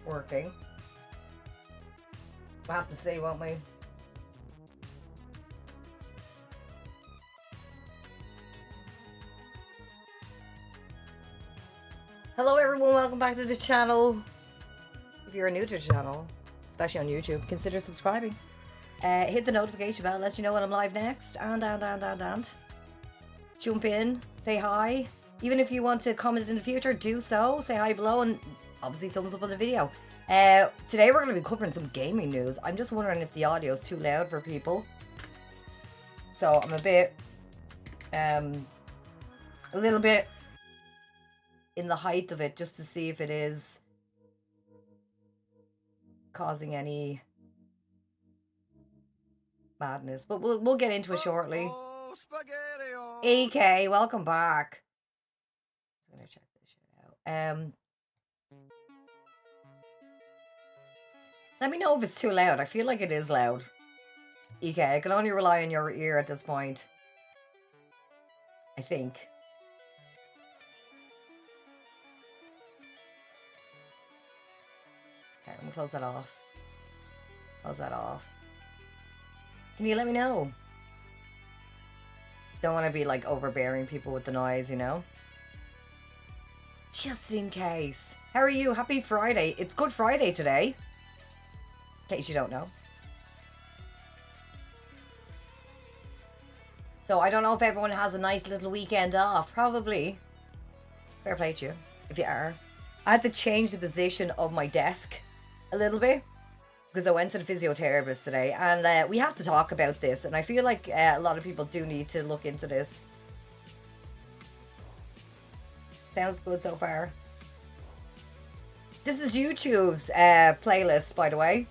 working. We'll have to see, won't we? Hello everyone, welcome back to the channel. If you're new to the channel, especially on YouTube, consider subscribing. Hit the notification bell, lets you know when I'm live next. And jump in, say hi. Even if you want to comment in the future, do so. Say hi below and obviously thumbs up on the video. Today we're going to be covering some gaming news. I'm just wondering if the audio is too loud for people. So I'm a bit, a little bit in the height of it just to see if it is causing any madness. But we'll get into it shortly. AK, welcome back. I'm gonna check this shit out. Let me know if it's too loud. I feel like it is loud. EK, I can only rely on your ear at this point. I think. Okay, I'm gonna close that off. Close that off. Can you let me know? Don't want to be like overbearing people with the noise, you know? Just in case. How are you? Happy Friday. It's Good Friday today. In case you don't know. So I don't know if everyone has a nice little weekend off. Probably. Fair play to you, if you are. I had to change the position of my desk a little bit because I went to the physiotherapist today, and we have to talk about this, and I feel like a lot of people do need to look into this. Sounds good so far. This is YouTube's playlist, by the way.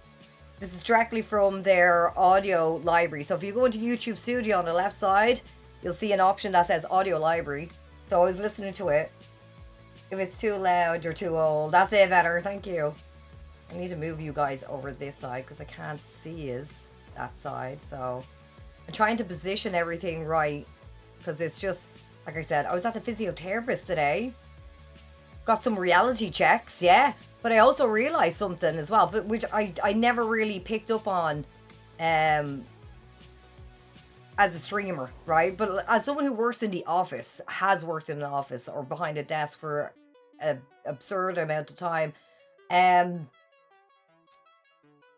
This is directly from their audio library. So if you go into YouTube Studio on the left side, you'll see an option that says audio library. So I was listening to it. If it's too loud, you're too old. That's it, better. Thank you. I need to move you guys over this side because I can't see that side. So I'm trying to position everything right because it's just, like I said, I was at the physiotherapist today. Got some reality checks, yeah. But I also realized something as well, but which I never really picked up on as a streamer, right? But as someone who works in the office, has worked in an office or behind a desk for an absurd amount of time,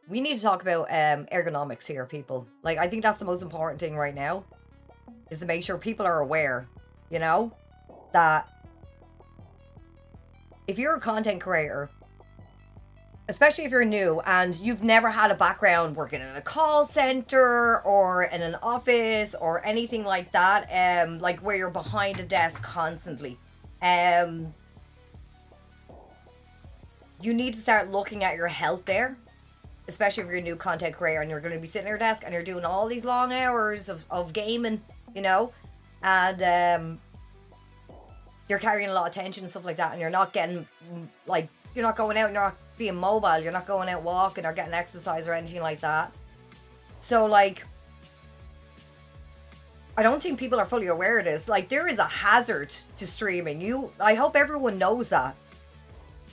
we need to talk about ergonomics here, people. Like, I think that's the most important thing right now, is to make sure people are aware, you know, that if you're a content creator, especially if you're new and you've never had a background working in a call center or in an office or anything like that, like where you're behind a desk constantly, you need to start looking at your health there, especially if you're a new content creator and you're going to be sitting at your desk and you're doing all these long hours of gaming, you know, and you're carrying a lot of tension and stuff like that, and you're not getting, like, you're not going out and you're not being mobile, you're not going out walking or getting exercise or anything like that. So, like, I don't think people are fully aware of this. Like, there is a hazard to streaming. I hope everyone knows that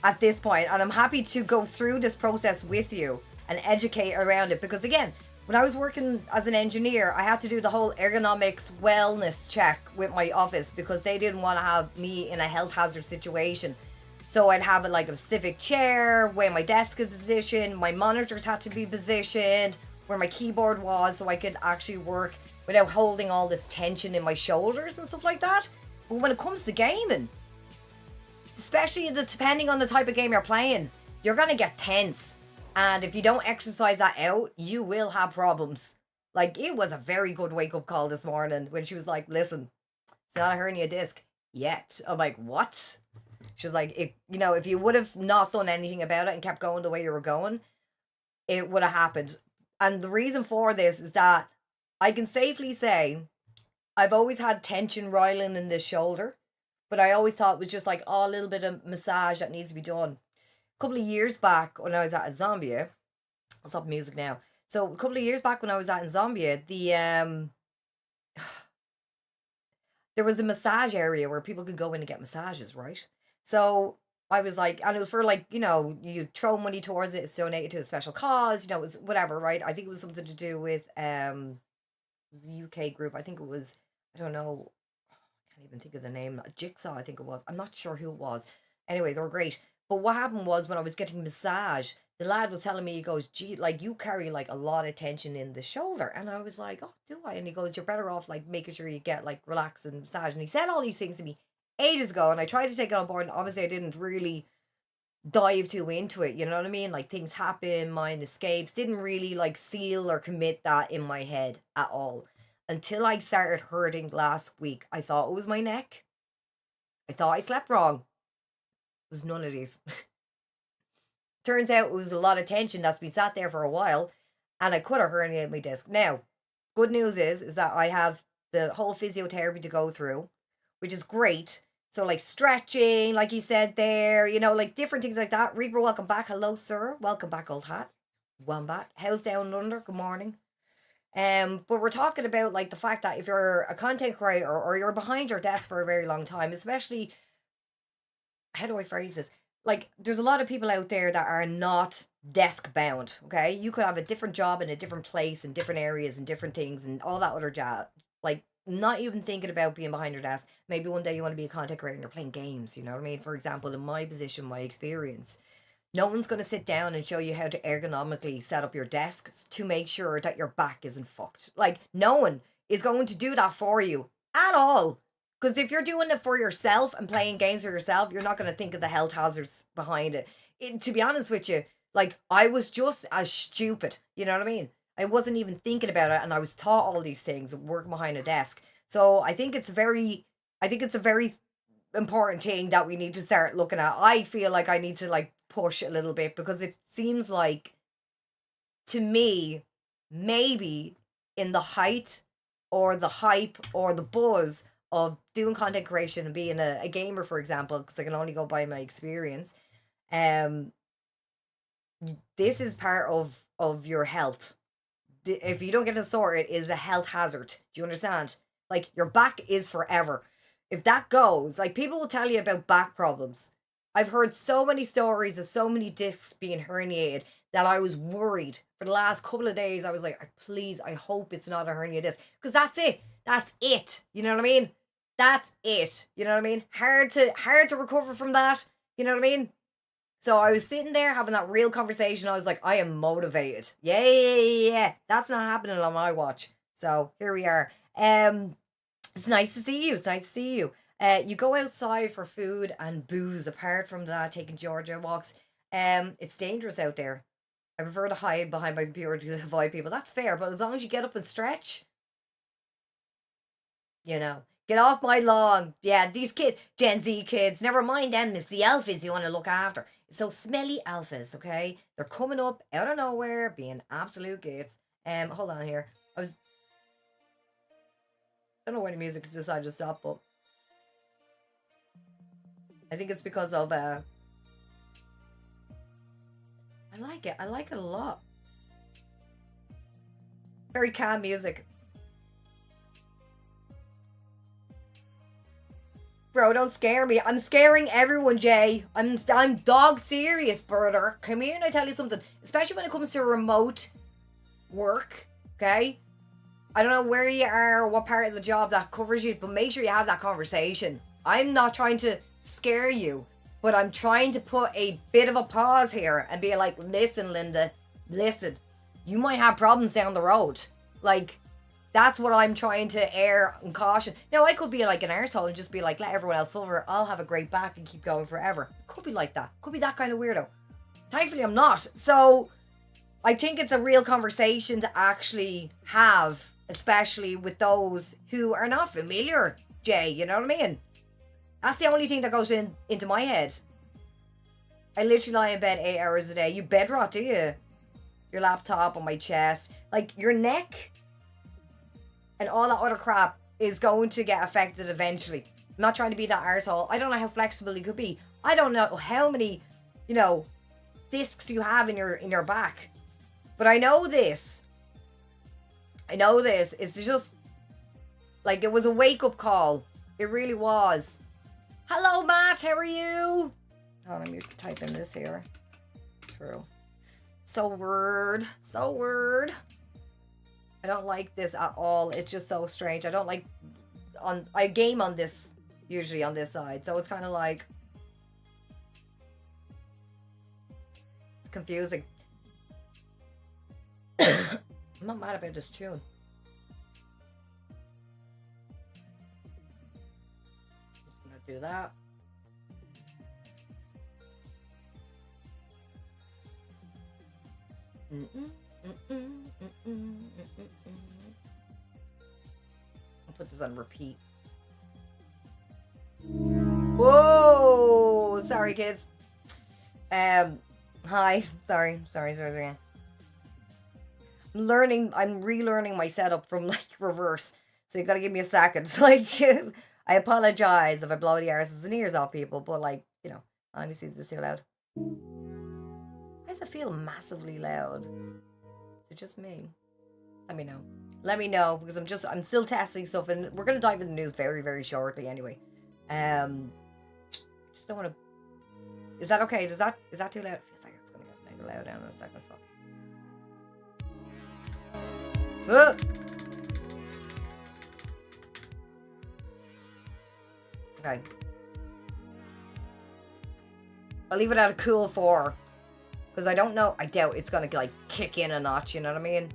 at this point, and I'm happy to go through this process with you and educate around it, because again, when I was working as an engineer, I had to do the whole ergonomics wellness check with my office because they didn't want to have me in a health hazard situation. So I'd have like a specific chair where my desk is positioned, my monitors had to be positioned, where my keyboard was, so I could actually work without holding all this tension in my shoulders and stuff like that. But when it comes to gaming, especially depending on the type of game you're playing, you're going to get tense. And if you don't exercise that out, you will have problems. Like, it was a very good wake-up call this morning when she was like, listen, it's not a hernia disc yet. I'm like, what? She was like, you know, if you would have not done anything about it and kept going the way you were going, it would have happened. And the reason for this is that I can safely say I've always had tension riling in this shoulder, but I always thought it was just like, oh, a little bit of massage that needs to be done. A couple of years back when I was at Zambia, I'll stop music now. So a couple of years back when I was at Zambia, there was a massage area where people could go in and get massages, right? So I was like, and it was for like, you know, you throw money towards it, it's donated to a special cause, you know, it was whatever, right? I think it was something to do with it was a UK group. I think it was, I don't know, I can't even think of the name. Jigsaw, I think it was. I'm not sure who it was. Anyway, they were great. But what happened was when I was getting massage, the lad was telling me, he goes, gee, like you carry like a lot of tension in the shoulder. And I was like, oh, do I? And he goes, you're better off like making sure you get like relaxed and massage. And he said all these things to me ages ago. And I tried to take it on board. And obviously I didn't really dive too into it. You know what I mean? Like things happen, mind escapes. Didn't really like seal or commit that in my head at all. Until I started hurting last week. I thought it was my neck. I thought I slept wrong. It was none of these. Turns out it was a lot of tension that's been sat there for a while, and I could have herniated my disc. Now, good news is that I have the whole physiotherapy to go through, which is great. So like stretching, like you said there, you know, like different things like that. Reaper, welcome back. Hello, sir. Welcome back, old hat. Wombat. How's down under? Good morning. But we're talking about like the fact that if you're a content creator or you're behind your desk for a very long time, especially, how do I phrase this? Like, there's a lot of people out there that are not desk bound. Okay, you could have a different job in a different place in different areas and different things and all that other jazz. Like, not even thinking about being behind your desk. Maybe one day you want to be a content creator and you're playing games. You know what I mean? For example, in my position, my experience, no one's going to sit down and show you how to ergonomically set up your desk to make sure that your back isn't fucked. Like, no one is going to do that for you at all. Because if you're doing it for yourself and playing games for yourself, you're not going to think of the health hazards behind it. To be honest with you, like, I was just as stupid. You know what I mean? I wasn't even thinking about it, and I was taught all these things working behind a desk. So I think it's a very important thing that we need to start looking at. I feel like I need to like push a little bit because it seems like to me maybe in the height or the hype or the buzz of doing content creation and being a gamer, for example, because I can only go by my experience, um this is part of your health. If you don't get it sorted, it is a health hazard. Do you understand? Like your back is forever. If that goes, like people will tell you about back problems. I've heard so many stories of so many discs being herniated that I was worried for the last couple of days. I was like, please, I hope it's not a hernia disc. Because that's it. That's it. You know what I mean? That's it. You know what I mean? Hard to recover from that. You know what I mean? So I was sitting there having that real conversation. I was like, I am motivated. Yeah, yeah, yeah, yeah. That's not happening on my watch. So here we are. It's nice to see you. It's nice to see you. You go outside for food and booze. Apart from that, taking Georgia walks. It's dangerous out there. I prefer to hide behind my computer to avoid people. That's fair, but as long as you get up and stretch, you know, get off my lawn. Yeah, these kids, Gen Z kids, never mind them. It's the alphas you want to look after. So smelly alphas, okay? They're coming up out of nowhere, being absolute gates. Hold on here. I don't know why the music decided to stop, but I think it's because of I like it. I like it a lot. Very calm music. Bro, don't scare me. I'm scaring everyone, Jay. I'm dog serious, brother. Come here and I tell you something. Especially when it comes to remote work, okay? I don't know where you are or what part of the job that covers you, but make sure you have that conversation. I'm not trying to scare you, but I'm trying to put a bit of a pause here and be like, listen, Linda, listen, you might have problems down the road. Like, that's what I'm trying to air and caution. Now, I could be like an arsehole and just be like, let everyone else suffer. I'll have a great back and keep going forever. It could be like that. Could be that kind of weirdo. Thankfully, I'm not. So, I think it's a real conversation to actually have, especially with those who are not familiar, Jay. You know what I mean? That's the only thing that goes into my head. I literally lie in bed 8 hours a day. You bed rot, do you? Your laptop on my chest. Like, your neck and all that other crap is going to get affected eventually. I'm not trying to be that arsehole. I don't know how flexible you could be. I don't know how many, discs you have in your back. But I know this. It's just, like, it was a wake-up call. It really was. Hello, Matt. How are you? Hold on, let me type in this here. True. So weird. So weird. I don't like this at all. It's just so strange. I don't like... I game on this, usually on this side. So it's kind of like... It's confusing. I'm not mad about this tune. Just gonna do that. I'll put this on repeat. Whoa! Sorry, kids. Hi. Sorry. I'm relearning my setup from like reverse. So you gotta give me a second. Like, I apologize if I blow the arses and ears off people, but like, you know, let me see if this is too loud. Why does it feel massively loud? Is it just me? Let me know. Let me know, because I'm still testing stuff, and we're gonna dive into the news very, very shortly anyway. Just don't wanna... Is that okay? Is that too loud? It feels like it's gonna get mega loud down in a second. Fuck. Okay. I'll leave it at a cool 4. Because I don't know, I doubt it's gonna like kick in a notch, you know what I mean?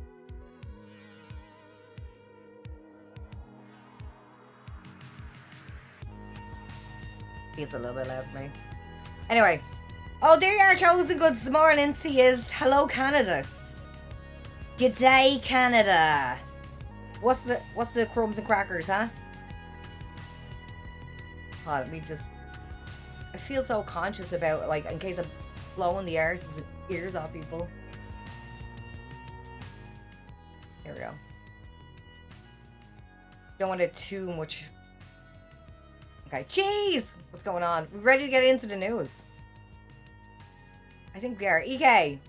Feels a little bit loud for me. Anyway. Oh, there you are, Chosen Goods morning. See is hello Canada. G'day Canada. What's the crumbs and crackers, huh? Oh, let me just... I feel so conscious about, like, in case I'm blowing the arses and ears off people. Here we go. Don't want it too much. Okay, jeez! What's going on? We ready to get into the news? I think we are. EK.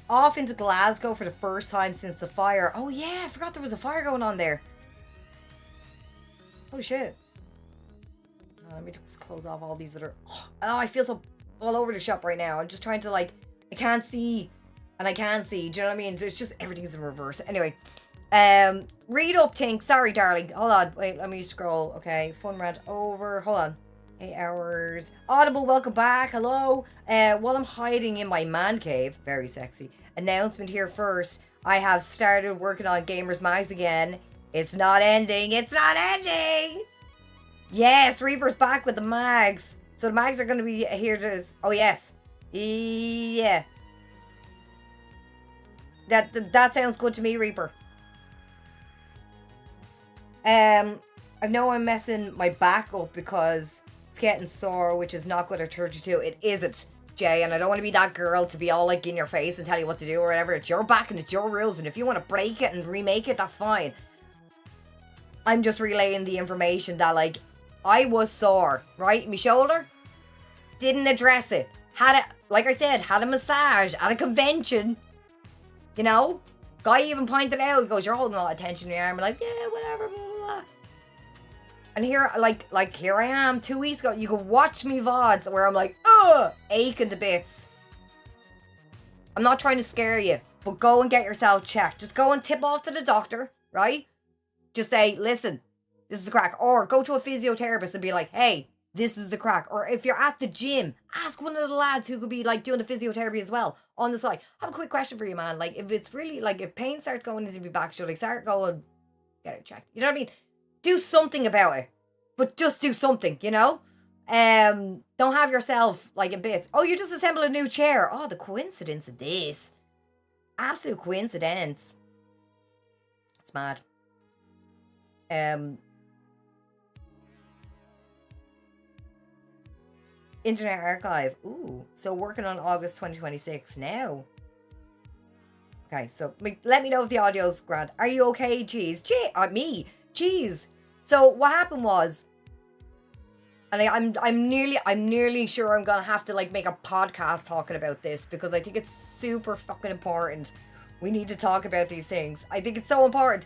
Off into Glasgow for the first time since the fire. Oh yeah, I forgot there was a fire going on there. Holy shit. Let me just close off all these other... Oh, I feel so all over the shop right now. I'm just trying to like... I can't see. And I can see. Do you know what I mean? It's just everything's in reverse. Anyway. Read up, Tink. Sorry, darling. Hold on. Wait, let me scroll. Okay. Fun rant over. Hold on. 8 hours. Audible, welcome back. Hello. While I'm hiding in my man cave. Very sexy. Announcement here first. I have started working on Gamers Mags again. It's not ending. It's not ending. Yes, Reaper's back with the mags. So the mags are going to be here to... Oh, yes. Yeah. That sounds good to me, Reaper. I know I'm messing my back up because it's getting sore, which is not good at 32. It isn't, Jay, and I don't want to be that girl to be all like in your face and tell you what to do or whatever. It's your back and it's your rules, and if you want to break it and remake it, that's fine. I'm just relaying the information that, like, I was sore, right? My shoulder. Didn't address it. Had it, like I said, had a massage at a convention. You know? Guy even pointed out, he goes, you're holding a lot of tension in your arm. I'm like, yeah, whatever, blah, blah, blah. And here, like here I am 2 weeks ago. You can watch me VODs where I'm like, ugh, aching to bits. I'm not trying to scare you, but go and get yourself checked. Just go and tip off to the doctor, right? Just say, listen, this is a crack. Or go to a physiotherapist and be like, hey, this is the crack. Or if you're at the gym, ask one of the lads who could be like doing the physiotherapy as well on the side. I have a quick question for you, man. Like, if it's really, like, if pain starts going into your back, should I start going, get it checked? You know what I mean? Do something about it. But just do something, you know? Don't have yourself, like, in bits. Oh, you just assembled a new chair. Oh, the coincidence of this. Absolute coincidence. It's mad. Internet Archive. Ooh. So working on August 2026 now. Okay, so let me know if the audio's grand. Are you okay, Jeez? Me. Jeez. So what happened was, and I'm nearly sure I'm gonna have to like make a podcast talking about this because I think it's super fucking important. We need to talk about these things. I think it's so important.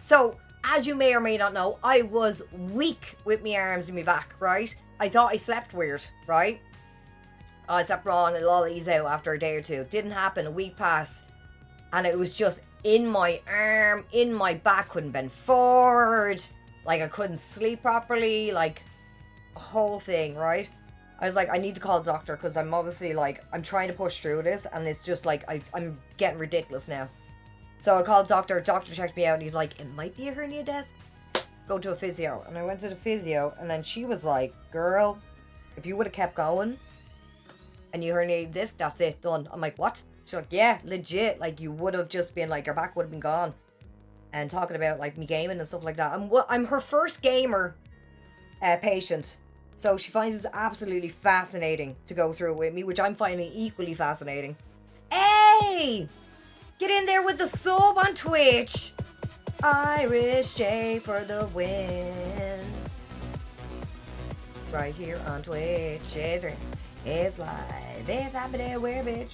So as you may or may not know, I was weak with my arms and my back, right? I thought I slept weird, right? Oh, I slept wrong, it'll all ease out after a day or two. Didn't happen, a week passed. And it was just in my arm, in my back, couldn't bend forward. Like, I couldn't sleep properly, like, a whole thing, right? I was like, I need to call the doctor, because I'm obviously, like, I'm trying to push through this, and it's just, like, I'm getting ridiculous now. So I called the doctor checked me out, and he's like, it might be a hernia disc. Go to a physio. And I went to the physio, and then she was like, girl, if you would have kept going, and you herniated disc, that's it, done. I'm like, what? She's like, yeah, legit, like, you would have just been, like, your back would have been gone. And talking about, like, me gaming and stuff like that. I'm her first gamer patient. So she finds this absolutely fascinating to go through with me, which I'm finding equally fascinating. Hey! Get in there with the sub on Twitch. Irish J for the win. Right here on Twitch. It's live. It's happening everywhere, bitch.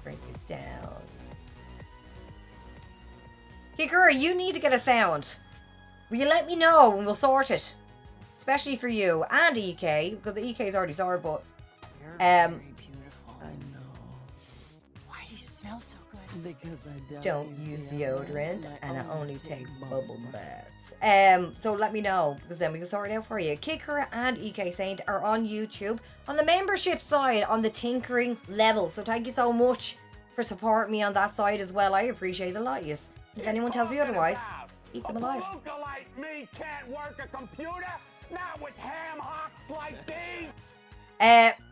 Break it down. Kicker, you need to get a sound. Will you let me know and we'll sort it? Especially for you and EK, because the EK is already sorted, but You're very beautiful. I know. Why do you smell so good? Because I don't use deodorant and I only take bubble baths. baths. So let me know, because then we can sort it out for you. Kicker and EK Saint are on YouTube on the membership side, on the tinkering level. So thank you so much for supporting me on that side as well. I appreciate it a lot, yes. If anyone tells me otherwise, eat them alive. A palooka like me can't work a computer, not with ham hocks like these.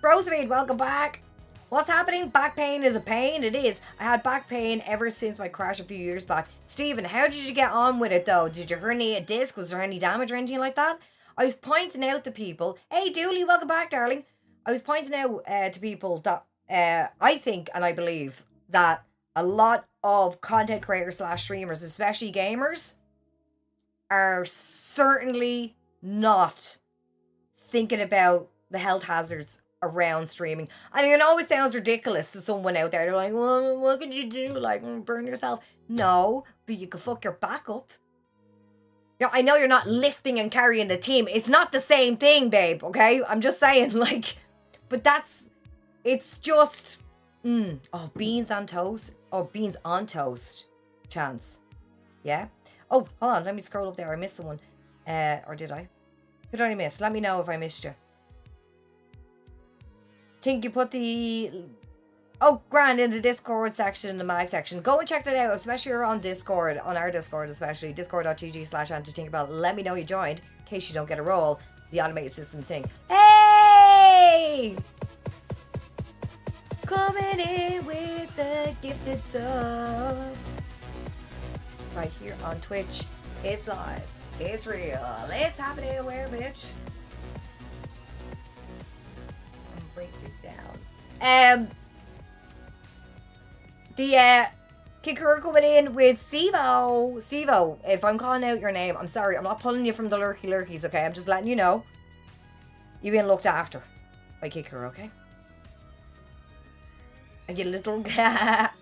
Rosamund, welcome back. What's happening? Back pain is a pain. It is. I had back pain ever since my crash a few years back. Stephen, how did you get on with it though? Did you herniate a disc? Was there any damage or anything like that? I was pointing out to people. Hey, Dooley, welcome back, darling. I was pointing out to people that I think and I believe that a lot of content creators / streamers, especially gamers, are certainly not thinking about the health hazards around streaming. And I know it sounds ridiculous to someone out there. They're like, well, what could you do? Like, burn yourself? No, but you could fuck your back up. Yeah, I know you're not lifting and carrying the team. It's not the same thing, babe, okay? I'm just saying, like, but it's just, oh, beans on toast. Oh, beans on toast. Chance. Yeah? Oh, hold on. Let me scroll up there. I missed someone. Or did I? Who did I miss? Let me know if I missed you. Think you put the... Oh, grand, in the Discord section, the mag section. Go and check that out, especially if you're on Discord, on our Discord especially, discord.gg/antitinkerbell. Let me know you joined, in case you don't get a role, the automated system thing. Hey! Coming in with the gifted sub. Right here on Twitch. It's live. It's real. It's happening everywhere, bitch. And break it down. The kicker coming in with Sivo. Sivo, if I'm calling out your name, I'm sorry. I'm not pulling you from the lurkies, okay? I'm just letting you know. You've been looked after by Kicker, okay? And you little... Look at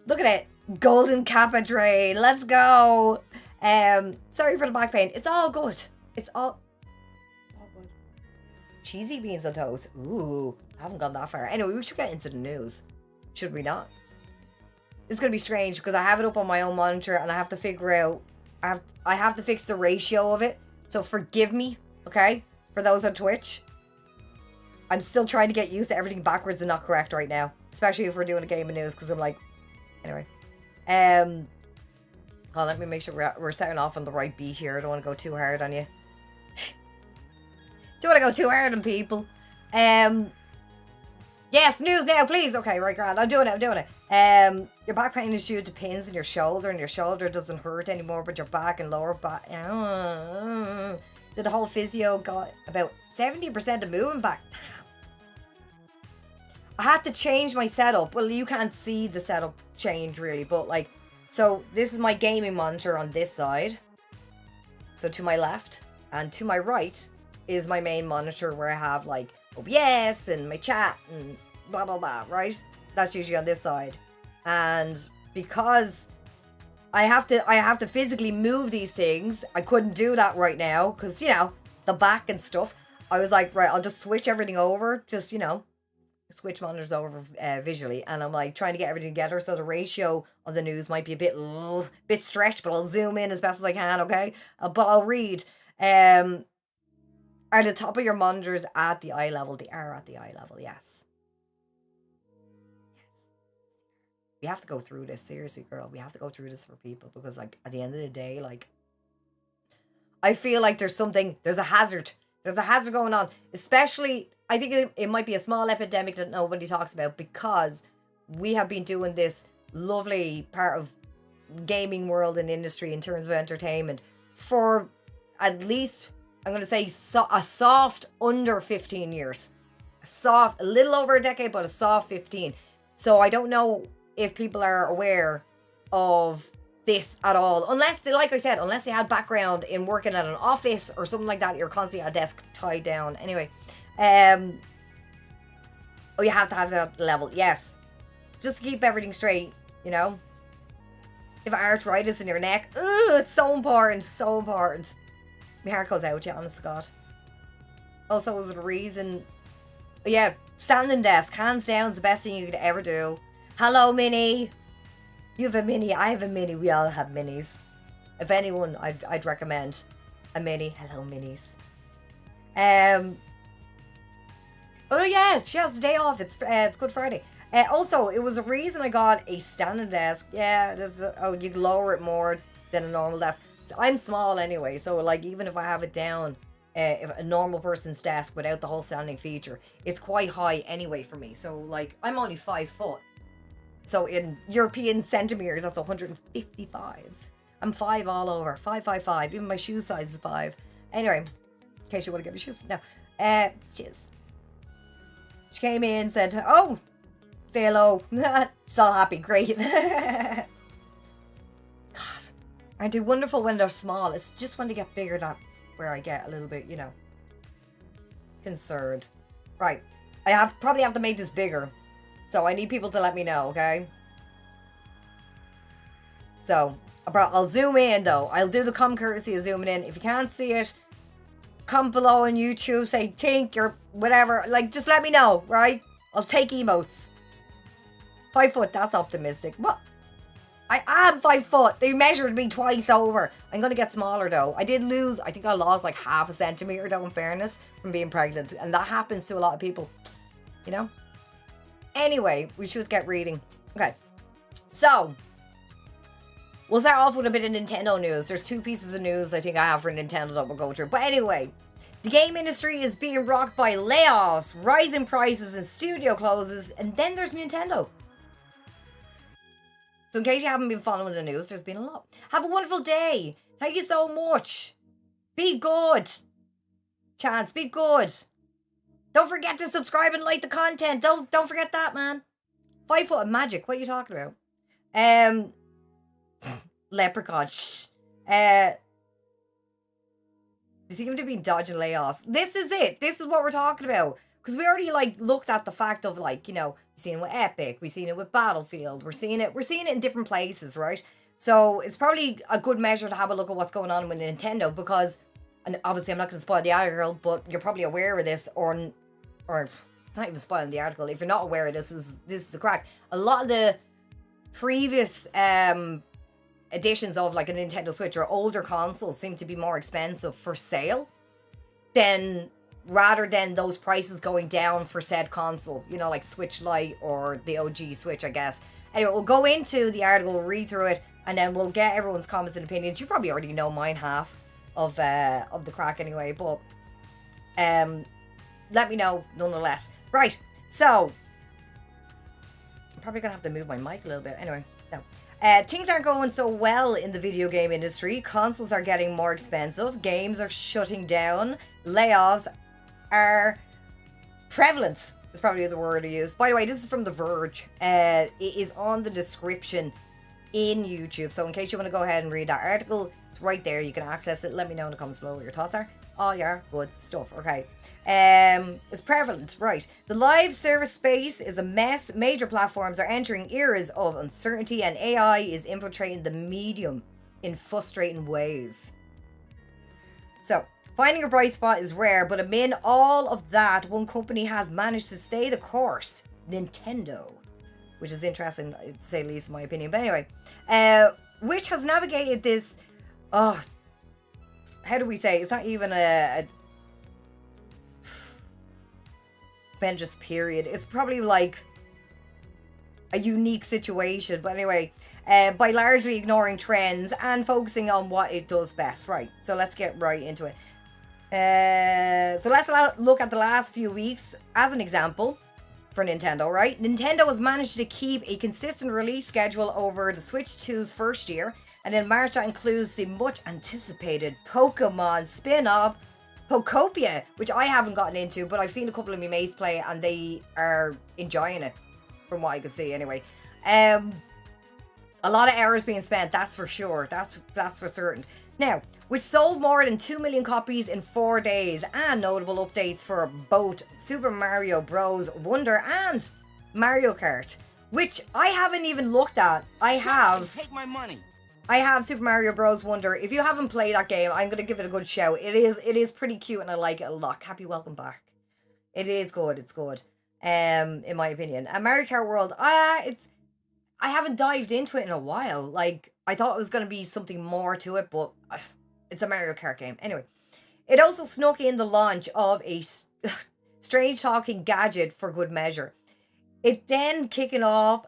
it. Golden Kappa Dre. Let's go. Sorry for the back pain. It's all good. It's all good. Cheesy beans on toast. Ooh, I haven't gone that far. Anyway, we should get into the news. Should we not? It's going to be strange because I have it up on my own monitor and I have to figure out... I have to fix the ratio of it. So forgive me, okay? For those on Twitch. I'm still trying to get used to everything backwards and not correct right now. Especially if we're doing a game of news because I'm like... Anyway. Oh, let me make sure we're setting off on the right beat here. I don't want to go too hard on you. Don't want to go too hard on people. Yes, news now, please. Okay, right, grand. I'm doing it. Your back pain is due to pins in your shoulder, and your shoulder doesn't hurt anymore, but your back and lower back. Did the whole physio got about 70% of movement back? Damn. I had to change my setup. Well, you can't see the setup change really, but like, so this is my gaming monitor on this side. So to my left and to my right is my main monitor where I have like OBS and my chat and blah, blah, blah, right? That's usually on this side. And because I have to physically move these things, I couldn't do that right now because, you know, the back and stuff, I was like, right, I'll just switch everything over, just, you know, switch monitors over visually, and I'm like trying to get everything together, so the ratio of the news might be a bit stretched, but I'll zoom in as best as I can, okay? But I'll read. Are the top of your monitors at the eye level? They are at the eye level, yes. We have to go through this, seriously, girl. We have to go through this for people, because, like, at the end of the day, like, I feel like there's a hazard. There's a hazard going on. Especially, I think it might be a small epidemic that nobody talks about, because we have been doing this lovely part of gaming world and industry in terms of entertainment for at least, I'm going to say, a soft under 15 years. A little over a decade, but a soft 15. So I don't know if people are aware of this at all, unless they, like I said, unless they had background in working at an office or something like that. You're constantly at a desk tied down. Anyway, oh, you have to have that level, yes, just to keep everything straight, you know. If arthritis in your neck, it's so important, so important. My heart goes out to you, honest to God. Also, was the reason, yeah, standing desk, hands down, is the best thing you could ever do. Hello, Mini. You have a Mini, I have a Mini, we all have Minis. If anyone, I'd recommend a Mini. Hello, Minis. Oh yeah, she has a day off. It's Good Friday. Also, it was a reason I got a standing desk. Yeah, you can lower it more than a normal desk. So I'm small anyway, so like even if I have it down, if a normal person's desk without the whole standing feature, it's quite high anyway for me. So like I'm only 5 foot. So in European centimeters, that's 155. I'm 5 all over. 5'5". Even my shoe size is 5. Anyway, in case you want to get me shoes. No. Cheers. She came in and said, oh, say hello. She's all happy. Great. God. Aren't they wonderful when they're small? It's just when they get bigger that's where I get a little bit, you know, concerned. Right. I probably have to make this bigger. So I need people to let me know, okay? So, I'll zoom in though. I'll do the common courtesy of zooming in. If you can't see it, comment below on YouTube, say Tink or whatever. Like, just let me know, right? I'll take emotes. 5 foot, that's optimistic. What? I am 5 foot. They measured me twice over. I'm going to get smaller though. I think I lost like half a centimeter though, in fairness, from being pregnant. And that happens to a lot of people, you know? Anyway, we should get reading. Okay, so we'll start off with a bit of Nintendo news. There's 2 pieces of news I think I have for Nintendo that we'll go through. But anyway, the game industry is being rocked by layoffs, rising prices, and studio closes. And then there's Nintendo. So in case you haven't been following the news, there's been a lot. Have a wonderful day. Thank you so much. Be good. Chance, be good. Don't forget to subscribe and like the content. Don't forget that, man. 5 foot of magic. What are you talking about? Leprechaun. Shh. They seem to be dodging layoffs. This is it. This is what we're talking about. Because we already like looked at the fact of like, you know, we've seen it with Epic, we've seen it with Battlefield, we're seeing it in different places, right? So it's probably a good measure to have a look at what's going on with Nintendo, because, and obviously I'm not going to spoil the article, but you're probably aware of this, or it's not even spoiling the article. If you're not aware of this is the crack. A lot of the previous editions of like a Nintendo Switch or older consoles seem to be more expensive for sale rather than those prices going down for said console, you know, like Switch Lite or the OG Switch, I guess. Anyway, we'll go into the article, we'll read through it, and then we'll get everyone's comments and opinions. You probably already know mine half of the crack anyway, but let me know nonetheless. Right, so I'm probably gonna have to move my mic a little bit. Anyway, no. Things aren't going so well in the video game industry. Consoles are getting more expensive. Games are shutting down. Layoffs are prevalent. Is probably the word to use. By the way, this is from The Verge. It is on the description in YouTube. So in case you want to go ahead and read that article, it's right there. You can access it. Let me know in the comments below what your thoughts are. All your good stuff. Okay. It's prevalent, right? The live service space is a mess. Major platforms are entering eras of uncertainty, and AI is infiltrating the medium in frustrating ways. So, Finding a bright spot is rare, but amid all of that, one company has managed to stay the course. Nintendo. Which is interesting, to say the least, in my opinion. But anyway, which has navigated this, how do we say? It's not even a tremendous period. It's probably like a unique situation. But anyway, by largely ignoring trends and focusing on what it does best. Right, so let's get right into it. So let's look at the last few weeks as an example for Nintendo, right? Nintendo has managed to keep a consistent release schedule over the Switch 2's first year, and in March that includes the much anticipated Pokemon spin-off, Pokopia, which I haven't gotten into, but I've seen a couple of my mates play and they are enjoying it, from what I can see anyway. A lot of hours being spent, that's for sure. That's for certain. Now, which sold more than 2 million copies in 4 days, and notable updates for both Super Mario Bros. Wonder and Mario Kart, which I haven't even looked at. Take my money. I have Super Mario Bros. Wonder. If you haven't played that game, I'm gonna give it a good shout. It is pretty cute and I like it a lot. Happy welcome back. It is good. It's good. In my opinion. And Mario Kart World, I haven't dived into it in a while. Like, I thought it was gonna be something more to it, but it's a Mario Kart game. Anyway, it also snuck in the launch of a strange talking gadget for good measure. It then kicking off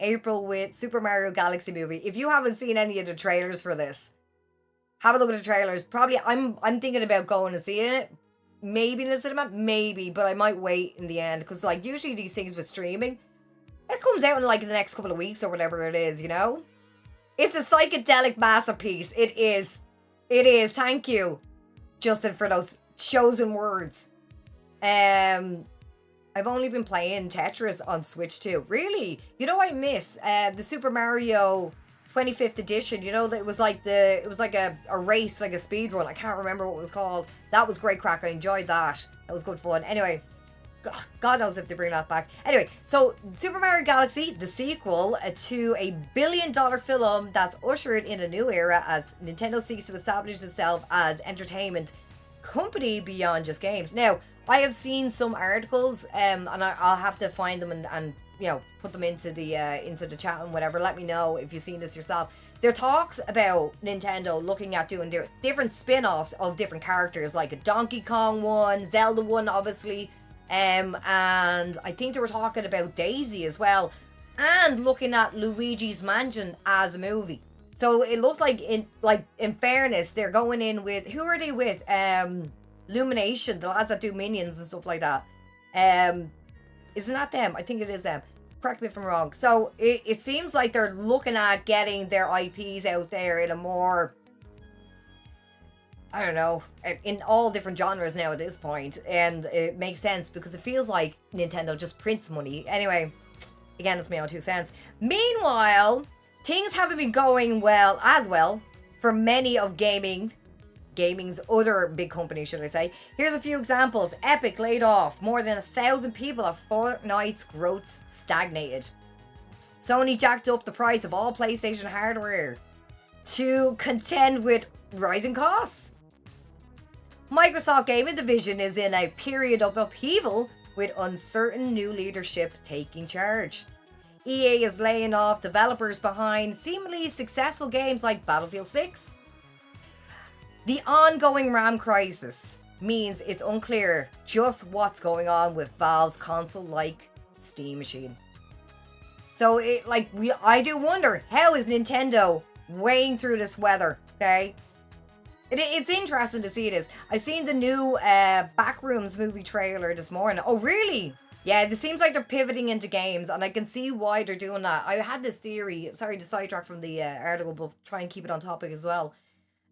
April with Super Mario Galaxy movie. If you haven't seen any of the trailers for this, have a look at the trailers. Probably I'm thinking about going and seeing it. Maybe in the cinema, maybe, but I might wait in the end, because like usually these things with streaming, it comes out in like the next couple of weeks or whatever it is, you know? It's a psychedelic masterpiece. It is. It is. Thank you, Justin, for those chosen words. I've only been playing Tetris on Switch 2. Really? You know, I miss the Super Mario 25th edition. You know, that it was like a race, like a speed run. I can't remember what it was called. That was great crack. I enjoyed that. That was good fun. Anyway, God knows if they bring that back. Anyway, so Super Mario Galaxy, the sequel to a billion-dollar film that's ushered in a new era as Nintendo seeks to establish itself as entertainment company beyond just games. Now, I have seen some articles, and I'll have to find them and you know, put them into the chat and whatever. Let me know if you've seen this yourself. There are talks about Nintendo looking at doing different spin-offs of different characters, like a Donkey Kong one, Zelda one, obviously. And I think they were talking about Daisy as well, and looking at Luigi's Mansion as a movie. So it looks like in fairness, they're going in with, who are they with? Illumination, the lads that do Minions and stuff like that. Isn't that them? I think it is them. Correct me if I'm wrong. So it seems like they're looking at getting their IPs out there in a more, I don't know, in all different genres now at this point. And it makes sense because it feels like Nintendo just prints money. Anyway, again, it's my own 2 cents. Meanwhile, things haven't been going well for many of gaming's other big companies, should I say. Here's a few examples. Epic laid off more than 1,000 people as Fortnite's growth stagnated. Sony jacked up the price of all PlayStation hardware to contend with rising costs. Microsoft Gaming Division is in a period of upheaval with uncertain new leadership taking charge. EA is laying off developers behind seemingly successful games like Battlefield 6. The ongoing RAM crisis means it's unclear just what's going on with Valve's console-like Steam machine. So I do wonder, how is Nintendo weighing through this weather? Okay, it's interesting to see this. I've seen the new Backrooms movie trailer this morning. Oh, really? Yeah, it seems like they're pivoting into games, and I can see why they're doing that. I had this theory. Sorry to sidetrack from the article, but try and keep it on topic as well.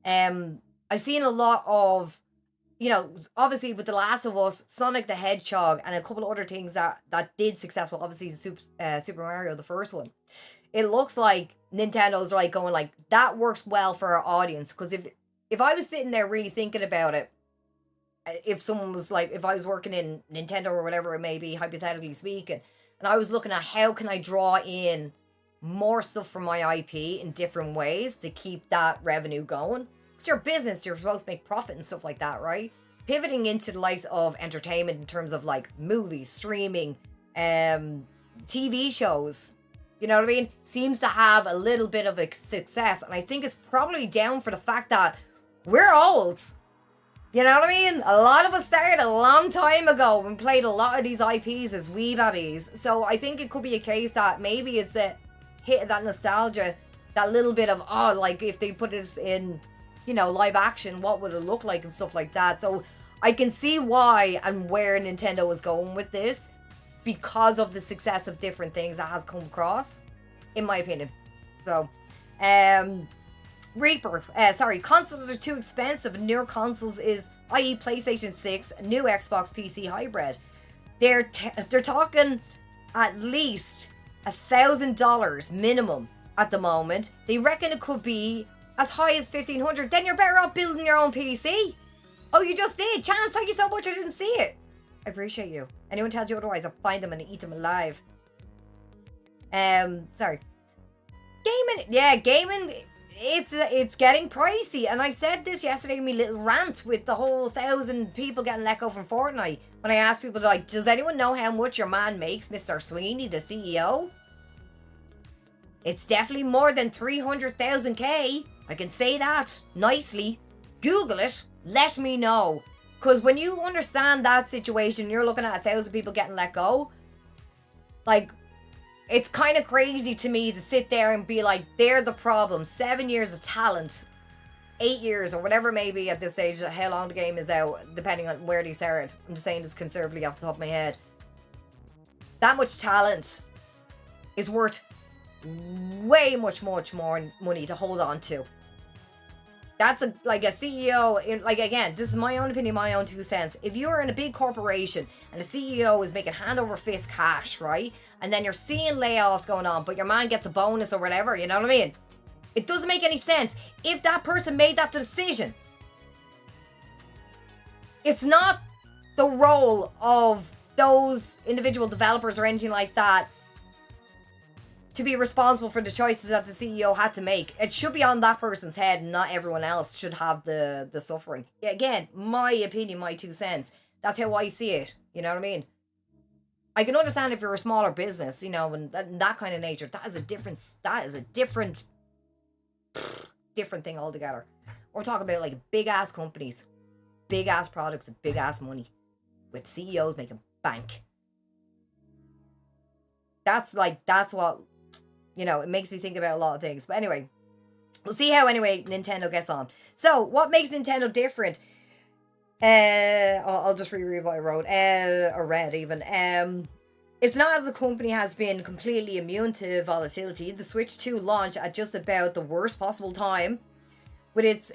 I've seen a lot of, you know, obviously with The Last of Us, Sonic the Hedgehog, and a couple of other things that did successful. Obviously, Super Mario, the first one. It looks like Nintendo's like going like, that works well for our audience. Because if I was sitting there really thinking about it, if someone was like, if I was working in Nintendo or whatever it may be, hypothetically speaking, and I was looking at how can I draw in more stuff from my IP in different ways to keep that revenue going. It's your business. You're supposed to make profit and stuff like that, right? Pivoting into the likes of entertainment in terms of like movies, streaming, TV shows, you know what I mean? Seems to have a little bit of a success. And I think it's probably down for the fact that we're old. You know what I mean? A lot of us started a long time ago and played a lot of these IPs as wee babies. So I think it could be a case that maybe it's a hit of that nostalgia, that little bit of, oh, like if they put this in, you know, live action, what would it look like and stuff like that. So I can see why and where Nintendo is going with this because of the success of different things that has come across, in my opinion. So, consoles are too expensive. Newer consoles is, i.e. PlayStation 6, new Xbox PC hybrid. They're talking at least $1,000 minimum at the moment. They reckon it could be as high as $1,500. Then you're better off building your own PC. Oh, you just did. Chance, thank you so much. I didn't see it. I appreciate you. Anyone tells you otherwise, I'll find them and eat them alive. Sorry. Gaming, yeah, gaming, it's getting pricey. And I said this yesterday in my little rant with the whole 1,000 people getting let go from Fortnite. When I asked people, like, does anyone know how much your man makes, Mr. Sweeney, the CEO? It's definitely more than 300,000k. I can say that nicely. Google it. Let me know. Because when you understand that situation, you're looking at 1,000 people getting let go. Like, it's kind of crazy to me to sit there and be like, they're the problem. 7 years of talent. 8 years or whatever it may be at this stage, how long the game is out, depending on where they started. I'm just saying this conservatively off the top of my head. That much talent is worth way much more money to hold on to. That's like a CEO, like again, this is my own opinion, my own 2 cents. If you're in a big corporation and the CEO is making hand over fist cash, right? And then you're seeing layoffs going on, but your man gets a bonus or whatever, you know what I mean? It doesn't make any sense. If that person made that decision, it's not the role of those individual developers or anything like that to be responsible for the choices that the CEO had to make. It should be on that person's head and not everyone else should have the suffering. Again, my opinion, my 2 cents. That's how I see it. You know what I mean? I can understand if you're a smaller business, you know, and that kind of nature. That is a different thing altogether. We're talking about like big ass companies, big ass products with big ass money, with CEOs making bank. That's what, you know, it makes me think about a lot of things. But anyway, we'll see how Nintendo gets on. So, what makes Nintendo different? I'll just reread what I wrote, or read even. It's not as the company has been completely immune to volatility. The Switch 2 launched at just about the worst possible time, with its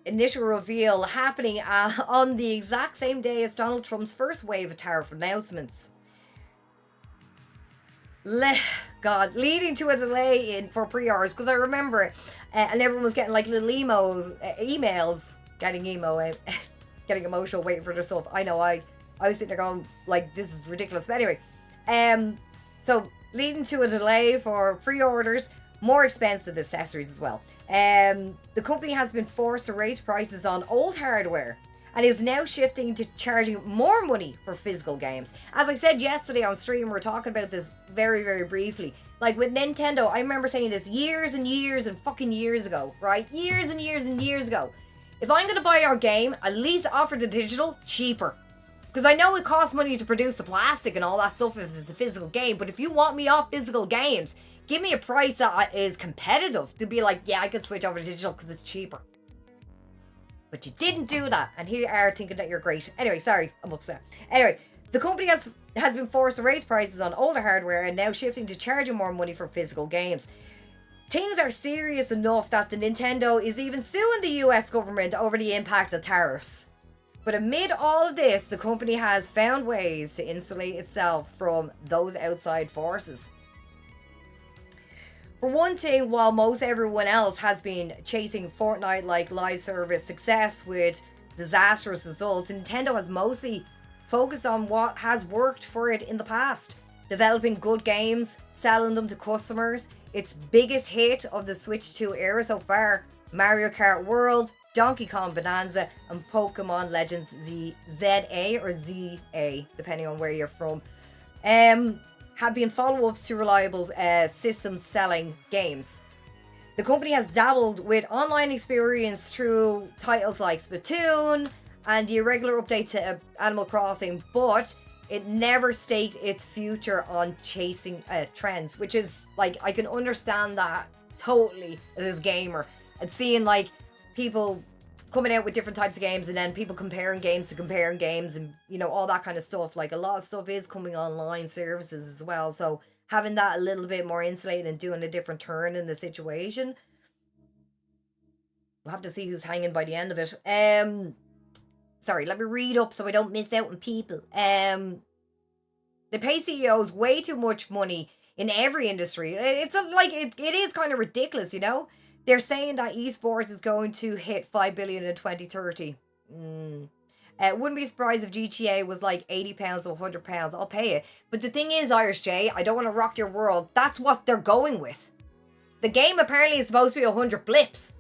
initial reveal happening on the exact same day as Donald Trump's first wave of tariff announcements. Leading to a delay for pre-orders, because I remember, and everyone was getting like little emails, getting emotional, waiting for their stuff. I know, I was sitting there going, like, this is ridiculous. But anyway, so leading to a delay for pre-orders, more expensive accessories as well. The company has been forced to raise prices on old hardware and is now shifting to charging more money for physical games. As I said yesterday on stream, we were talking about this very, very briefly. Like with Nintendo, I remember saying this years and years and fucking years ago, right? Years and years and years ago. If I'm going to buy our game, at least offer the digital cheaper. Because I know it costs money to produce the plastic and all that stuff if it's a physical game. But if you want me off physical games, give me a price that is competitive to be like, yeah, I could switch over to digital because it's cheaper. But you didn't do that, and here you are thinking that you're great. Anyway, sorry, I'm upset. Anyway, the company has been forced to raise prices on older hardware and now shifting to charging more money for physical games. Things are serious enough that the Nintendo is even suing the US government over the impact of tariffs. But amid all of this, the company has found ways to insulate itself from those outside forces. For one thing, while most everyone else has been chasing Fortnite-like live service success with disastrous results, Nintendo has mostly focused on what has worked for it in the past. Developing good games, selling them to customers. Its biggest hit of the Switch 2 era so far Mario Kart World, Donkey Kong Bonanza, and Pokemon Legends ZA or ZA, depending on where you're from, have been follow-ups to reliable system selling games. The company has dabbled with online experience through titles like Splatoon and the irregular update to Animal Crossing, but it never staked its future on chasing trends, which is, like, I can understand that totally as a gamer. And seeing, like, people coming out with different types of games and then people comparing games and, you know, all that kind of stuff. Like, a lot of stuff is coming online services as well. So having that a little bit more insulated and doing a different turn in the situation. We'll have to see who's hanging by the end of it. Sorry, let me read up so I don't miss out on people. They pay CEOs way too much money in every industry. It's it is kind of ridiculous, you know? They're saying that esports is going to hit 5 billion in 2030. Wouldn't be surprised if GTA was like £80 or £100. I'll pay it. But the thing is, Irish J, I don't want to rock your world. That's what they're going with. The game apparently is supposed to be 100 blips.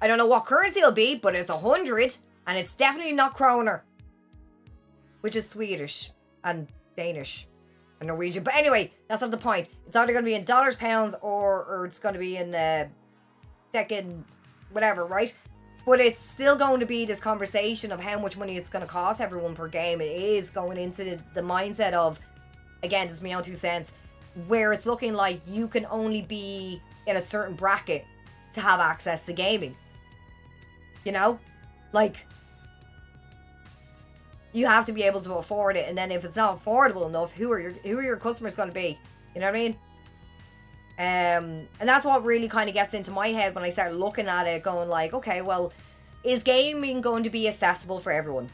I don't know what currency it'll be, but it's 100. And it's definitely not kroner. Which is Swedish and Danish and Norwegian. But anyway, that's not the point. It's either going to be in dollars, pounds, or it's going to be in second whatever, right? But it's still going to be this conversation of how much money it's going to cost everyone per game. It is going into the mindset of, again, just my own 2 cents, where it's looking like you can only be in a certain bracket to have access to gaming. You know? Like, you have to be able to afford it, and then if it's not affordable enough, who are your customers going to be? You know what I mean? And that's what really kind of gets into my head when I start looking at it, going like, okay, well, is gaming going to be accessible for everyone?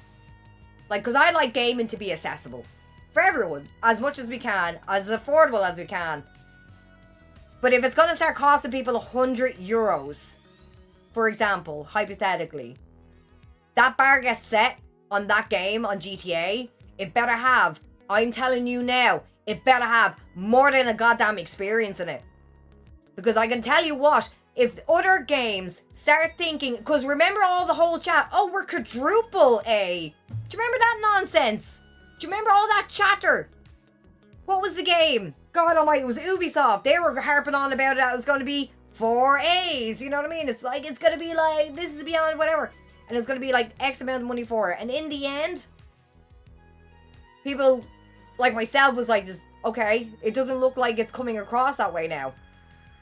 Like, because I like gaming to be accessible for everyone, as much as we can, as affordable as we can. But if it's going to start costing people €100, for example, hypothetically, that bar gets set on that game on GTA, it better have, I'm telling you now, it better have more than a goddamn experience in it. Because I can tell you what, if other games start thinking, because remember all the whole chat, oh, we're quadruple A. Do you remember that nonsense? Do you remember all that chatter? What was the game? God almighty, it was Ubisoft. They were harping on about it. It was going to be 4 A's. You know what I mean? It's like, it's going to be like, this is beyond whatever. And it's going to be like X amount of money for it. And in the end, people like myself was like, this, okay, it doesn't look like it's coming across that way now.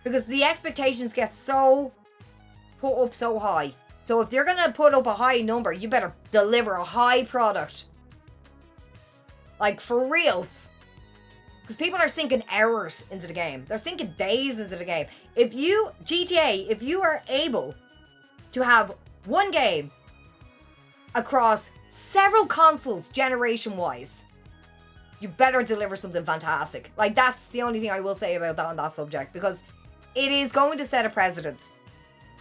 Because the expectations get so put up so high. So if you're going to put up a high number, you better deliver a high product. Like, for reals. Because people are sinking hours into the game. They're sinking days into the game. If you, GTA, if you are able to have one game across several consoles generation-wise, you better deliver something fantastic. Like, that's the only thing I will say about that on that subject. Because it is going to set a precedent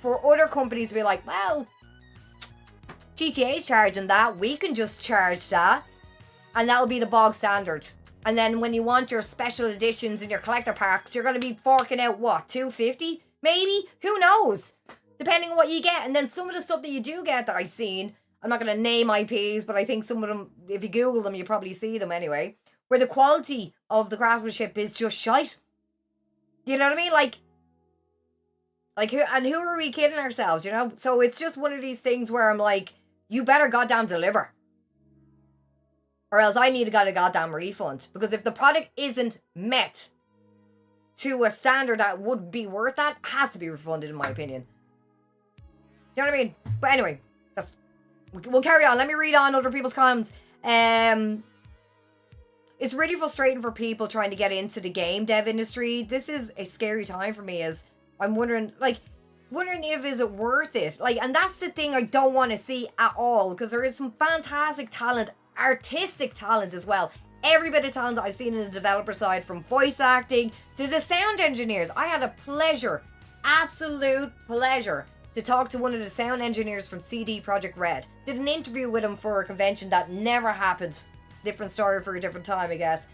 for other companies to be like, well, GTA's charging that. We can just charge that. And that'll be the bog standard. And then when you want your special editions and your collector packs, you're going to be forking out, what, $250? Maybe? Who knows? Depending on what you get. And then some of the stuff that you do get that I've seen, I'm not going to name IPs, but I think some of them, if you Google them, you probably see them anyway, where the quality of the craftsmanship is just shite. You know what I mean? Who are we kidding ourselves, you know? So it's just one of these things where I'm like, you better goddamn deliver. Or else I need to get a goddamn refund. Because if the product isn't met to a standard that would be worth that, it has to be refunded, in my opinion. You know what I mean? But anyway, we'll carry on. Let me read on other people's comments. It's really frustrating for people trying to get into the game dev industry. This is a scary time for me, as I'm wondering if is it worth it? Like, and that's the thing I don't want to see at all, because there is some fantastic talent, artistic talent as well. Every bit of talent that I've seen in the developer side, from voice acting to the sound engineers. I had a pleasure, absolute pleasure, to talk to one of the sound engineers from CD Projekt Red. Did an interview with him for a convention that never happened. Different story for a different time, I guess.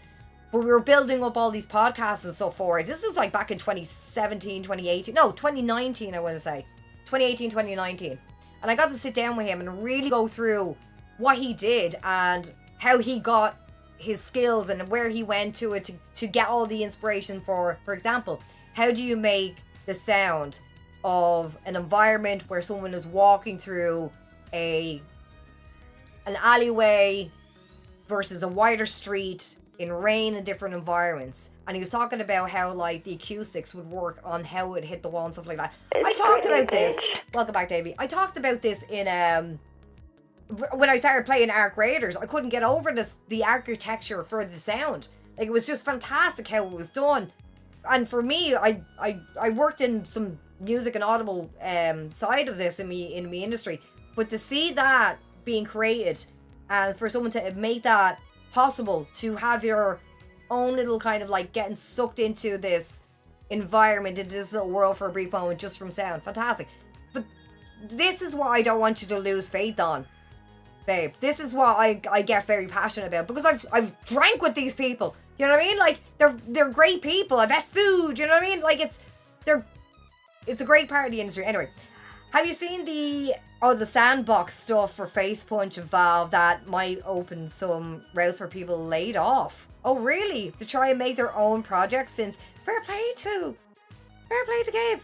But we were building up all these podcasts and so forth. This was like back in 2017, 2018. No, 2019, I want to say. 2018, 2019. And I got to sit down with him and really go through what he did and how he got his skills and where he went to it to get all the inspiration for example, how do you make the sound of an environment where someone is walking through an alleyway versus a wider street in rain and different environments. And he was talking about how like the acoustics would work on how it hit the wall and stuff like that. I talked about this. Welcome back, Davey. I talked about this in when I started playing Arc Raiders. I couldn't get over the architecture for the sound. Like, it was just fantastic how it was done. And for me, I worked in some music and audible side of this in me industry. But to see that being created and for someone to make that possible, to have your own little kind of like getting sucked into this environment, into this little world for a brief moment just from sound. Fantastic. But this is what I don't want you to lose faith on, babe. This is what I get very passionate about, because I've drank with these people. You know what I mean? Like, they're great people. I've had food. You know what I mean? Like, it's a great part of the industry. Anyway, have you seen the sandbox stuff for Face Punch and Valve that might open some routes for people laid off? Oh, really? To try and make their own projects, since fair play to Gabe.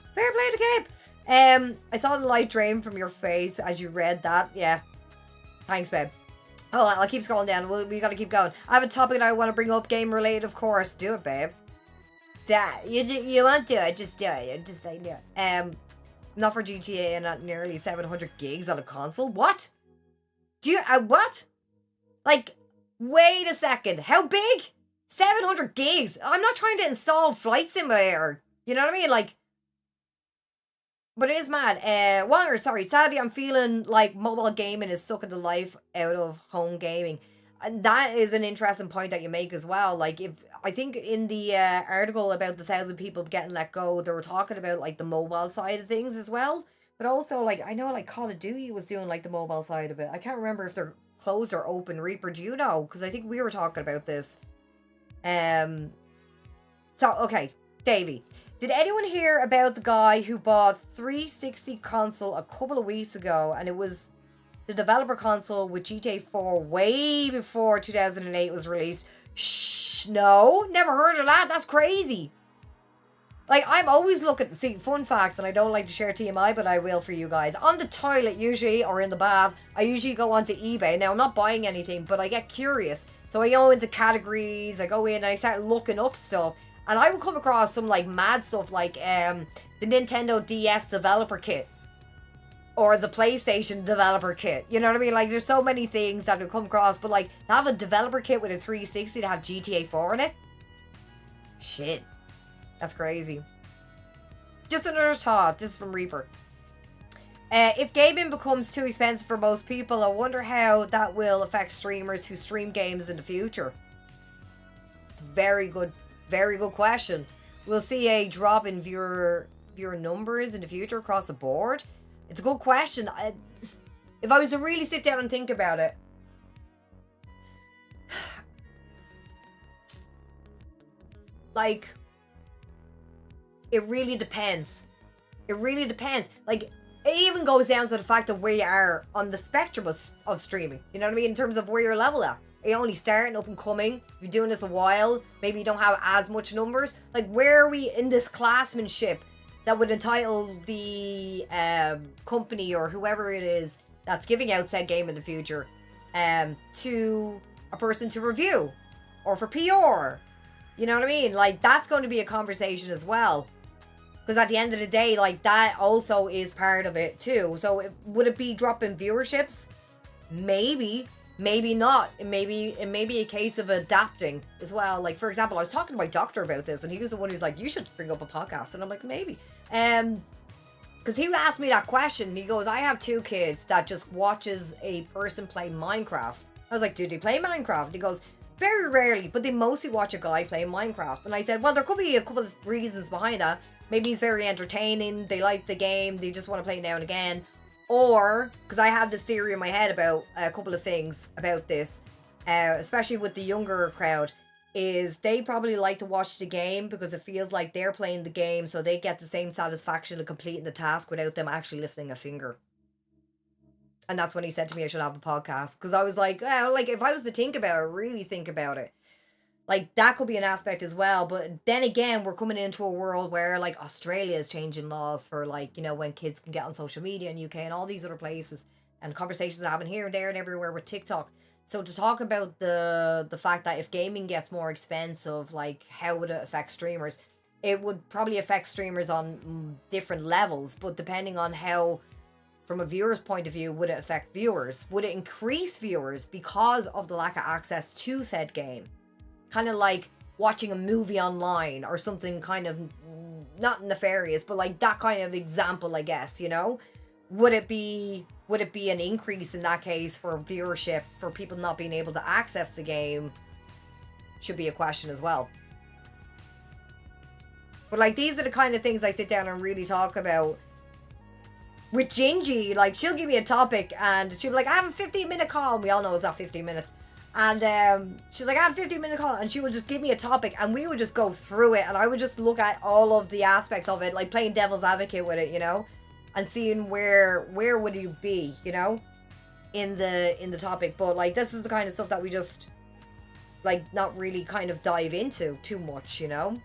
I saw the light drain from your face as you read that. Yeah. Thanks, babe. Oh, I'll keep scrolling down. We gotta keep going. I have a topic that I want to bring up, game related, of course. Do it, babe. Yeah, you want to? Just do it. Just do it. Not for GTA and at nearly 700 gigs on a console. What? Do you what? Like, wait a second. How big? 700 gigs. I'm not trying to install Flight Simulator. You know what I mean? Like, but it is mad. Wanger, sorry. Sadly, I'm feeling like mobile gaming is sucking the life out of home gaming. And that is an interesting point that you make as well. Like, I think in the article about the 1,000 people getting let go, they were talking about like the mobile side of things as well. But also, like, I know like Call of Duty was doing like the mobile side of it. I can't remember if they're closed or open. Reaper, do you know? Because I think we were talking about this. So, okay, Davey. Did anyone hear about the guy who bought 360 console a couple of weeks ago, and it was the developer console with GTA 4 way before 2008 was released? Shh, no, never heard of that. That's crazy. Like, I'm always looking, see, fun fact, and I don't like to share TMI, but I will for you guys. On the toilet, usually, or in the bath, I usually go onto eBay. Now, I'm not buying anything, but I get curious. So I go into categories, I go in and I start looking up stuff. And I would come across some like mad stuff like the Nintendo DS developer kit. Or the PlayStation developer kit. You know what I mean? Like, there's so many things that I've come across. But like, to have a developer kit with a 360 to have GTA 4 in it? Shit. That's crazy. Just another thought. This is from Reaper. If gaming becomes too expensive for most people, I wonder how that will affect streamers who stream games in the future. It's very good question. We'll see a drop in viewer numbers in the future across the board. It's a good question. If I was to really sit down and think about it, like, it really depends. It really depends. Like, it even goes down to the fact of where you are on the spectrum of streaming. You know what I mean? In terms of where you're level at. Are you only starting up and coming? If you're doing this a while, maybe you don't have as much numbers. Like, where are we in this classmanship that would entitle the company or whoever it is that's giving out said game in the future to a person to review or for PR? You know what I mean? Like, that's going to be a conversation as well. Because at the end of the day, like, that also is part of it too. So would it be dropping viewerships? Maybe. Maybe not. It may be a case of adapting as well. Like, for example, I was talking to my doctor about this, and he was the one who's like, you should bring up a podcast. And I'm like, maybe. Because he asked me that question. He goes, I have 2 kids that just watches a person play Minecraft. I was like, do they play Minecraft? And he goes, very rarely, but they mostly watch a guy play Minecraft. And I said, well, there could be a couple of reasons behind that. Maybe he's very entertaining. They like the game. They just want to play it now and again. Or, because I had this theory in my head about a couple of things about this, especially with the younger crowd. is they probably like to watch the game because it feels like they're playing the game, so they get the same satisfaction of completing the task without them actually lifting a finger. And that's when he said to me I should have a podcast. Because I was like, well, like, if I was to think about it, really think about it, like, that could be an aspect as well. But then again, we're coming into a world where, like, Australia is changing laws for, like, you know, when kids can get on social media in UK and all these other places. And conversations happen here and there and everywhere with TikTok. So to talk about the fact that if gaming gets more expensive, like, how would it affect streamers? It would probably affect streamers on different levels. But depending on how, from a viewer's point of view, would it affect viewers? Would it increase viewers because of the lack of access to said game? Kind of like watching a movie online or something kind of not nefarious, but like that kind of example, I guess, you know? Would it be an increase in that case for viewership for people not being able to access the game? Should be a question as well. But like, these are the kind of things I sit down and really talk about with Gingy. Like, she'll give me a topic and she'll be like, I have a 15-minute call. And we all know it's not 15 minutes. And she's like, I have a 15-minute call, and she would just give me a topic and we would just go through it, and I would just look at all of the aspects of it, like playing devil's advocate with it, you know, and seeing where would you be, you know, in the topic. But like, this is the kind of stuff that we just like not really kind of dive into too much, you know.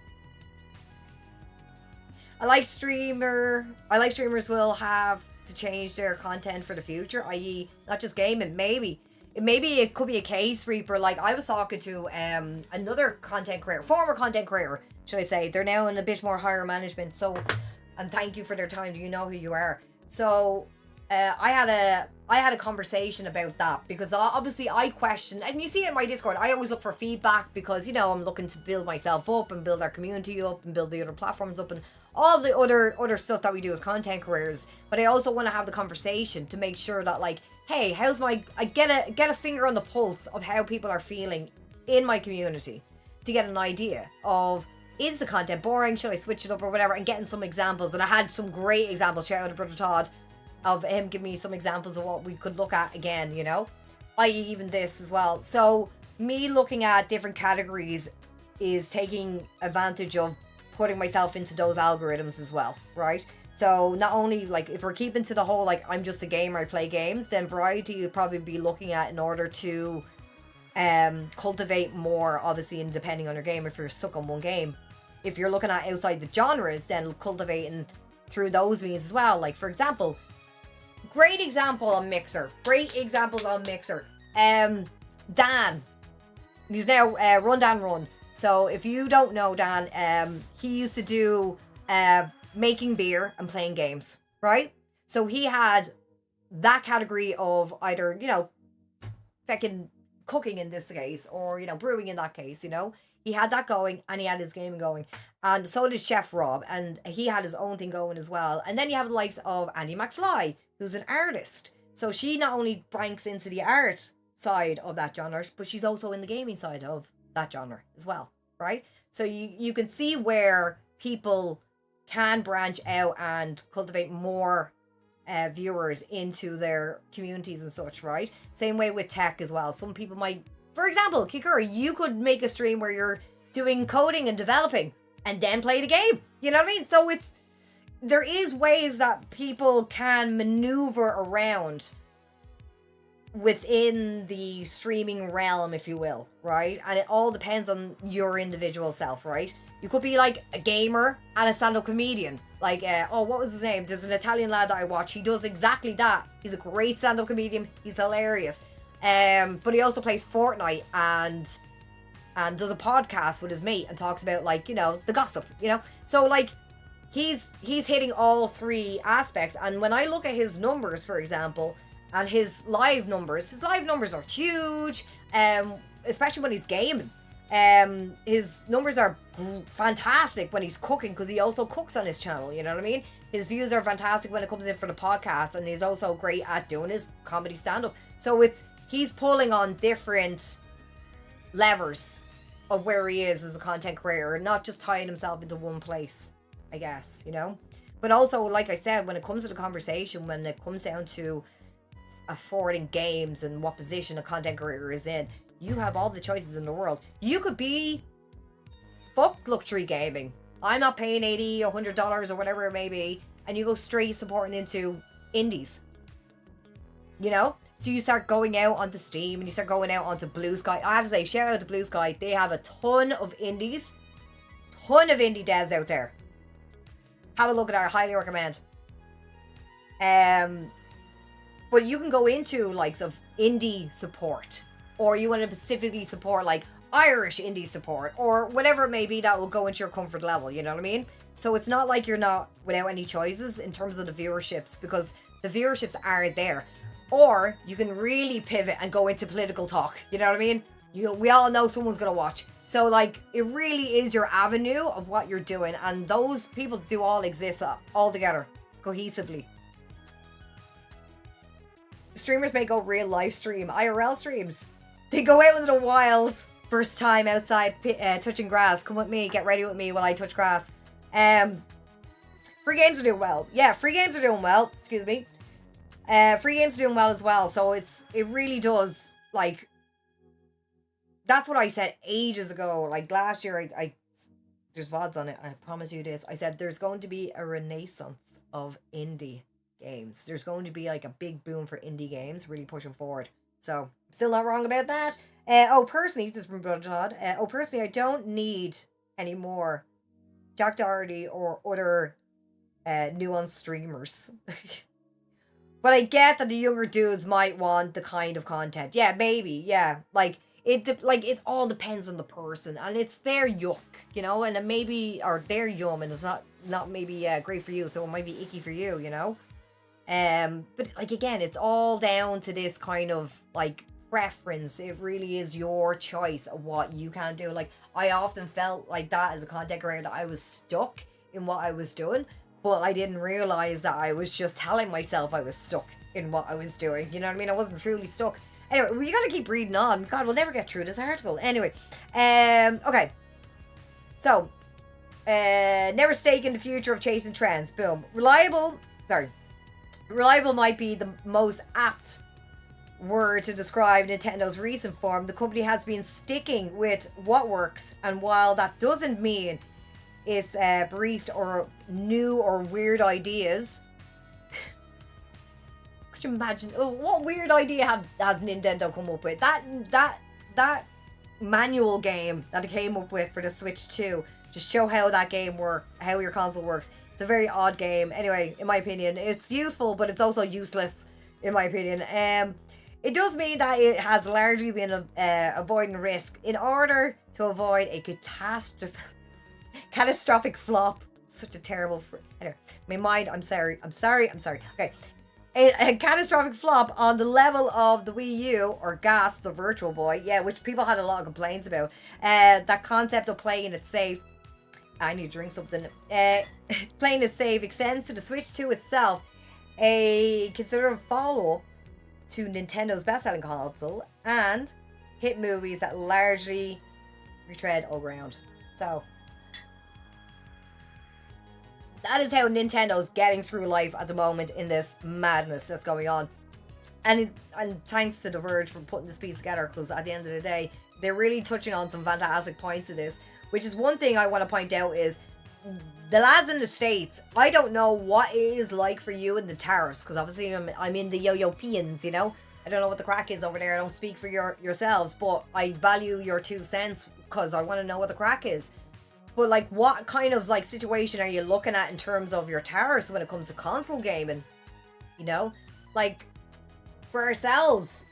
I like streamers will have to change their content for the future, i.e. not just gaming. Maybe it could be a case, Reaper. Like, I was talking to another content creator, former content creator, should I say. They're now in a bit more higher management. So, and thank you for their time. Do you know who you are? So, I had a conversation about that because obviously I question, and you see it in my Discord, I always look for feedback because, you know, I'm looking to build myself up and build our community up and build the other platforms up and all of the other stuff that we do as content creators. But I also want to have the conversation to make sure that, like, hey, I get a finger on the pulse of how people are feeling in my community to get an idea of, is the content boring? Should I switch it up or whatever? And getting some examples. And I had some great examples. Shout out to Brother Todd of him giving me some examples of what we could look at again, you know, i.e. even this as well. So me looking at different categories is taking advantage of putting myself into those algorithms as well, right? So not only, like, if we're keeping to the whole, like, I'm just a gamer, I play games, then variety you'd probably be looking at in order to cultivate more, obviously, and depending on your game, if you're stuck on one game. If you're looking at outside the genres, then cultivating through those means as well. Like, for example, great example on Mixer. Great examples on Mixer. Dan. He's now Run Dan Run. So if you don't know Dan, he used to do making beer and playing games, right? So he had that category of either, you know, fucking cooking in this case, or, you know, brewing in that case, you know. He had that going and he had his gaming going. And so did Chef Rob, and he had his own thing going as well. And then you have the likes of Andy McFly, who's an artist. So she not only branks into the art side of that genre, but she's also in the gaming side of that genre as well, right? So you can see where people can branch out and cultivate more viewers into their communities and such, right? Same way with tech as well. Some people might, for example, Kikura, you could make a stream where you're doing coding and developing and then play the game. You know what I mean? So there is ways that people can maneuver around within the streaming realm, if you will, right? And it all depends on your individual self, right? You could be like a gamer and a stand-up comedian. Like, what was his name? There's an Italian lad that I watch. He does exactly that. He's a great stand-up comedian. He's hilarious. But he also plays Fortnite and does a podcast with his mate and talks about, like, you know, the gossip, you know? So, like, he's hitting all three aspects. And when I look at his numbers, for example, and his live numbers are huge, especially when he's gaming. His numbers are fantastic when he's cooking, because he also cooks on his channel, you know what I mean? His views are fantastic when it comes in for the podcast, and he's also great at doing his comedy stand-up. So he's pulling on different levers of where he is as a content creator, and not just tying himself into one place, I guess, you know? But also, like I said, when it comes to the conversation, when it comes down to affording games and what position a content creator is in, You have all the choices in the world. You could be fuck luxury gaming. I'm not paying $80, $100 or whatever it may be, and you go straight supporting into indies. You know? So you start going out onto Steam and you start going out onto Blue Sky. I have to say, shout out to Blue Sky. They have a ton of indies. Ton of indie devs out there. Have a look at our, highly recommend. But you can go into likes of indie support. Or you want to specifically support like Irish indie support. Or whatever it may be that will go into your comfort level. You know what I mean? So it's not like you're not without any choices in terms of the viewerships. Because the viewerships are there. Or you can really pivot and go into political talk. You know what I mean? We all know someone's going to watch. So, like, it really is your avenue of what you're doing. And those people do all exist all together, cohesively. Streamers may go real live stream, IRL streams. They go out into the wild. First time outside touching grass. Come with me, get ready with me while I touch grass. Free games are doing well. Yeah, free games are doing well. Excuse me. Free games are doing well as well, so it really does, like, that's what I said ages ago. Like last year, I there's VODs on it, I promise you this. I said there's going to be a renaissance of indie games. There's going to be like a big boom for indie games, really pushing forward. So, still not wrong about that. Personally, this is from Brother Todd. Personally, I don't need any more Jack Doherty or other nuanced streamers. But I get that the younger dudes might want the kind of content. Yeah, maybe. Yeah, it all depends on the person, and it's their yuck, you know, and it maybe or their yum, and it's not maybe great for you, so it might be icky for you, you know. But like again, it's all down to this kind of like preference. It really is your choice of what you can do. Like I often felt like that as a content creator, that I was stuck in what I was doing. But I didn't realize that I was just telling myself I was stuck in what I was doing. You know what I mean? I wasn't truly stuck. Anyway, we gotta keep reading on. God, we'll never get through this article. Anyway, okay. So, never stake in the future of chasing trends. Boom. Reliable might be the most apt word to describe Nintendo's recent form. The company has been sticking with what works, and while that doesn't mean it's briefed or new or weird ideas. Could you imagine? Oh, what weird idea has Nintendo come up with? That manual game that it came up with for the Switch 2 to show how that game works, how your console works. It's a very odd game. Anyway, in my opinion, it's useful, but it's also useless, in my opinion. It does mean that it has largely been avoiding risk in order to avoid a catastrophic flop. Such a terrible anyway, my mind, I'm sorry. Okay. A catastrophic flop on the level of the Wii U or GAS, the Virtual Boy, yeah, which people had a lot of complaints about. That concept of playing it safe. I need to drink something. Playing it safe extends to the Switch 2 itself, a considered follow-up to Nintendo's best-selling console, and hit movies that largely retread all ground. So that is how Nintendo's getting through life at the moment in this madness that's going on. And thanks to The Verge for putting this piece together, because at the end of the day, they're really touching on some fantastic points of this, which is one thing I want to point out is the lads in the States, I don't know what it is like for you in the tariffs, because obviously I'm in the Yo-Yo-Peans, you know? I don't know what the crack is over there. I don't speak for yourselves, but I value your 2 cents because I want to know what the crack is. But, like, what kind of, like, situation are you looking at in terms of your tariffs when it comes to console gaming? You know? Like, for ourselves.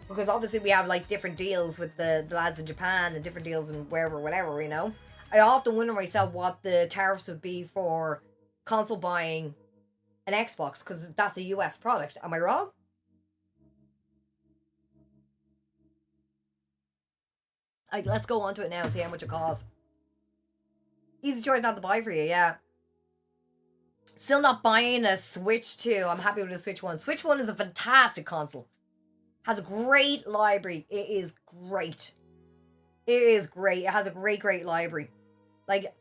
Because obviously we have, like, different deals with the lads in Japan and different deals in wherever, whatever, you know? I often wonder myself what the tariffs would be for console buying an Xbox, because that's a US product. Am I wrong? Like, let's go on to it now and see how much it costs. Easy choice not to buy for you, yeah. Still not buying a Switch 2. I'm happy with the Switch 1. Switch 1 is a fantastic console. Has a great library. It is great. It is great. It has a great library. Like,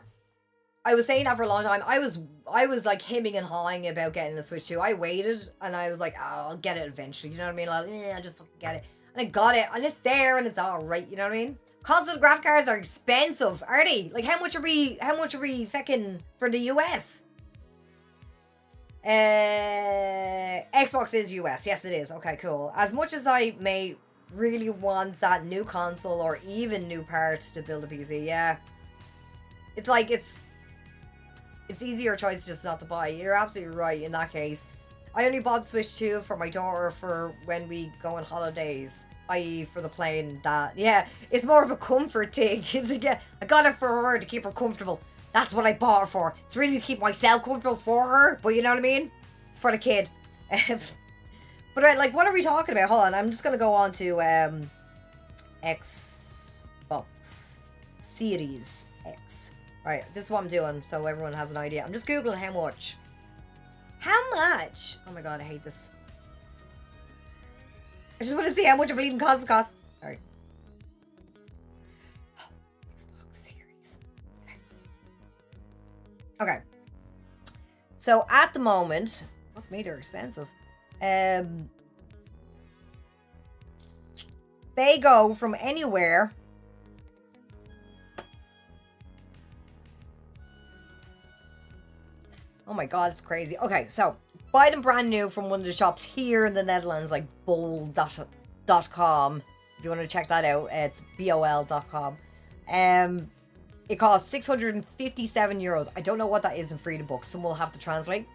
I was saying that for a long time. I was like hemming and hawing about getting the Switch 2. I waited and I was like, oh, I'll get it eventually. You know what I mean? Like, I'll just fucking get it. And I got it, and it's there, and it's alright, you know what I mean? Console graphic cards are expensive, are they? Like, how much are we fecking for the US? Xbox is US. Yes, it is. Okay, cool. As much as I may really want that new console or even new parts to build a PC, yeah. It's like, it's easier choice just not to buy. You're absolutely right in that case. I only bought the Switch 2 for my daughter for when we go on holidays. I.e. for the plane that, yeah, it's more of a comfort thing. I got it for her to keep her comfortable. That's what I bought her for. It's really to keep myself comfortable for her, but you know what I mean? It's for the kid. But right, like, what are we talking about? Hold on, I'm just gonna go on to Xbox Series X. Right, this is what I'm doing, so everyone has an idea. I'm just googling how much. How much? Oh my god, I hate this. I just want to see how much a bleeding console costs. Sorry. Xbox Series X. Okay. So at the moment, fuck me, they're expensive. They go from anywhere. Oh my god, it's crazy. Okay, so buy them brand new from one of the shops here in the Netherlands, like bol.com. If you want to check that out, it's bol.com. It costs 657 euros. I don't know what that is in Freedom Books. Someone will have to translate.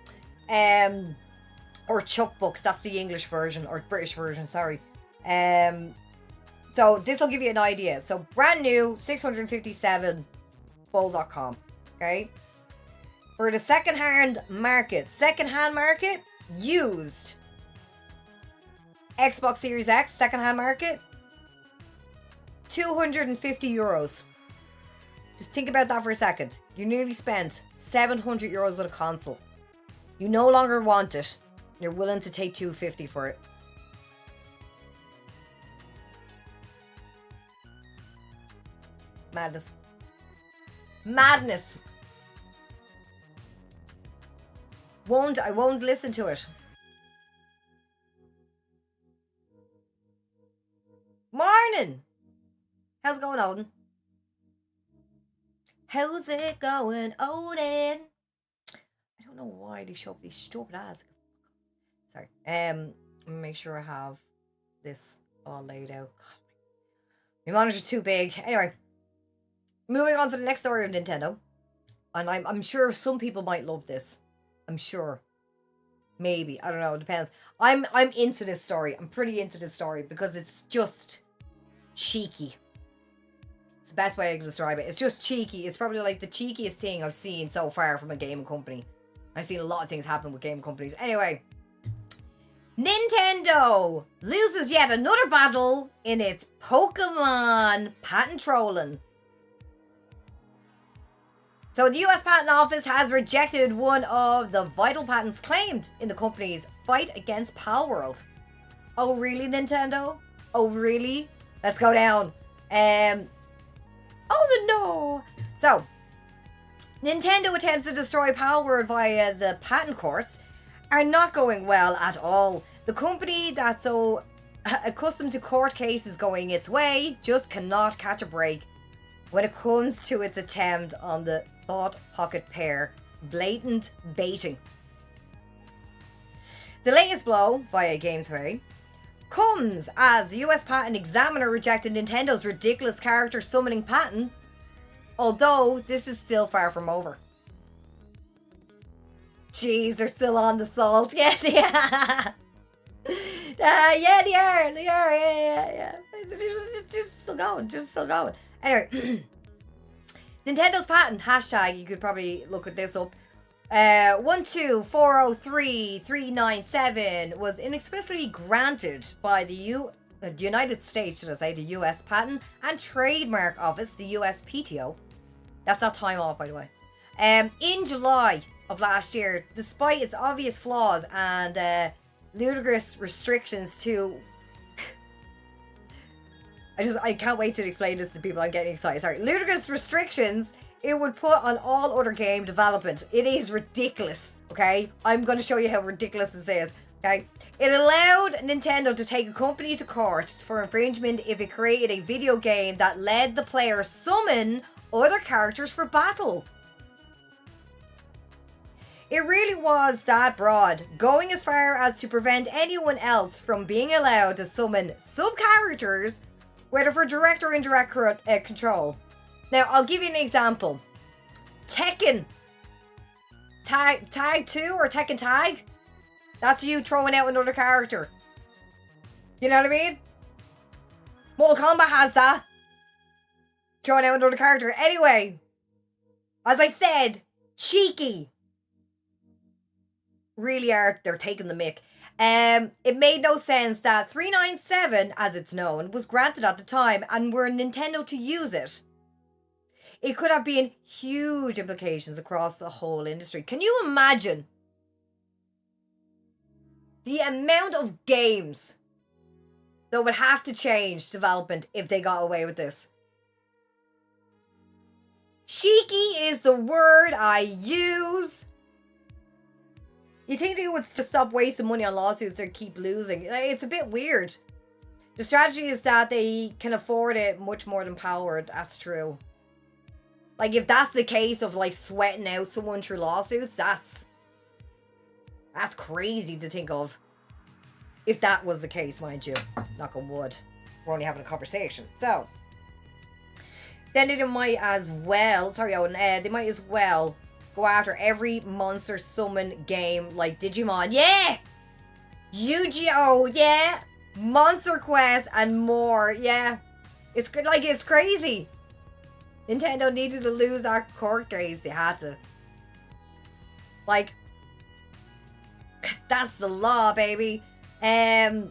Or Chuck Books. That's the English version or British version. Sorry. So this will give you an idea. So brand new, 657, bol.com. Okay. For the second-hand market, used Xbox Series X, second-hand market, 250 euros. Just think about that for a second. You nearly spent 700 euros on a console. You no longer want it. You're willing to take 250 for it. Madness. Madness. I won't listen to it. Morning! How's it going, Odin? How's it going, Odin? I don't know why they show up these stupid ads. Sorry. Make sure I have this all laid out. God, my monitor's too big. Anyway. Moving on to the next story of Nintendo. And I'm sure some people might love this. I'm sure. Maybe. I don't know. It depends. I'm into this story. I'm pretty into this story because it's just cheeky. It's the best way I can describe it. It's just cheeky. It's probably like the cheekiest thing I've seen so far from a gaming company. I've seen a lot of things happen with game companies. Anyway. Nintendo loses yet another battle in its Pokemon patent trolling. So the US Patent Office has rejected one of the vital patents claimed in the company's fight against Palworld. Oh really, Nintendo? Oh really? Let's go down. Oh no! So, Nintendo attempts to destroy Palworld via the patent courts are not going well at all. The company that's so accustomed to court cases going its way just cannot catch a break when it comes to its attempt on the Thought Pocket pair. Blatant baiting. The latest blow, via GamesWay, comes as the US Patent Examiner rejected Nintendo's ridiculous character summoning patent, although this is still far from over. Jeez, they're still on the salt. Yeah, yeah. Yeah, they are. Yeah. They're just still going. Anyway. Nintendo Patent hashtag, you could probably look at this up. 12403-397 was inexplicably granted by the United States, should I say, the US Patent and Trademark Office, the USPTO. That's not time off, by the way. In July of last year, despite its obvious flaws and ludicrous restrictions to... I can't wait to explain this to people. I'm getting excited. Sorry. Ludicrous restrictions it would put on all other game development. It is ridiculous, okay? I'm going to show you how ridiculous this is. Okay. It allowed Nintendo to take a company to court for infringement if it created a video game that let the player summon other characters for battle. It really was that broad, going as far as to prevent anyone else from being allowed to summon sub-characters, whether for direct or indirect control. Now, I'll give you an example. Tekken. Tag 2 or Tekken Tag? That's you throwing out another character. You know what I mean? Mortal Kombat has that. Throwing out another character. Anyway, as I said, cheeky. Really are, they're taking the mick. It made no sense that 397, as it's known, was granted at the time and were Nintendo to use it. It could have been huge implications across the whole industry. Can you imagine the amount of games that would have to change development if they got away with this? Cheeky is the word I use. You think they would just stop wasting money on lawsuits or keep losing? It's a bit weird. The strategy is that they can afford it much more than Palworld. That's true. Like, if that's the case of, like, sweating out someone through lawsuits, that's crazy to think of. If that was the case, mind you. Knock on wood. We're only having a conversation. So, then they might as well, sorry Owen, they might as well go after every monster summon game like Digimon. Yeah! Yu-Gi-Oh! Yeah! Monster Quest and more. Yeah. It's good. Like, it's crazy. Nintendo needed to lose that court case. They had to. Like, that's the law, baby. A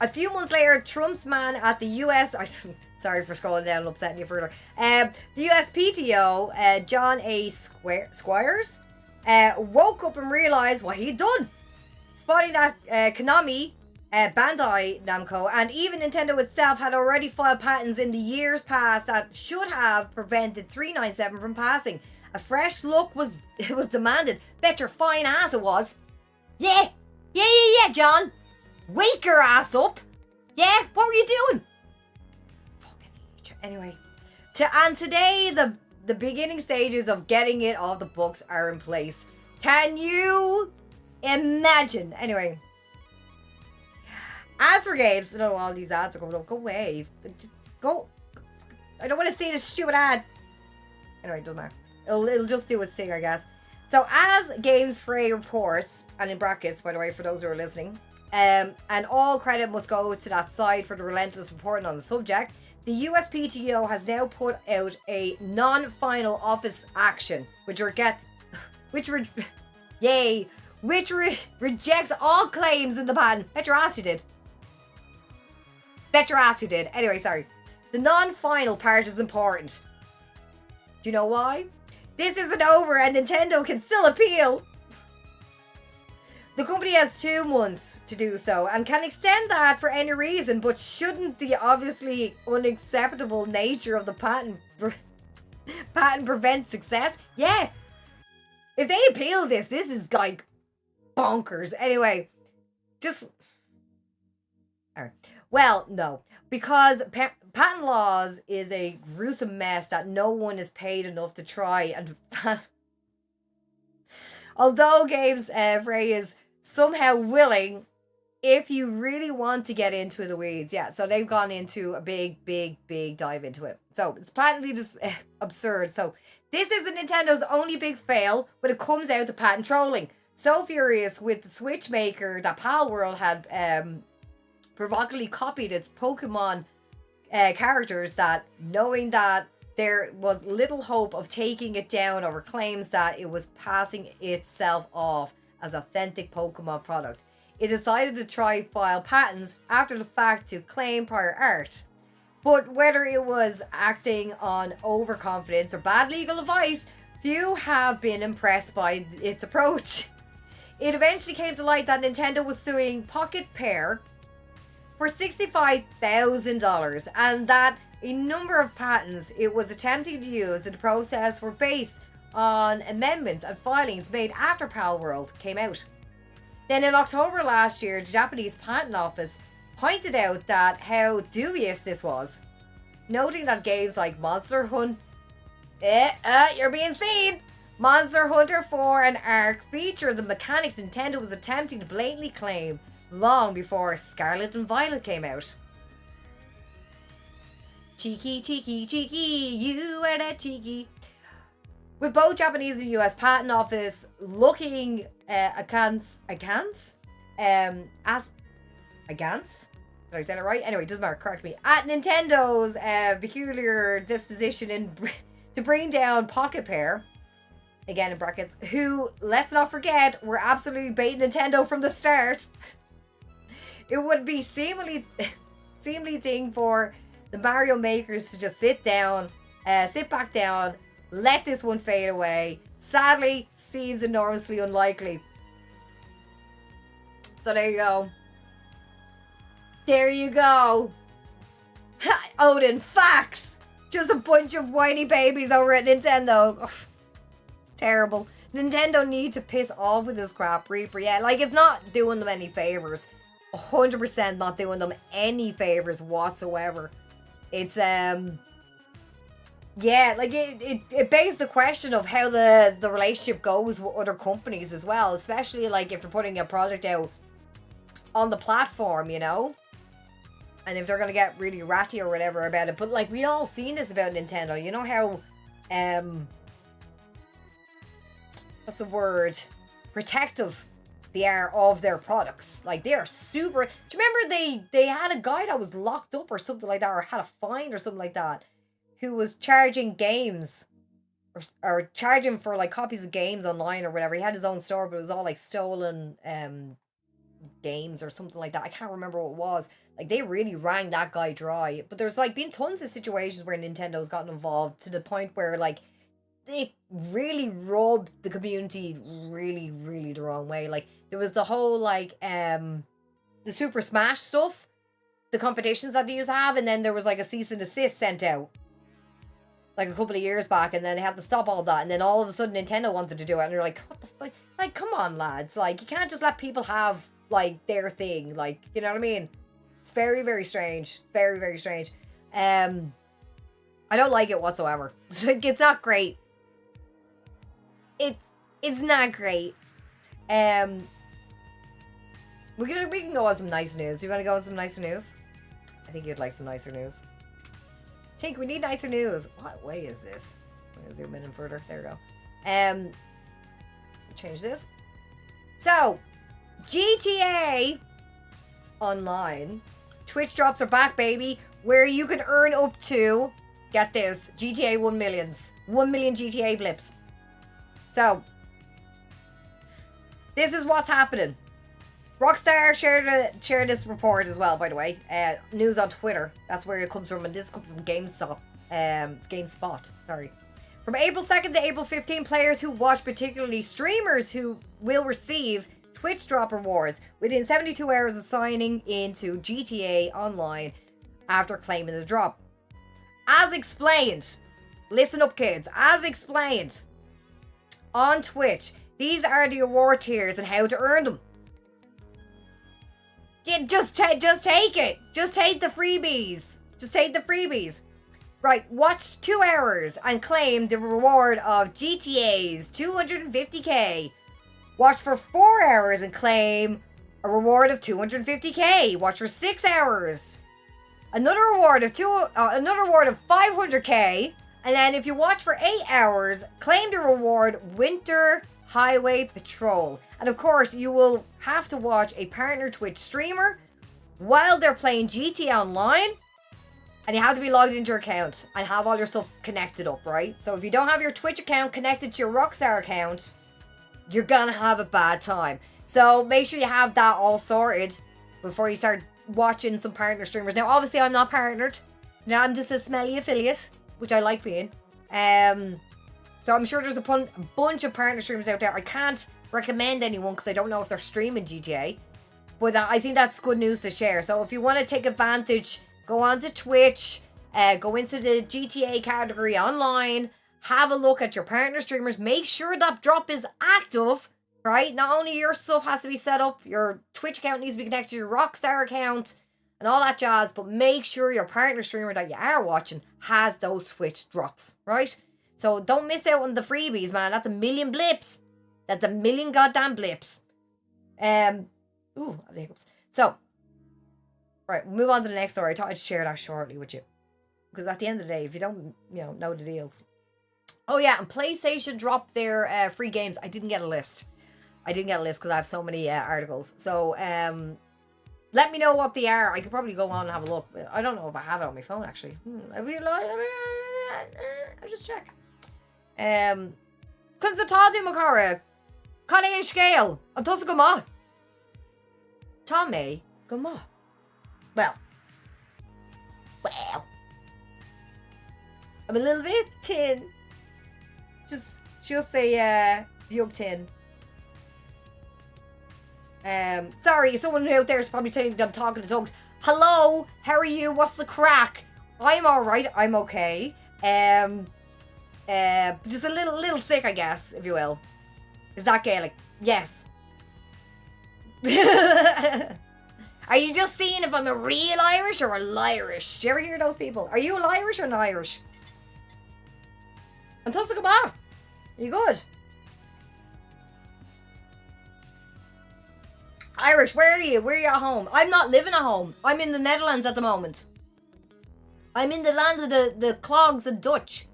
few months later, Trump's man at the US... Sorry for scrolling down and upsetting you further. The USPTO, John A. Squires, woke up and realised what he'd done. Spotting that Konami, Bandai Namco, and even Nintendo itself had already filed patents in the years past that should have prevented 397 from passing. A fresh look was demanded. Bet your fine ass it was. Yeah, John. Wake your ass up. Yeah, what were you doing? Anyway, today the beginning stages of getting it off the books are in place. Can you imagine? Anyway, as for games, I don't know, all these ads are going up. Go away. Go. I don't want to see this stupid ad. Anyway, it doesn't matter. It'll just do its thing, I guess. So, as Games Free reports, and in brackets, by the way, for those who are listening, and all credit must go to that side for the relentless reporting on the subject, the USPTO has now put out a non-final office action, which rejects all claims in the patent. Bet your ass you did. Bet your ass you did. Anyway, sorry. The non-final part is important. Do you know why? This isn't over and Nintendo can still appeal. The company has 2 months to do so and can extend that for any reason, but shouldn't the obviously unacceptable nature of the patent prevent success? Yeah. If they appeal this is like bonkers. Anyway, just... Alright. Well, no. Because patent laws is a gruesome mess that no one is paid enough to try. And although Games Free is somehow willing, if you really want to get into the weeds. Yeah, so they've gone into a big dive into it. So it's patently just absurd. So this isn't Nintendo's only big fail when it comes out to patent trolling. So furious with the Switch maker that Palworld had provocatively copied its Pokemon characters, that knowing that there was little hope of taking it down over claims that it was passing itself off as authentic Pokemon product, it decided to try file patents after the fact to claim prior art. But whether it was acting on overconfidence or bad legal advice, few have been impressed by its approach. It eventually came to light that Nintendo was suing Pocket Pair for $65,000 and that a number of patents it was attempting to use in the process were based on amendments and filings made after Palworld came out. Then in October last year, the Japanese Patent Office pointed out that how dubious this was, noting that games like Monster Hunt, you're being seen! Monster Hunter 4 and Ark feature the mechanics Nintendo was attempting to blatantly claim long before Scarlet and Violet came out. Cheeky, cheeky, cheeky, you are that cheeky. With both Japanese and US Patent Office looking askance? Did I say it right? Anyway, doesn't matter, correct me. At Nintendo's peculiar disposition to bring down Pocket Pair, again in brackets, who, let's not forget, were absolutely baiting Nintendo from the start. It would be seemingly thing for the Mario makers to just sit back down, let this one fade away. Sadly, seems enormously unlikely. So there you go. There you go. Odin, facts! Just a bunch of whiny babies over at Nintendo. Ugh, terrible. Nintendo need to piss off with this crap, Reaper. Yeah, like, it's not doing them any favors. 100% not doing them any favors whatsoever. It's, yeah, like, it begs the question of how the relationship goes with other companies as well. Especially, like, if you're putting a product out on the platform, you know? And if they're going to get really ratty or whatever about it. But, like, we all seen this about Nintendo. You know how, what's the word? Protective they are of their products. Like, they are super... Do you remember they had a guy that was locked up or something like that, or had a fine or something like that, who was charging games or charging for, like, copies of games online or whatever. He had his own store, but it was all, like, stolen games or something like that. I can't remember what it was. Like, they really rang that guy dry. But there's, like, been tons of situations where Nintendo's gotten involved to the point where, like, they really rubbed the community really, really the wrong way. Like, there was the whole, like, the Super Smash stuff, the competitions that they used to have, and then there was, like, a cease and desist sent out, like, a couple of years back, and then they had to stop all that, and then all of a sudden Nintendo wanted to do it, and they're like, what the fuck? Like, come on, lads. Like, you can't just let people have, like, their thing. Like, you know what I mean? It's very, very strange. Very, very strange. I don't like it whatsoever. Like, it's not great. It's not great. We can go on some nice news. Do you want to go on some nicer news? I think you'd like some nicer news. Tink, we need nicer news. What way is this? I'm gonna zoom in and further. There we go. Change this. So, GTA Online Twitch drops are back, baby, where you can earn up to, get this, GTA 1 millions. 1 million GTA blips. So, this is what's happening. Rockstar shared this report as well, by the way. News on Twitter. That's where it comes from, and this comes from GameSpot. Sorry. From April 2nd to April 15th, players who watch, particularly streamers, who will receive Twitch drop rewards within 72 hours of signing into GTA Online after claiming the drop. As explained, listen up, kids. As explained on Twitch, these are the award tiers and how to earn them. Yeah, just take it. Just take the freebies. Just take the freebies. Right, watch 2 hours and claim the reward of GTA's 250k. Watch for 4 hours and claim a reward of 250k. Watch for 6 hours. Another reward of 500k. And then if you watch for 8 hours, claim the reward Winter Highway Patrol. And of course, you will have to watch a partner Twitch streamer while they're playing GTA Online. And you have to be logged into your account and have all your stuff connected up, right? So if you don't have your Twitch account connected to your Rockstar account, you're gonna have a bad time. So make sure you have that all sorted before you start watching some partner streamers. Now, obviously, I'm not partnered. Now, I'm just a smelly affiliate, which I like being. So I'm sure there's a bunch of partner streamers out there. I can't recommend anyone because I don't know if they're streaming GTA. But I think that's good news to share. So if you want to take advantage, go on to Twitch, go into the GTA category online, have a look at your partner streamers, make sure that drop is active, right? Not only your stuff has to be set up, your Twitch account needs to be connected to your Rockstar account and all that jazz, but make sure your partner streamer that you are watching has those Twitch drops, right? So don't miss out on the freebies, man. That's a million blips. That's a million goddamn blips. Ooh, I have the hiccups. So, right, we'll move on to the next story. I thought I'd share that shortly with you. Because at the end of the day, if you don't, know the deals. Oh yeah, and PlayStation dropped their free games. I didn't get a list. Because I have so many articles. So, let me know what they are. I could probably go on and have a look. I don't know if I have it on my phone, actually. I'll just check. Because the Tadu Makara, Connie and Scale, and Tussa Gama. Tommy Gama. Well. I'm a little bit tin. Just say, Bjug tin. Sorry, someone out there is probably thinking I'm talking to dogs. Hello, how are you? What's the crack? I'm alright, I'm okay. Just a little sick, I guess, if you will. Is that Gaelic? Yes. Are you just seeing if I'm a real Irish or a Lyrish? Do you ever hear those people? Are you a Lyrish or an Irish? And Tussa Gama. Are you good? Irish, where are you? Where are you at home? I'm not living at home. I'm in the Netherlands at the moment. I'm in the land of the clogs and Dutch.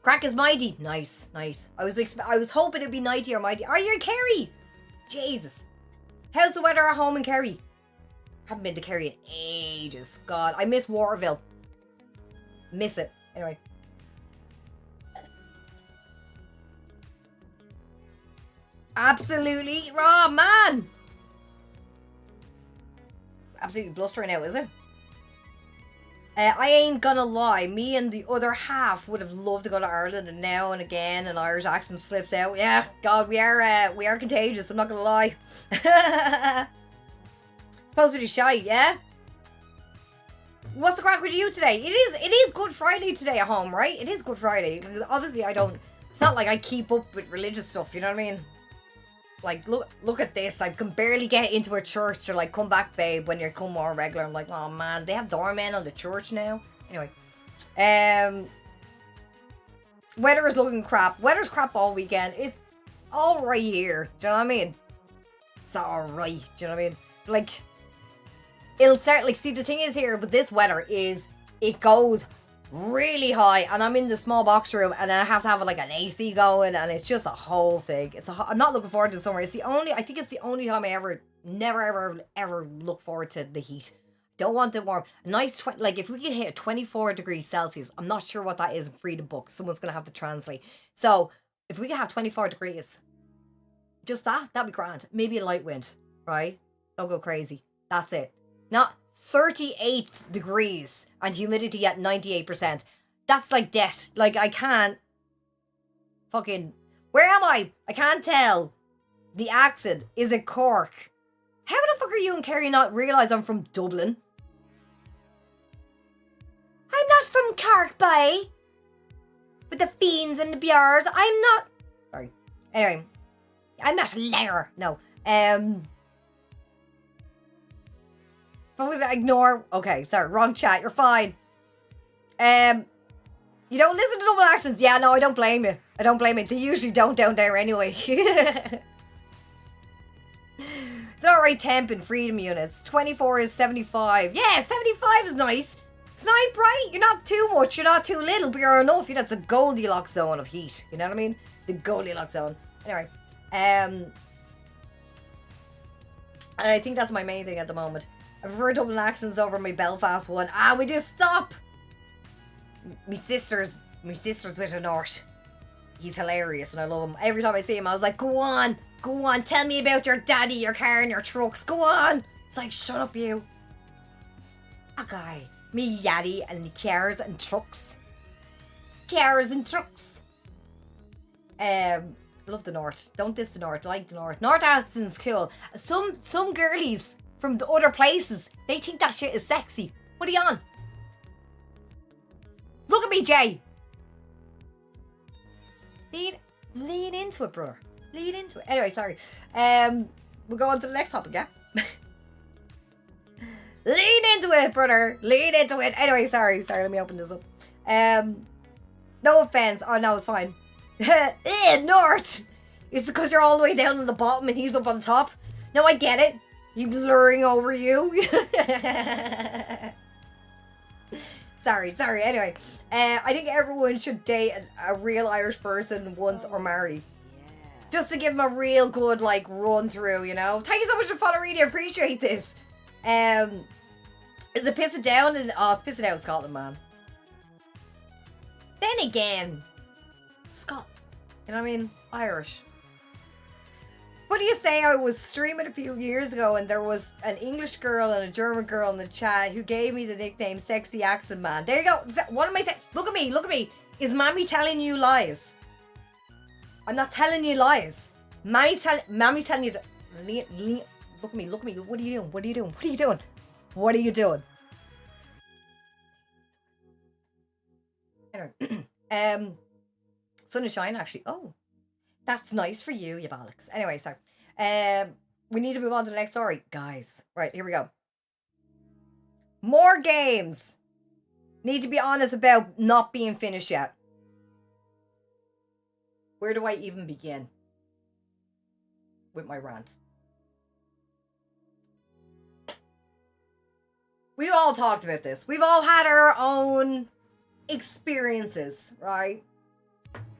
Crack is mighty. Nice. I was hoping it'd be nighty or mighty. Are you in Kerry? Jesus. How's the weather at home in Kerry? Haven't been to Kerry in ages. God, I miss Waterville. Miss it. Anyway. Absolutely raw, man. Absolutely blustering out, is it? I ain't gonna lie, me and the other half would have loved to go to Ireland, and now and again an Irish accent slips out. Yeah, God, we are contagious, I'm not gonna lie. Supposed to be shy, yeah? What's the crack with you today? It is Good Friday today at home, right? It is Good Friday, because obviously it's not like I keep up with religious stuff, you know what I mean? Like, look at this. I can barely get into a church. Or like, come back, babe, when you come more regular. I'm like, oh man, they have doormen on the church now. Anyway, weather is looking crap. Weather's crap all weekend. It's all right here. Do you know what I mean? It's all right. Do you know what I mean? Like, it'll start. Like, see, the thing is here with this weather is it goes really high, and I'm in the small box room, and I have to have like an AC going, and it's just a whole thing. I'm not looking forward to the summer. I think it's the only time I never look forward to the heat. Don't want it warm. A nice like if we can hit 24 degrees Celsius, I'm not sure what that is in freedom book. Someone's gonna have to translate. So if we can have 24 degrees, just that'd be grand. Maybe a light wind, right? Don't go crazy. That's it. Not 38 degrees and humidity at 98%. That's like death. Like, I can't fucking... Where am I? I can't tell. The accent. Is it Cork? How the fuck are you and Kerry not realise I'm from Dublin? I'm not from Cork, boy. With the fiends and the bears. I'm not... Sorry. Anyway. I'm not a liar. No. What was it? Ignore. Okay, sorry, wrong chat. You're fine. You don't listen to double accents. Yeah, no, I don't blame you. They usually don't down there anyway. It's alright temp in freedom units. 24 is 75. Yeah, 75 is nice. Snipe, right? You're not too much, you're not too little, but you're enough. That's a Goldilocks zone of heat. You know what I mean? The Goldilocks zone. Anyway. And I think that's my main thing at the moment. I prefer Dublin accents over my Belfast one. We just stop. My sister's with a North. He's hilarious and I love him. Every time I see him, I was like, go on, tell me about your daddy, your car and your trucks. Go on. It's like, shut up, you. Okay. Me yaddy and the cars and trucks. Love the North. Don't diss the North. Like the North. North accent's cool. Some girlies from the other places, they think that shit is sexy. What are you on? Look at me, Jay. Lean into it, brother. Lean into it. Anyway, sorry. We'll go on to the next topic, yeah? Lean into it, brother. Lean into it. Anyway, sorry. Let me open this up. No offense. Oh, no, it's fine. Nort! It's because you're all the way down on the bottom and he's up on top. No, I get it. He's luring over you. Sorry. Anyway, I think everyone should date a real Irish person once or marry. Just to give them a real good, like, run through, you know? Thank you so much for following. I appreciate this. Is it pissing down? It's pissing down in Scotland, man. Then again, Scotland. You know what I mean? Irish. What do you say? I was streaming a few years ago and there was an English girl and a German girl in the chat who gave me the nickname Sexy Accent Man. There you go. What am I saying? Look at me. Is Mammy telling you lies? I'm not telling you lies. Mammy's telling you to... Look at me. What are you doing? Anyway. Sun is shining, actually. Oh. That's nice for you, you bollocks. Anyway, sorry. We need to move on to the next story. Guys. Right, here we go. More games need to be honest about not being finished yet. Where do I even begin with my rant? We've all talked about this. We've all had our own experiences, right?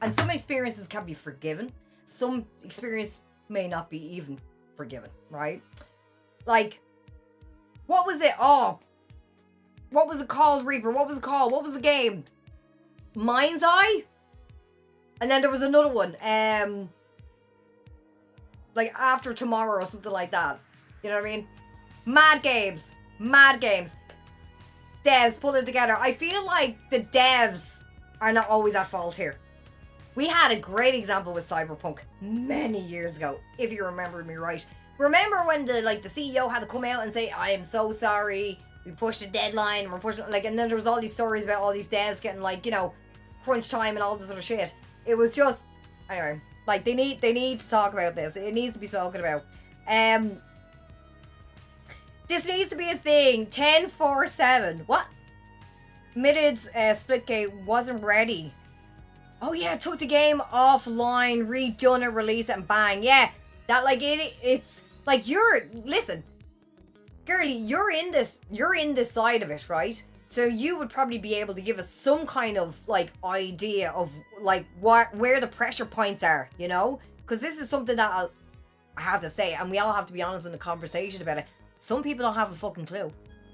And some experiences can be forgiven. Some experience may not be even forgiven, right? Like, what was it? Oh, what was it called, Reaper? What was it called? What was the game? Mind's Eye? And then there was another one. Like After Tomorrow or something like that. You know what I mean? Mad games. Devs put it together. I feel like the devs are not always at fault here. We had a great example with Cyberpunk many years ago, if you remember me right. Remember when the CEO had to come out and say, I am so sorry, we pushed the deadline, we're pushing, like, and then there was all these stories about all these devs getting, like, you know, crunch time and all this other shit. It was just, anyway, like, they need to talk about this. It needs to be spoken about. This needs to be a thing. 10-4-7. What? Admitted Splitgate wasn't ready. Oh yeah, took the game offline, redone it, released it, and bang. Yeah, that it's like listen, girlie, you're in this side of it, right? So you would probably be able to give us some kind of like idea of like where the pressure points are, you know? Because this is something that I have to say, and we all have to be honest in the conversation about it. Some people don't have a fucking clue.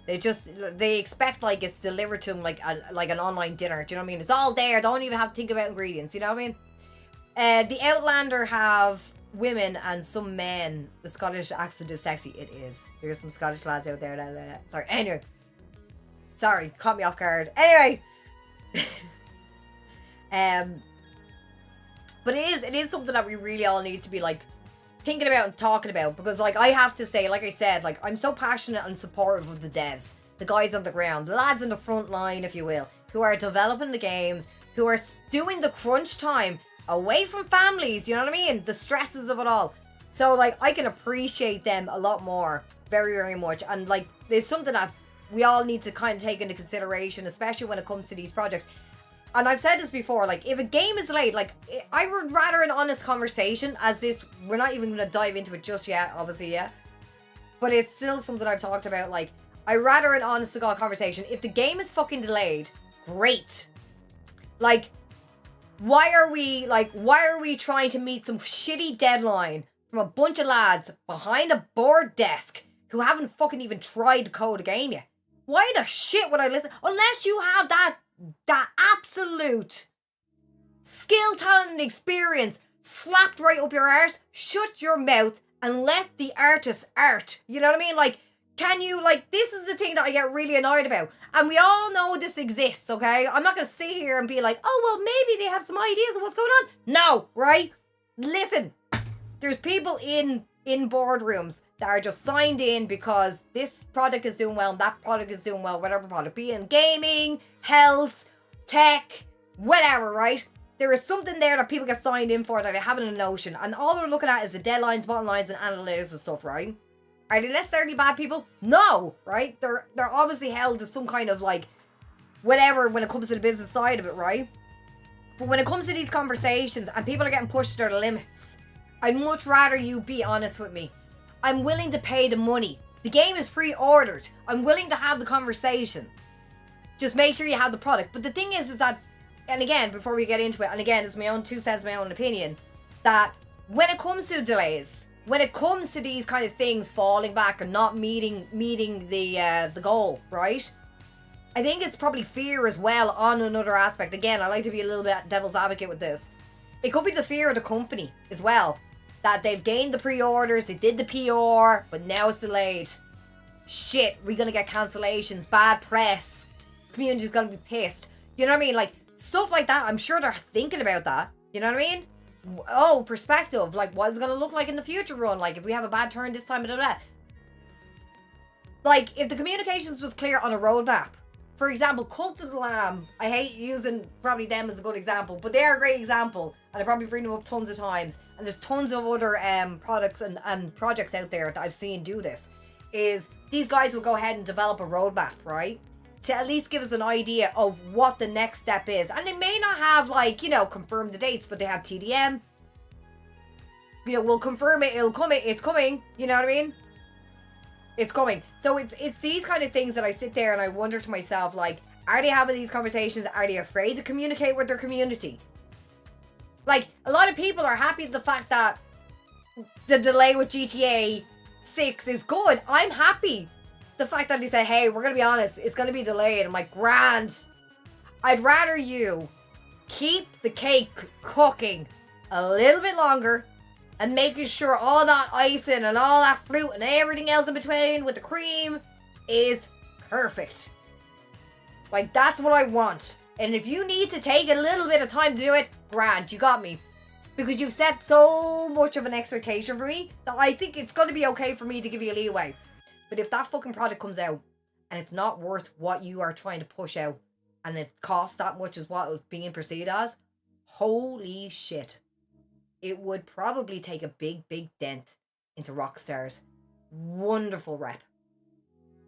They expect like it's delivered to them like an online dinner. Do you know what I mean? It's all there. Don't even have to think about ingredients. You know what I mean? The Outlander have women and some men. The Scottish accent is sexy. It is. There's some Scottish lads out there that sorry. Anyway. Sorry, caught me off guard. Anyway. But it is something that we really all need to be like thinking about and talking about, because like I have to say, like I said, like I'm so passionate and supportive of the devs, the guys on the ground, the lads in the front line, if you will, who are developing the games, who are doing the crunch time away from families, you know what I mean? The stresses of it all. So like I can appreciate them a lot more, very, very much. And like there's something that we all need to kind of take into consideration, especially when it comes to these projects. And I've said this before, like, if a game is late, like, I would rather an honest conversation as this. We're not even going to dive into it just yet, obviously, yeah. But it's still something I've talked about, like, I'd rather an honest to God conversation. If the game is fucking delayed, great. Like, why are we trying to meet some shitty deadline from a bunch of lads behind a board desk who haven't fucking even tried to code a game yet? Why the shit would I listen? Unless you have that absolute skill, talent, and experience slapped right up your arse, shut your mouth and let the artist art. You know what I mean? Like, can you, like, this is the thing that I get really annoyed about. And we all know this exists, okay? I'm not going to sit here and be like, oh, well, maybe they have some ideas of what's going on. No, right? Listen, there's people in boardrooms that are just signed in because this product is doing well and that product is doing well, whatever product, be in gaming, health, tech, whatever, right? there is something there that people get signed in for that they haven't a notion, and all they're looking at is the deadlines, bottom lines, and analytics and stuff, right? Are they necessarily bad people? No, right? They're obviously held to some kind of like whatever when it comes to the business side of it, right? But when it comes to these conversations and people are getting pushed to their limits, I'd much rather you be honest with me. I'm willing to pay the money. The game is pre-ordered. I'm willing to have the conversation. Just make sure you have the product. But the thing is that, and again, before we get into it, and again, it's my own 2 cents, my own opinion, that when it comes to delays, when it comes to these kind of things falling back and not meeting the goal, right? I think it's probably fear as well on another aspect. Again, I like to be a little bit devil's advocate with this. It could be the fear of the company as well. That they've gained the pre-orders, they did the PR, but now it's delayed. Shit, we're gonna get cancellations, bad press, community's gonna be pissed. You know what I mean? Like, stuff like that, I'm sure they're thinking about that. You know what I mean? Oh, perspective, like what it's gonna look like in the future run, like if we have a bad turn this time, blah, blah, blah. Like, if the communications was clear on a roadmap, for example, Cult of the Lamb, I hate using probably them as a good example, but they are a great example, and I probably bring them up tons of times, and there's tons of other products and projects out there that I've seen do this, is these guys will go ahead and develop a roadmap, right? To at least give us an idea of what the next step is. And they may not have, like, you know, confirm the dates, but they have TDM. You know, we'll confirm it, it's coming, you know what I mean? It's coming. So it's these kind of things that I sit there and I wonder to myself, like, are they having these conversations? Are they afraid to communicate with their community? Like, a lot of people are happy with the fact that the delay with GTA 6 is good. I'm happy. The fact that they say, hey, we're going to be honest, it's going to be delayed. I'm like, grand. I'd rather you keep the cake cooking a little bit longer and making sure all that icing and all that fruit and everything else in between with the cream is perfect. Like, that's what I want. And if you need to take a little bit of time to do it, grand, you got me. Because you've set so much of an expectation for me that I think it's going to be okay for me to give you a leeway. But if that fucking product comes out and it's not worth what you are trying to push out and it costs that much as what it's being perceived as, holy shit. It would probably take a big, big dent into Rockstar's wonderful rep.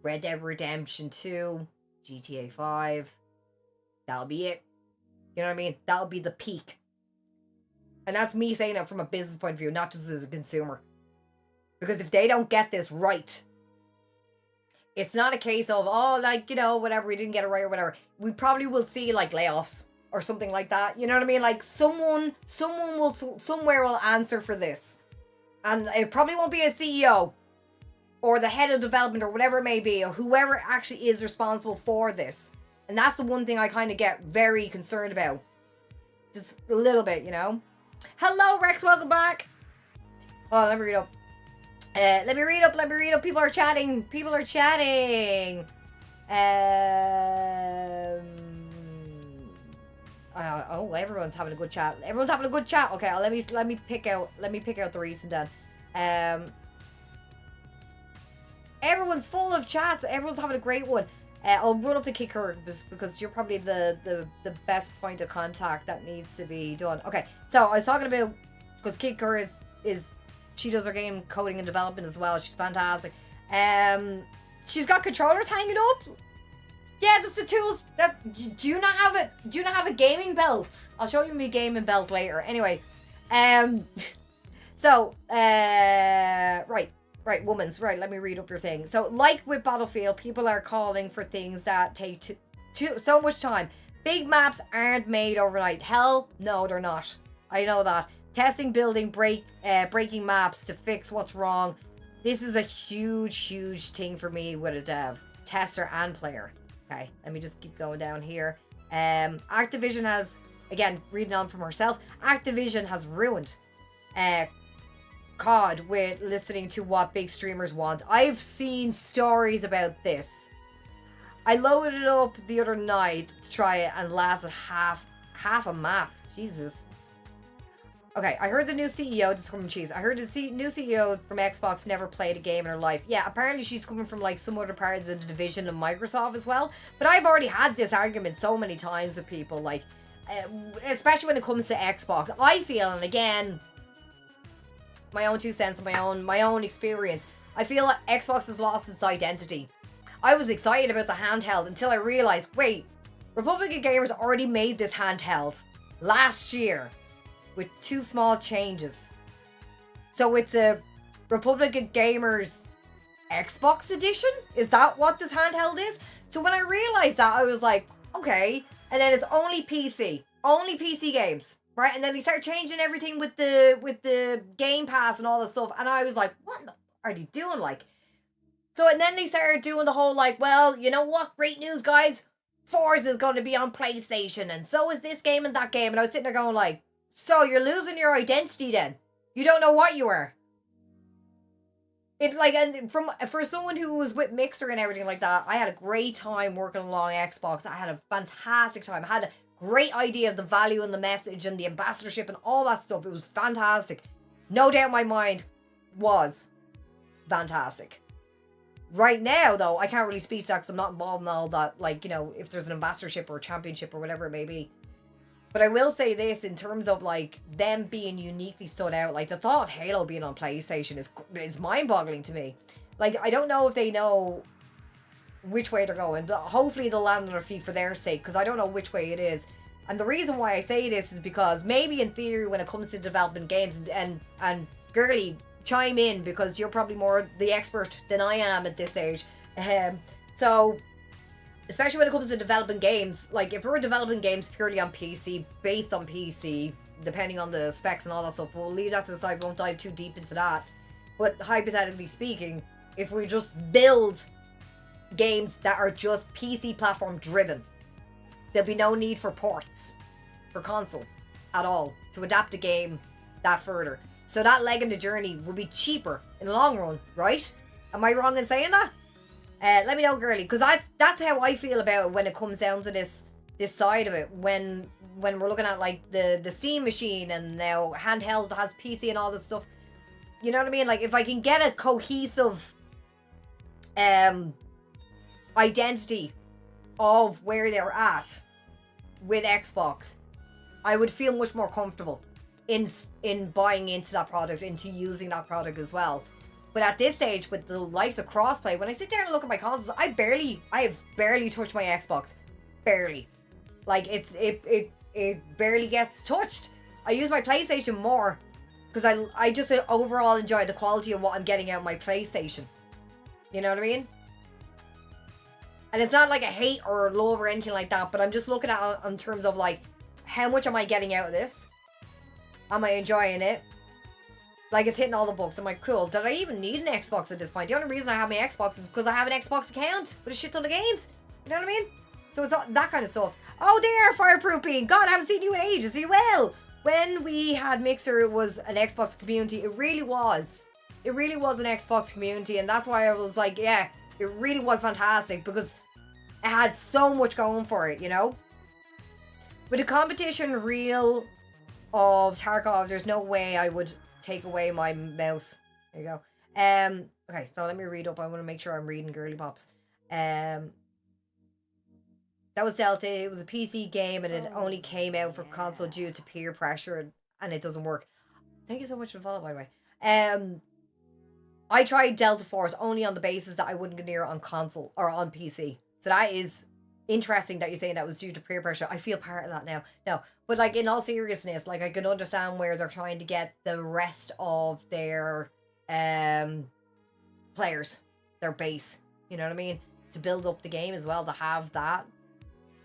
Red Dead Redemption 2, GTA 5, that'll be it. You know what I mean? That'll be the peak. And that's me saying it from a business point of view, not just as a consumer. Because if they don't get this right, it's not a case of, oh, like, you know, whatever, we didn't get it right or whatever. We probably will see, like, layoffs or something like that. You know what I mean? Like, someone will, somewhere will answer for this. And it probably won't be a CEO or the head of development or whatever it may be, or whoever actually is responsible for this. And that's the one thing I kind of get very concerned about. Just a little bit, you know? Hello, Rex, welcome back. Oh, let me read up. Let me read up. People are chatting. Oh, everyone's having a good chat. Okay, let me pick out the recent then. Everyone's full of chats. Everyone's having a great one. I'll run up to Kicker because you're probably the best point of contact that needs to be done. Okay, so I was talking about, because Kicker is she does her game coding and development as well. She's fantastic. She's got controllers hanging up. Yeah, that's the tools. Do you not have a gaming belt? I'll show you my gaming belt later. Anyway, so right, woman's right. Let me read up your thing. So, like with Battlefield, people are calling for things that take so much time. Big maps aren't made overnight. Hell, no, they're not. I know that. Testing, building, breaking maps to fix what's wrong. This is a huge thing for me with a dev, tester, and player. Okay, let me just keep going down here. Activision has, again, reading on from herself, Activision has ruined COD with listening to what big streamers want. I've seen stories about this. I loaded it up the other night to try it and lasted half a map. Jesus. Okay, I heard the new CEO, this is from Cheese. I heard the new CEO from Xbox never played a game in her life. Yeah, apparently she's coming from like some other part of the division of Microsoft as well. But I've already had this argument so many times with people. Like, especially when it comes to Xbox. I feel, and again, my own 2 cents, my own experience, I feel like Xbox has lost its identity. I was excited about the handheld until I realized, wait, Republic of Gamers already made this handheld last year with 2 small changes. So it's a Republic of Gamers Xbox edition? Is that what this handheld is? So when I realized that, I was like, okay. And then it's only PC games, right? And then they start changing everything with the Game Pass and all that stuff. And I was like, what are they doing? Like, so and then they started doing the whole like, well, you know what? Great news, guys. Forza is going to be on PlayStation, and so is this game and that game. And I was sitting there going like, so you're losing your identity then? You don't know what you are. It like, and for someone who was with Mixer and everything like that, I had a great time working along Xbox. I had a fantastic time. I had a great idea of the value and the message and the ambassadorship and all that stuff. It was fantastic. No doubt in my mind was fantastic. Right now, though, I can't really speak to that because I'm not involved in all that. Like, you know, if there's an ambassadorship or a championship or whatever it may be. But I will say this in terms of, like, them being uniquely stood out. Like, the thought of Halo being on PlayStation is mind-boggling to me. Like, I don't know if they know which way they're going. But hopefully they'll land on their feet for their sake, because I don't know which way it is. And the reason why I say this is because maybe in theory when it comes to developing games, and Girly, chime in because you're probably more the expert than I am at this stage. So, especially when it comes to developing games, like if we're developing games purely on PC, based on PC, depending on the specs and all that stuff, we'll leave that to the side, we won't dive too deep into that. But hypothetically speaking, if we just build games that are just PC platform driven, there'll be no need for ports for console at all to adapt the game that further. So that leg in the journey will be cheaper in the long run, right? Am I wrong in saying that? Let me know, Girly, because that's how I feel about it when it comes down to this side of it. When we're looking at like the Steam machine and now handheld has PC and all this stuff. You know what I mean? Like if I can get a cohesive identity of where they're at with Xbox, I would feel much more comfortable in buying into that product, into using that product as well. But at this stage, with the likes of crossplay, when I sit there and look at my consoles, I have barely touched my Xbox. Barely. Like it barely gets touched. I use my PlayStation more because I just overall enjoy the quality of what I'm getting out of my PlayStation. You know what I mean? And it's not like a hate or love or anything like that, but I'm just looking at it in terms of like, how much am I getting out of this? Am I enjoying it? Like, it's hitting all the books. I'm like, cool. Did I even need an Xbox at this point? The only reason I have my Xbox is because I have an Xbox account with a shit ton of games. You know what I mean? So it's all, that kind of stuff. Oh, there, fireproofing. God, I haven't seen you in ages. You will. When we had Mixer, it was an Xbox community. It really was. It really was an Xbox community. And that's why I was like, yeah, it really was fantastic because it had so much going for it, you know? With the competition reel of Tarkov, there's no way I would take away my mouse. There you go. Okay, so let me read up. I want to make sure I'm reading Girly Pops. That was Delta. It was a PC game and it only came out for console due to peer pressure and it doesn't work. Thank you so much for the follow, by the way. I tried Delta Force only on the basis that I wouldn't get near on console or on PC. So that is interesting that you're saying that was due to peer pressure. I feel part of that now. No, but like in all seriousness, like I can understand where they're trying to get the rest of their players, their base. You know what I mean? To build up the game as well, to have that.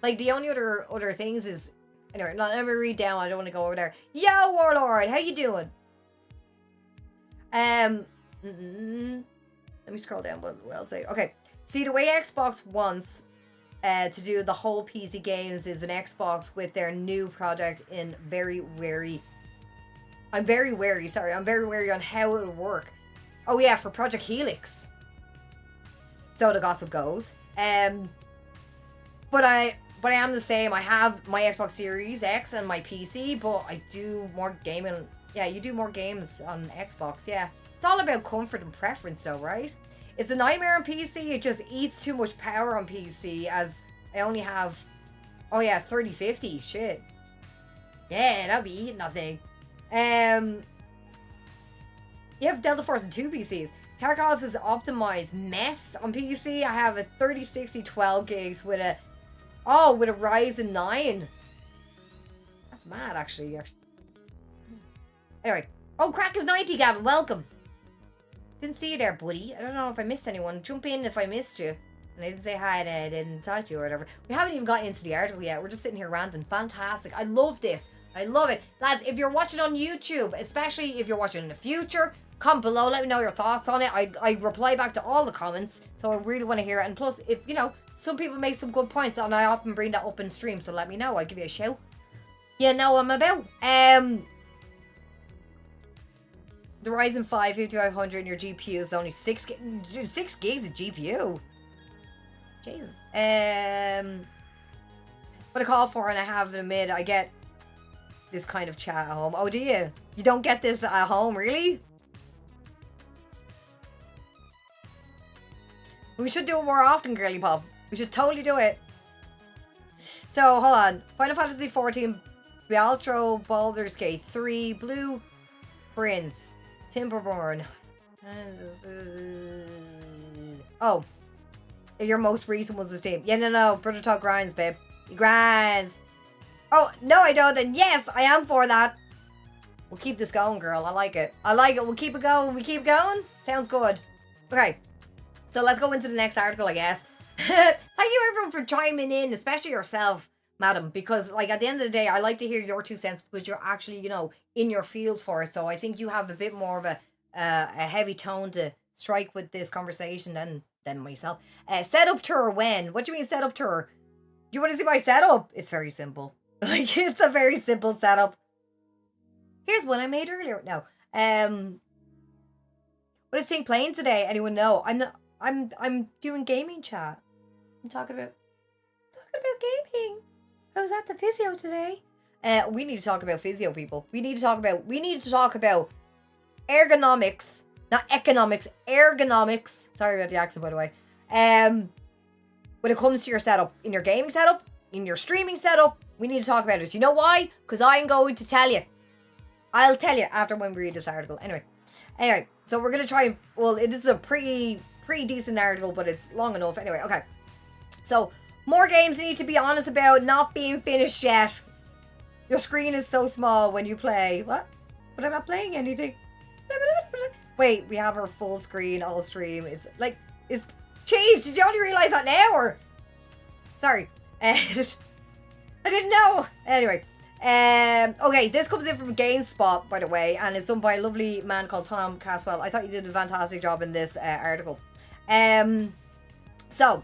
Like the only other things is, anyway, let me read down. I don't want to go over there. Yo, Warlord, how you doing? Let me scroll down. What I'll say. Okay. See, the way Xbox wants to do the whole PC games is an Xbox with their new project in I'm very wary on how it will work. Oh yeah, for Project Helix. So the gossip goes. But I am the same. I have my Xbox Series X and my PC, but I do more gaming. Yeah, you do more games on Xbox, yeah. It's all about comfort and preference though, right? It's a nightmare on PC. It just eats too much power on PC as I only have, oh yeah, 3050. Shit. Yeah, that'd be eating that thing. You have Delta Force and 2 PCs. Tarkov is optimized mess on PC. I have a 3060 12 gigs with a Ryzen 9. That's mad, actually. Anyway. Oh, Crack is 90, Gavin. Welcome. Didn't see you there, buddy. I don't know if I missed anyone. Jump in if I missed you. And I didn't say hi and I didn't talk to you or whatever. We haven't even gotten into the article yet. We're just sitting here ranting. Fantastic. I love this. I love it. Lads, if you're watching on YouTube, especially if you're watching in the future, comment below. Let me know your thoughts on it. I reply back to all the comments. So I really want to hear it. And plus, if, you know, some people make some good points and I often bring that up in stream. So let me know. I'll give you a shout. You know what I'm about. The Ryzen 5 5500 and your GPU is only 6 gigs of GPU. Jesus. What I call for, and I have to admit, I get this kind of chat at home. Oh, do you? You don't get this at home, really? We should do it more often, girly pop. We should totally do it. So, hold on. Final Fantasy 14, Bealtro, Baldur's Gate 3, Blue Prince, Timberborn. Oh. Your most recent was the Steam. Yeah, no. Brother Talk grinds, babe. He grinds. Oh, no, I don't. Then yes, I am for that. We'll keep this going, girl. I like it. I like it. We'll keep it going. We keep going? Sounds good. Okay. So let's go into the next article, I guess. Thank you, everyone, for chiming in, especially yourself, madam. Because, like, at the end of the day, I like to hear your 2 cents because you're actually, you know, in your field for it. So I think you have a bit more of a heavy tone to strike with this conversation than myself. Setup tour when? What do you mean setup tour? You want to see my setup? It's very simple. Like, it's a very simple setup. Here's one I made earlier. No. What is Ting playing today? Anyone know? I'm doing gaming chat. I'm talking about gaming. I was at the physio today. We need to talk about physio, people. We need to talk about ergonomics. Not economics, ergonomics. Sorry about the accent, by the way. When it comes to your setup, in your gaming setup, in your streaming setup, we need to talk about it. You know why? Because I'm going to tell you. I'll tell you after when we read this article. Anyway, so we're going to try, well, it is a pretty decent article, but it's long enough. Anyway, okay. So, more games need to be honest about not being finished yet. Your screen is so small when you play. What? But I'm not playing anything. Wait, we have our full screen, all stream. It's like, it's changed. Did you only realize that now? Or sorry. I didn't know. Anyway. Okay, this comes in from GameSpot, by the way, and it's done by a lovely man called Tom Caswell. I thought you did a fantastic job in this article. So,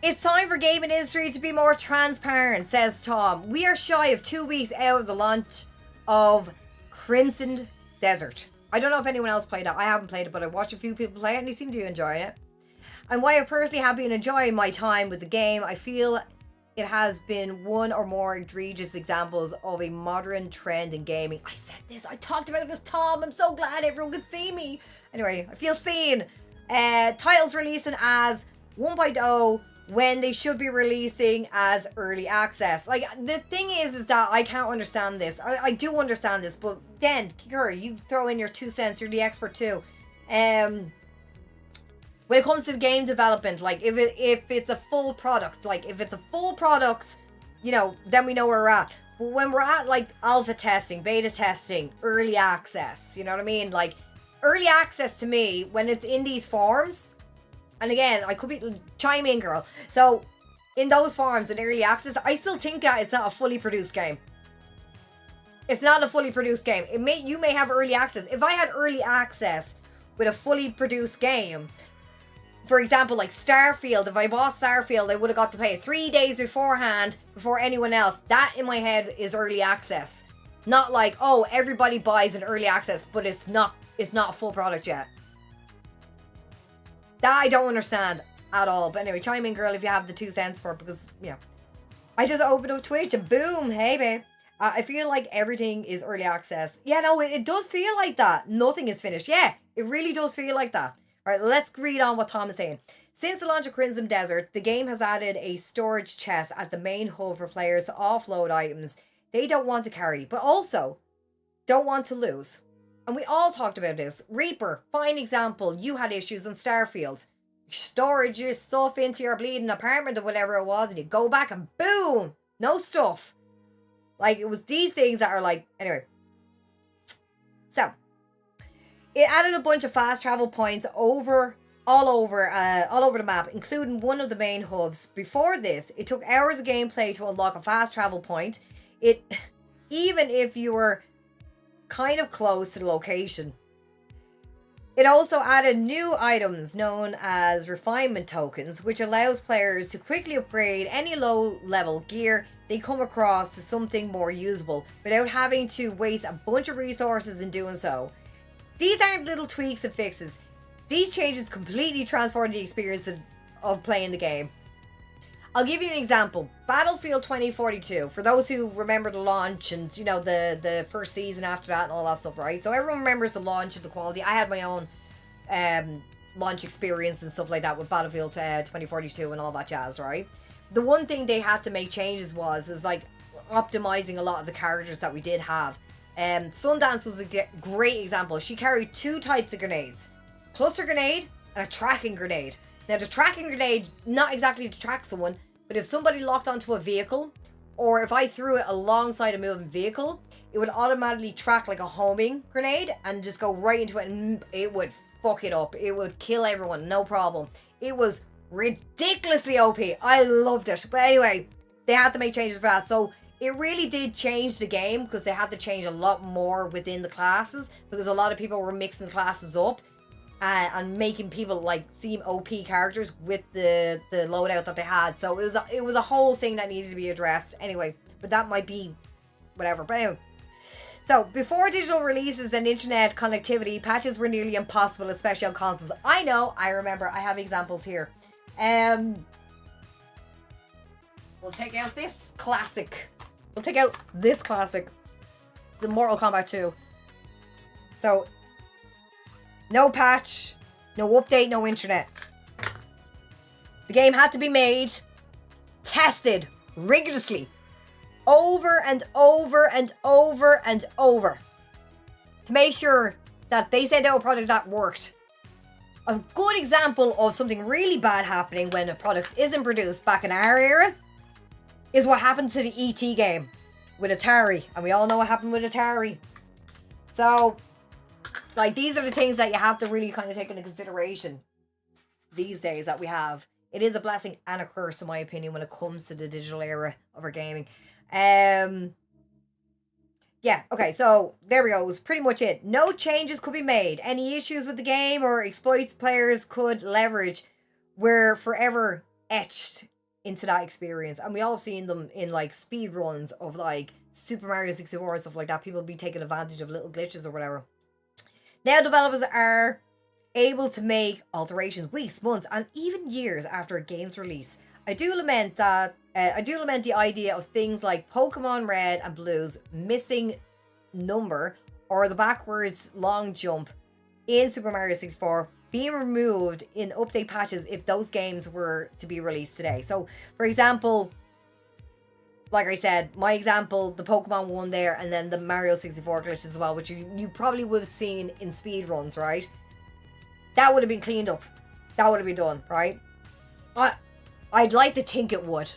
it's time for gaming industry to be more transparent, says Tom. We are shy of 2 weeks out of the launch of Crimson Desert. I don't know if anyone else played it. I haven't played it, but I watched a few people play it and they seem to enjoy it. And while I personally have been enjoying my time with the game, I feel it has been one or more egregious examples of a modern trend in gaming. I said this, I talked about this, Tom. I'm so glad everyone could see me. Anyway, I feel seen. Titles releasing as 1.0 when they should be releasing as early access. Like, the thing is that I can't understand this. I do understand this, but again, Kikura, you throw in your 2 cents. You're the expert too. When it comes to game development, like, if it's a full product, you know, then we know where we're at. But when we're at, like, alpha testing, beta testing, early access, you know what I mean? Like, early access to me, when it's in these forms, and again, I could be, chime in, girl. So, in those forms, in early access, I still think that it's not a fully produced game. It's not a fully produced game. You may have early access. If I had early access with a fully produced game, for example, like Starfield, if I bought Starfield, I would have got to play it 3 days beforehand, before anyone else. That, in my head, is early access. Not like, oh, everybody buys an early access, but it's not a full product yet. That I don't understand at all. But anyway, chime in, girl, if you have the 2 cents for it, because, you know, I just opened up Twitch and boom, hey, babe. I feel like everything is early access. Yeah, no, it does feel like that. Nothing is finished. Yeah, it really does feel like that. All right, let's read on what Tom is saying. Since the launch of Crimson Desert, the game has added a storage chest at the main hub for players to offload items they don't want to carry, but also don't want to lose. And we all talked about this. Reaper, fine example. You had issues on Starfield. You storage your stuff into your bleeding apartment or whatever it was, and you go back and boom, no stuff. Like, it was these things that are like, anyway. So, it added a bunch of fast travel points all over the map, including one of the main hubs. Before this, it took hours of gameplay to unlock a fast travel point. Even if you were kind of close to the location. It also added new items known as refinement tokens, which allows players to quickly upgrade any low-level gear they come across to something more usable without having to waste a bunch of resources in doing so. These aren't little tweaks and fixes. These changes completely transform the experience of playing the game. I'll give you an example. Battlefield 2042, for those who remember the launch and, you know, the first season after that and all that stuff, right? So everyone remembers the launch and the quality. I had my own launch experience and stuff like that with Battlefield 2042 and all that jazz, right? The one thing they had to make changes is like optimizing a lot of the characters that we did have. Sundance was a great example. She carried two types of grenades. Cluster grenade and a tracking grenade. Now, the tracking grenade, not exactly to track someone, but if somebody locked onto a vehicle, or if I threw it alongside a moving vehicle, it would automatically track like a homing grenade and just go right into it, and it would fuck it up. It would kill everyone, no problem. It was ridiculously OP. I loved it. But anyway, they had to make changes for that. So it really did change the game because they had to change a lot more within the classes because a lot of people were mixing classes up. And making people like seem OP characters with the loadout that they had. So it was a whole thing that needed to be addressed anyway. But that might be whatever. But anyway. So before digital releases and internet connectivity, patches were nearly impossible, especially on consoles. I know, I remember, I have examples here. We'll take out this classic. It's in Mortal Kombat 2. So no patch, no update, no internet. The game had to be made, tested rigorously, over and over and over and over, to make sure that they sent out a product that worked. A good example of something really bad happening when a product isn't produced back in our era is what happened to the ET game with Atari. And we all know what happened with Atari. So, like, these are the things that you have to really kind of take into consideration these days that we have. It is a blessing and a curse, in my opinion, when it comes to the digital era of our gaming. Yeah, okay, so there we go. It was pretty much it. No changes could be made. Any issues with the game or exploits players could leverage were forever etched into that experience. And we all have seen them in, like, speed runs of, like, Super Mario 64 and stuff like that. People be taking advantage of little glitches or whatever. Now developers are able to make alterations weeks, months, and even years after a game's release. I do lament the idea of things like Pokemon Red and Blue's missing number or the backwards long jump in Super Mario 64 being removed in update patches if those games were to be released today. So, for example, like I said, my example, the Pokemon one there, and then the Mario 64 glitch as well, which you probably would have seen in speed runs, right? That would have been cleaned up. That would have been done, right? I'd like to think it would.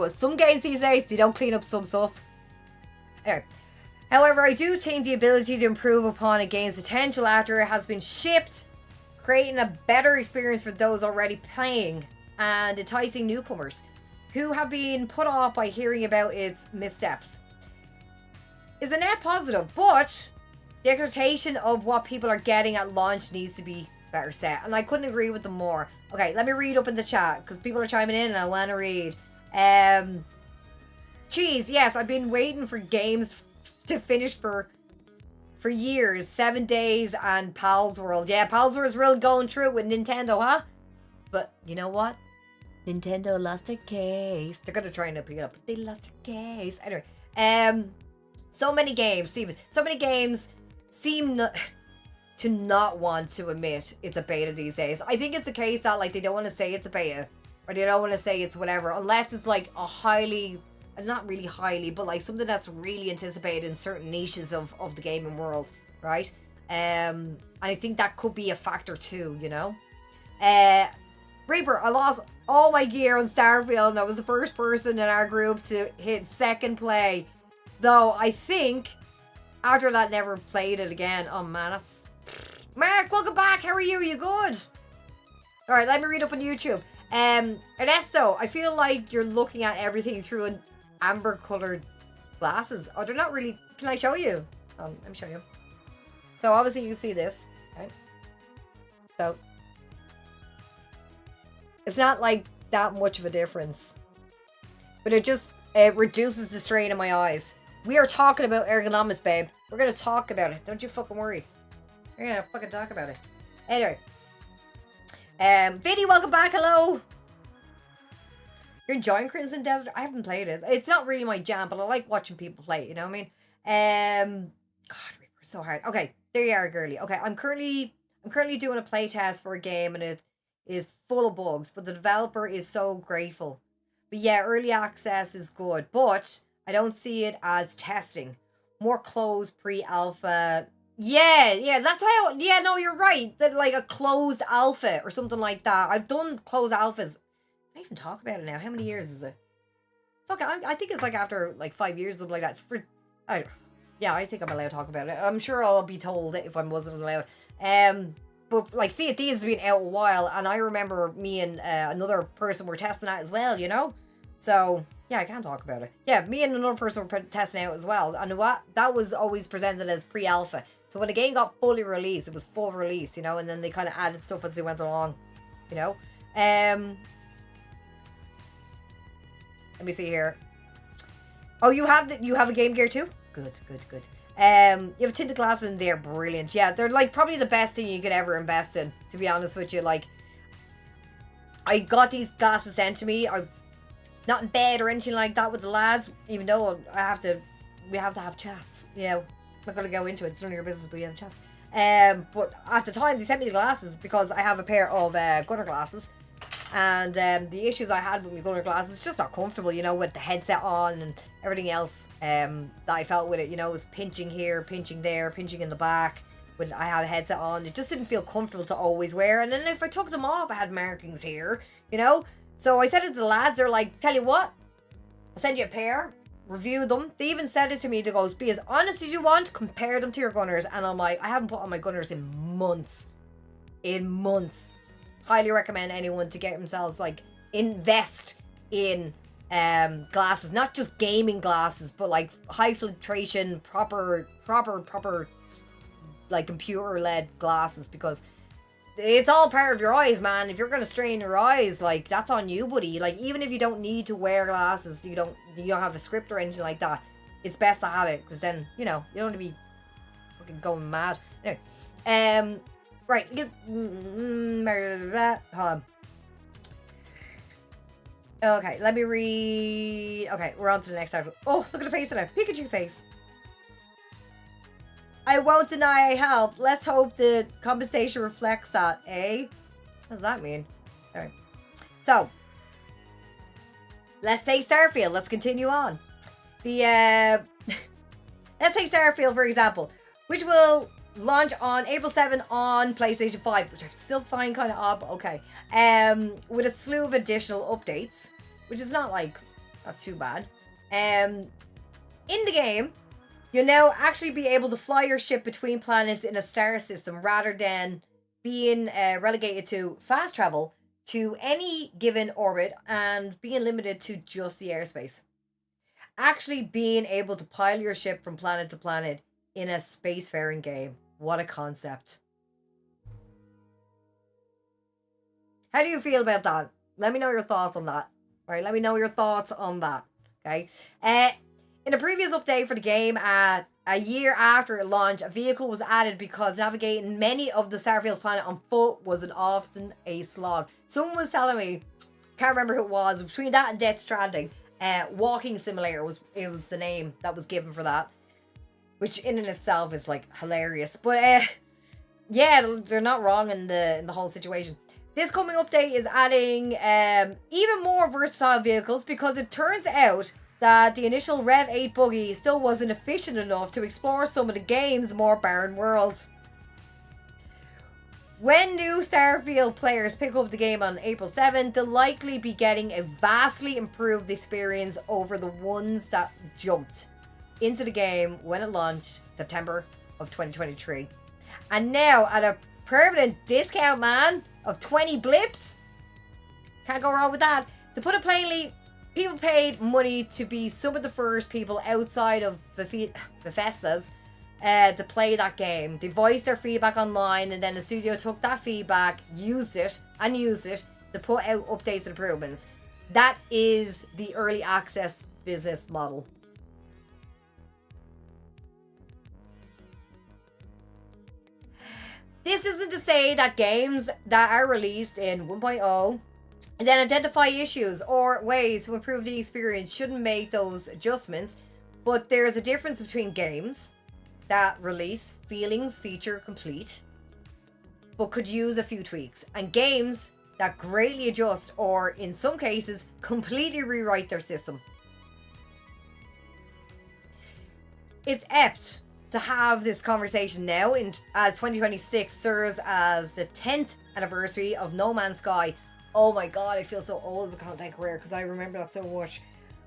Some games these days, they don't clean up some stuff. Anyway. However, I do think the ability to improve upon a game's potential after it has been shipped, creating a better experience for those already playing, and enticing newcomers who have been put off by hearing about its missteps, is a net positive, but the expectation of what people are getting at launch needs to be better set. And I couldn't agree with them more. Okay, let me read up in the chat, because people are chiming in and I want to read. Cheese, yes, I've been waiting for games to finish for years. 7 Days and Palworld. Yeah, Palworld's really going through it with Nintendo, huh? But you know what? Nintendo lost a case. They're gonna try and pick it up, but they lost a case. Anyway, so many games, Steven. So many games seem to not want to admit it's a beta these days. I think it's a case that like they don't want to say it's a beta, or they don't want to say it's whatever, unless it's like a highly, not really highly, but like something that's really anticipated in certain niches of the gaming world, right? And I think that could be a factor too, you know? Reaper, I lost all my gear on Starfield and I was the first person in our group to hit second play. Though I think after that never played it again. Oh man, that's... Mark, welcome back. How are you? Are you good? Alright, let me read up on YouTube. Ernesto, I feel like you're looking at everything through an amber colored glasses. Oh, they're not really... Can I show you? Let me show you. So obviously you can see this. Okay. So it's not like that much of a difference. But it just reduces the strain in my eyes. We are talking about ergonomics, babe. We're going to talk about it. Don't you fucking worry. We're going to fucking talk about it. Anyway. Vinny, welcome back. Hello. You're enjoying Crimson Desert? I haven't played it. It's not really my jam, but I like watching people play it. You know what I mean? God, Reaper, so hard. Okay, there you are, girly. Okay, I'm currently doing a playtest for a game, and it is full of bugs, but the developer is so grateful. But yeah, early access is good, but I don't see it as testing. More closed pre-alpha. Yeah, that's why no, you're right. That like a closed alpha or something like that. I've done closed alphas. I even talk about it now. How many years is it? Fuck, I think it's like after like 5 years or something like that. I think I'm allowed to talk about it. I'm sure I'll be told if I wasn't allowed. But like, Sea of Thieves has been out a while, and I remember me and another person were testing that as well, you know? So, yeah, I can talk about it. Yeah, me and another person were testing out as well, and that was always presented as pre-alpha. So when the game got fully released, it was full release, you know, and then they kind of added stuff as they went along, you know? Let me see here. Oh, you have a Game Gear too? Good. You have tinted glasses and they're brilliant. Yeah, they're like probably the best thing you could ever invest in, to be honest with you. Like, I got these glasses sent to me. I'm not in bed or anything like that with the lads, even though we have to have chats, you know. I'm not going to go into it, it's none of your business, but we have chats. But at the time, they sent me the glasses because I have a pair of gunner glasses. And the issues I had with my gunner glasses is just not comfortable, you know, with the headset on and everything else that I felt with it, you know, was pinching here, pinching there, pinching in the back when I had a headset on. It just didn't feel comfortable to always wear. And then if I took them off, I had markings here, you know. So I said it to the lads, they're like, tell you what, I'll send you a pair, review them. They even said it to me, they goes, be as honest as you want, compare them to your gunners. And I'm like, I haven't put on my gunners in months. Highly recommend anyone to get themselves, like, invest in glasses, not just gaming glasses, but like high filtration, proper like computer led glasses, because it's all part of your eyes, man. If you're gonna strain your eyes, like, that's on you, buddy. Like, even if you don't need to wear glasses, you don't have a script or anything like that, it's best to have it, because then, you know, you don't want to be fucking going mad. Anyway, right, hold on. Okay, let me read. Okay, we're on to the next article. Oh, look at the face of it. Pikachu face. I won't deny I helped. Let's hope the compensation reflects that, eh? What does that mean? Alright. So, let's take Starfield. Let's continue on. Let's take Starfield, for example, which will launch on April 7 on PlayStation 5, which I still find kind of odd, but okay. With a slew of additional updates, which is not too bad. In the game, you'll now actually be able to fly your ship between planets in a star system rather than being relegated to fast travel to any given orbit and being limited to just the airspace. Actually being able to pilot your ship from planet to planet in a spacefaring game. What a concept. How do you feel about that? Let me know your thoughts on that. Right, let me know your thoughts on that. Okay. In a previous update for the game, a year after it launched, a vehicle was added because navigating many of the Starfield planet on foot was often a slog. Someone was telling me, can't remember who it was, between that and Death Stranding, Walking Simulator was the name that was given for that. Which in and itself is like hilarious. But yeah, they're not wrong in the whole situation. This coming update is adding even more versatile vehicles because it turns out that the initial Rev 8 buggy still wasn't efficient enough to explore some of the game's more barren worlds. When new Starfield players pick up the game on April 7th, they'll likely be getting a vastly improved experience over the ones that jumped into the game when it launched September of 2023. And now at a permanent discount, man, of 20 blips. Can't go wrong with that. To put it plainly, people paid money to be some of the first people outside of Bethesda's to play that game. They voiced their feedback online, and then the studio took that feedback, used it to put out updates and improvements. That is the early access business model. This isn't to say that games that are released in 1.0 and then identify issues or ways to improve the experience shouldn't make those adjustments, but there's a difference between games that release feeling feature complete but could use a few tweaks, and games that greatly adjust or in some cases completely rewrite their system. It's apt to have this conversation now as 2026 serves as the 10th anniversary of No Man's Sky. Oh my god, I feel so old as a content creator because I remember that so much.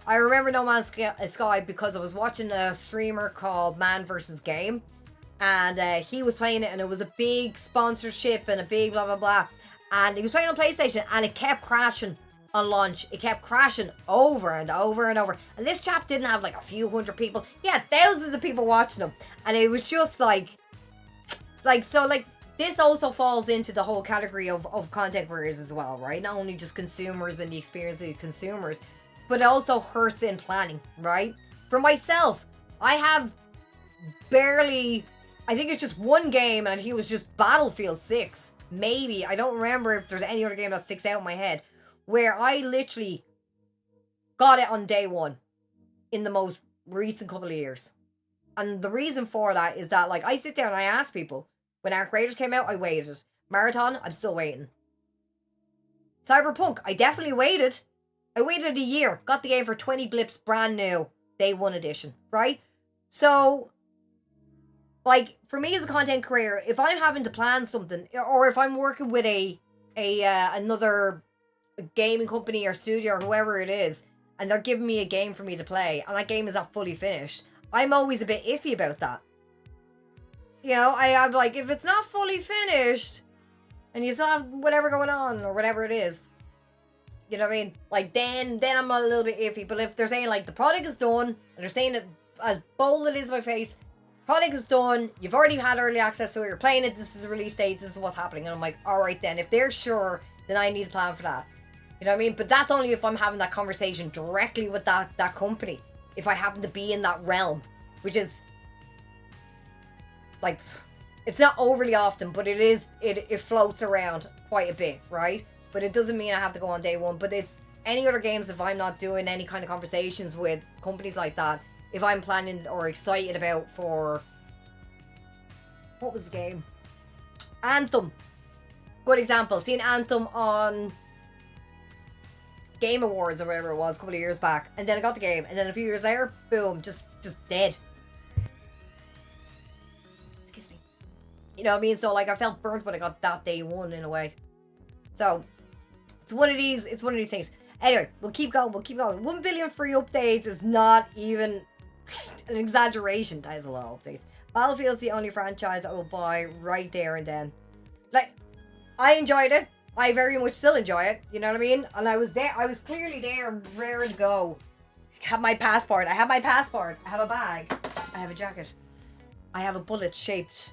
I remember No Man's Sky because I was watching a streamer called Man vs. Game, and he was playing it, and it was a big sponsorship and a big blah blah blah, and he was playing on PlayStation, and it kept crashing on launch. It kept crashing over and over and over, and this chap didn't have like a few hundred people, he had thousands of people watching him, and it was just like this also falls into the whole category of content creators as well, right? Not only just consumers and the experience of consumers, but it also hurts in planning, right? For myself, I have barely, I think it's just one game, and he was just Battlefield 6. Maybe. I don't remember if there's any other game that sticks out in my head, where I literally got it on day one in the most recent couple of years. And the reason for that is that, like, I sit down and I ask people, when Arc Raiders came out, I waited. Marathon, I'm still waiting. Cyberpunk, I definitely waited. I waited a year, got the game for 20 blips, brand new, day one edition, right? So, like, for me as a content creator, if I'm having to plan something, or if I'm working with another gaming company or studio or whoever it is, and they're giving me a game for me to play, and that game is not fully finished, I'm always a bit iffy about that. You know, I'm like, if it's not fully finished, and you still have whatever going on, or whatever it is, you know what I mean? Like, then I'm a little bit iffy. But if they're saying, like, the product is done, and they're saying it as bold it is in my face, product is done, you've already had early access to it, you're playing it, this is a release date, this is what's happening. And I'm like, alright then, if they're sure, then I need a plan for that. You know what I mean? But that's only if I'm having that conversation directly with that company. If I happen to be in that realm, which is, like, it's not overly often, but it floats around quite a bit, right? But it doesn't mean I have to go on day one. But it's any other games, if I'm not doing any kind of conversations with companies like that, if I'm planning or excited about for, what was the game? Anthem. Good example. Seeing Anthem on Game Awards or whatever it was a couple of years back, and then I got the game, and then a few years later, boom, just dead. Excuse me. You know what I mean? So, like, I felt burnt when I got that day one in a way. So it's one of these things. Anyway, we'll keep going. 1 billion free updates is not even an exaggeration. That is a lot of updates. Battlefield's the only franchise I will buy right there and then. Like, I enjoyed it. I very much still enjoy it. You know what I mean? And I was there. I was clearly there, raring to go. I have my passport. I have my passport. I have a bag. I have a jacket. I have a bullet-shaped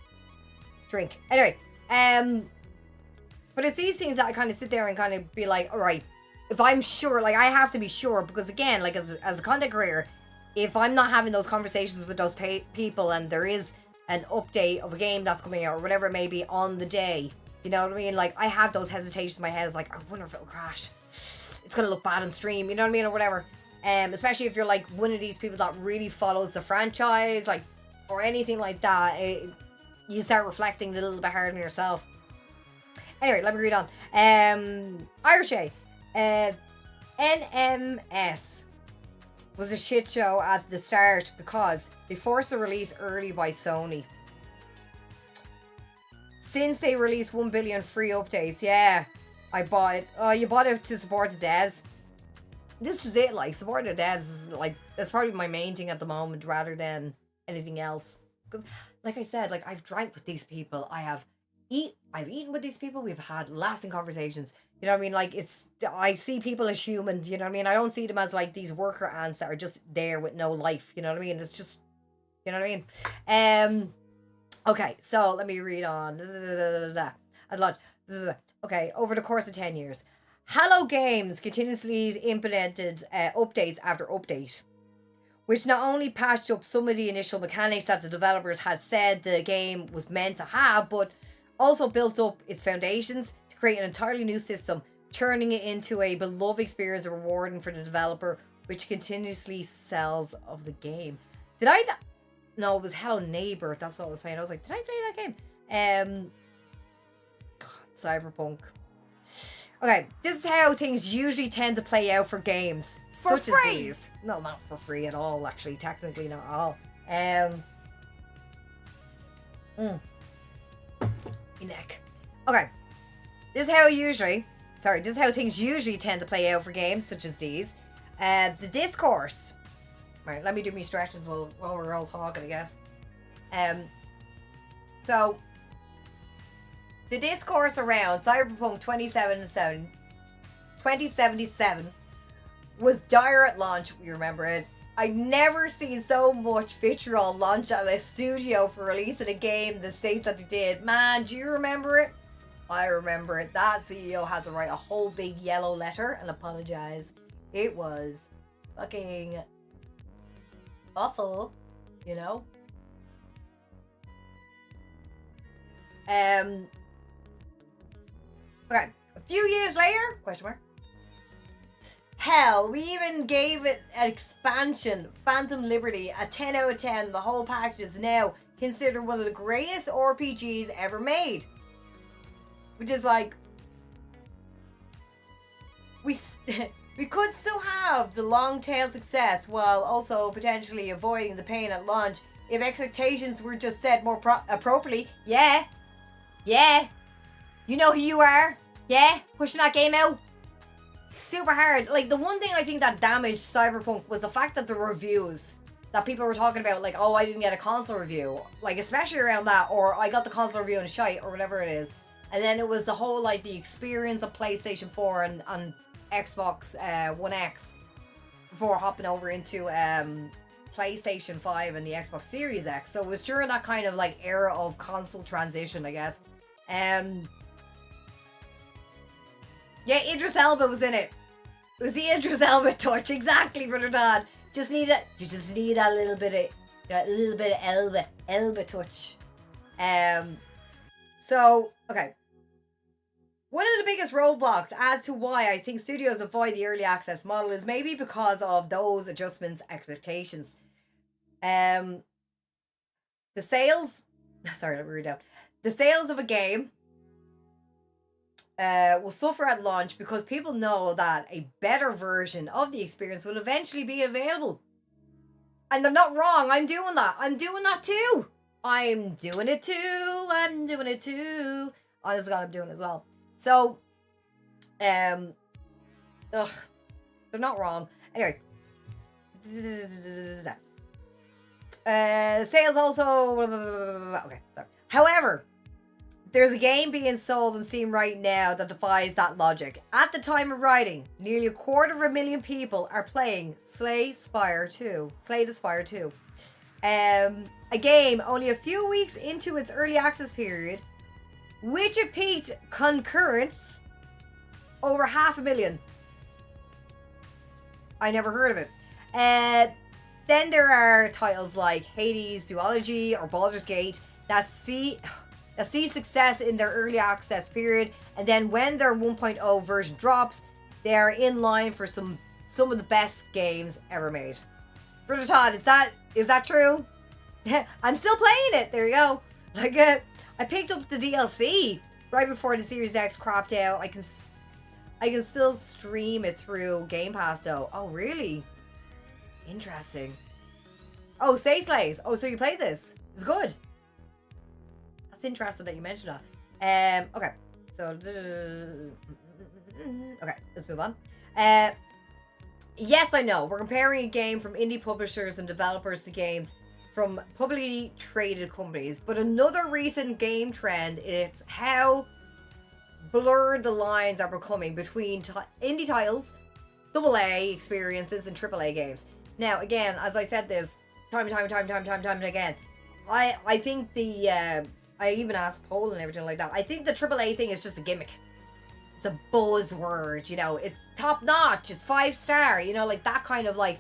drink. Anyway, but it's these things that I kind of sit there and kind of be like, all right, if I'm sure, like, I have to be sure, because again, like, as a content creator, if I'm not having those conversations with those people and there is an update of a game that's coming out or whatever it may be on the day, you know what I mean? Like, I have those hesitations in my head. It's like, I wonder if it'll crash. It's going to look bad on stream, you know what I mean? Or whatever. Especially if you're like one of these people that really follows the franchise, like, or anything like that. you start reflecting a little bit harder on yourself. Anyway, let me read on. Irish A. NMS was a shit show at the start because they forced a release early by Sony. Since they released 1 billion free updates, yeah, I bought it. Oh, you bought it to support the devs. This is it, like, supporting the devs is, like, that's probably my main thing at the moment rather than anything else. Because, like I said, like, I've drank with these people. I've eaten with these people. We've had lasting conversations. You know what I mean? Like, I see people as human, you know what I mean? I don't see them as, like, these worker ants that are just there with no life, you know what I mean? It's just, you know what I mean? Okay, so let me read on. At launch. Okay, over the course of 10 years. Hello Games continuously implemented updates after update, which not only patched up some of the initial mechanics that the developers had said the game was meant to have, but also built up its foundations to create an entirely new system, turning it into a beloved experience and rewarding for the developer, which continuously sells of the game. No, it was Hello Neighbor. That's what I was playing. I was like, did I play that game? Cyberpunk. Okay, this is how things usually tend to play out for games such as these. No, not for free at all, actually. Technically not at all. Your neck. Okay. This is how things usually tend to play out for games such as these. The discourse. Right, let me do my stretches while we're all talking, I guess. So the discourse around Cyberpunk 2077 was dire at launch. We remember it. I've never seen so much vitriol launch at a studio for releasing a game the state that they did. Man, do you remember it? I remember it. That CEO had to write a whole big yellow letter and apologize. It was fucking awful, you know? Okay, a few years later, question mark. Hell, we even gave it an expansion, Phantom Liberty, a 10 out of 10. The whole package is now considered one of the greatest RPGs ever made. Which is like, we could still have the long tail success while also potentially avoiding the pain at launch if expectations were just set more appropriately. Yeah. You know who you are. Yeah, pushing that game out. Super hard. Like, the one thing I think that damaged Cyberpunk was the fact that the reviews that people were talking about, like, oh, I didn't get a console review. Like, especially around that, or I got the console review and shite, or whatever it is. And then it was the whole, like, the experience of PlayStation 4 and Xbox One X before hopping over into PlayStation 5 and the Xbox Series X. So it was during that kind of, like, era of console transition, I guess. Yeah, Idris Elba was in it. It was the Idris Elba touch, exactly, Brother Todd. You just need a little bit of Elba touch. So, okay. One of the biggest roadblocks as to why I think studios avoid the early access model is maybe because of those adjustments expectations. The sales of a game will suffer at launch because people know that a better version of the experience will eventually be available. And they're not wrong. I'm doing that. I'm doing it too. Honest to God, I'm doing it as well. So, they're not wrong. Anyway. Sales also... Okay, sorry. However, there's a game being sold on Steam right now that defies that logic. At the time of writing, nearly 250,000 people are playing Slay the Spire 2. A game only a few weeks into its early access period, which it peaked concurrents over 500,000. I never heard of it. Then there are titles like Hades Duology or Baldur's Gate that see success in their early access period, and then when their 1.0 version drops, they are in line for some of the best games ever made. Brother Todd, is that true? I'm still playing it. There you go. Like, I picked up the DLC right before the Series X cropped out. I can still stream it through Game Pass though. Oh, really? Interesting. Oh, Stay Slays. Oh, so you played this? It's good. That's interesting that you mentioned that. Okay. So, okay, let's move on. Yes, I know. We're comparing a game from indie publishers and developers to games from publicly traded companies. But another recent game trend is how blurred the lines are becoming between indie titles, AA experiences, and AAA games. Now, again, as I said this time and again, I think the I even asked Paul and everything like that. I think the AAA thing is just a gimmick. It's a buzzword, you know. It's top notch. It's 5-star, you know, like that kind of like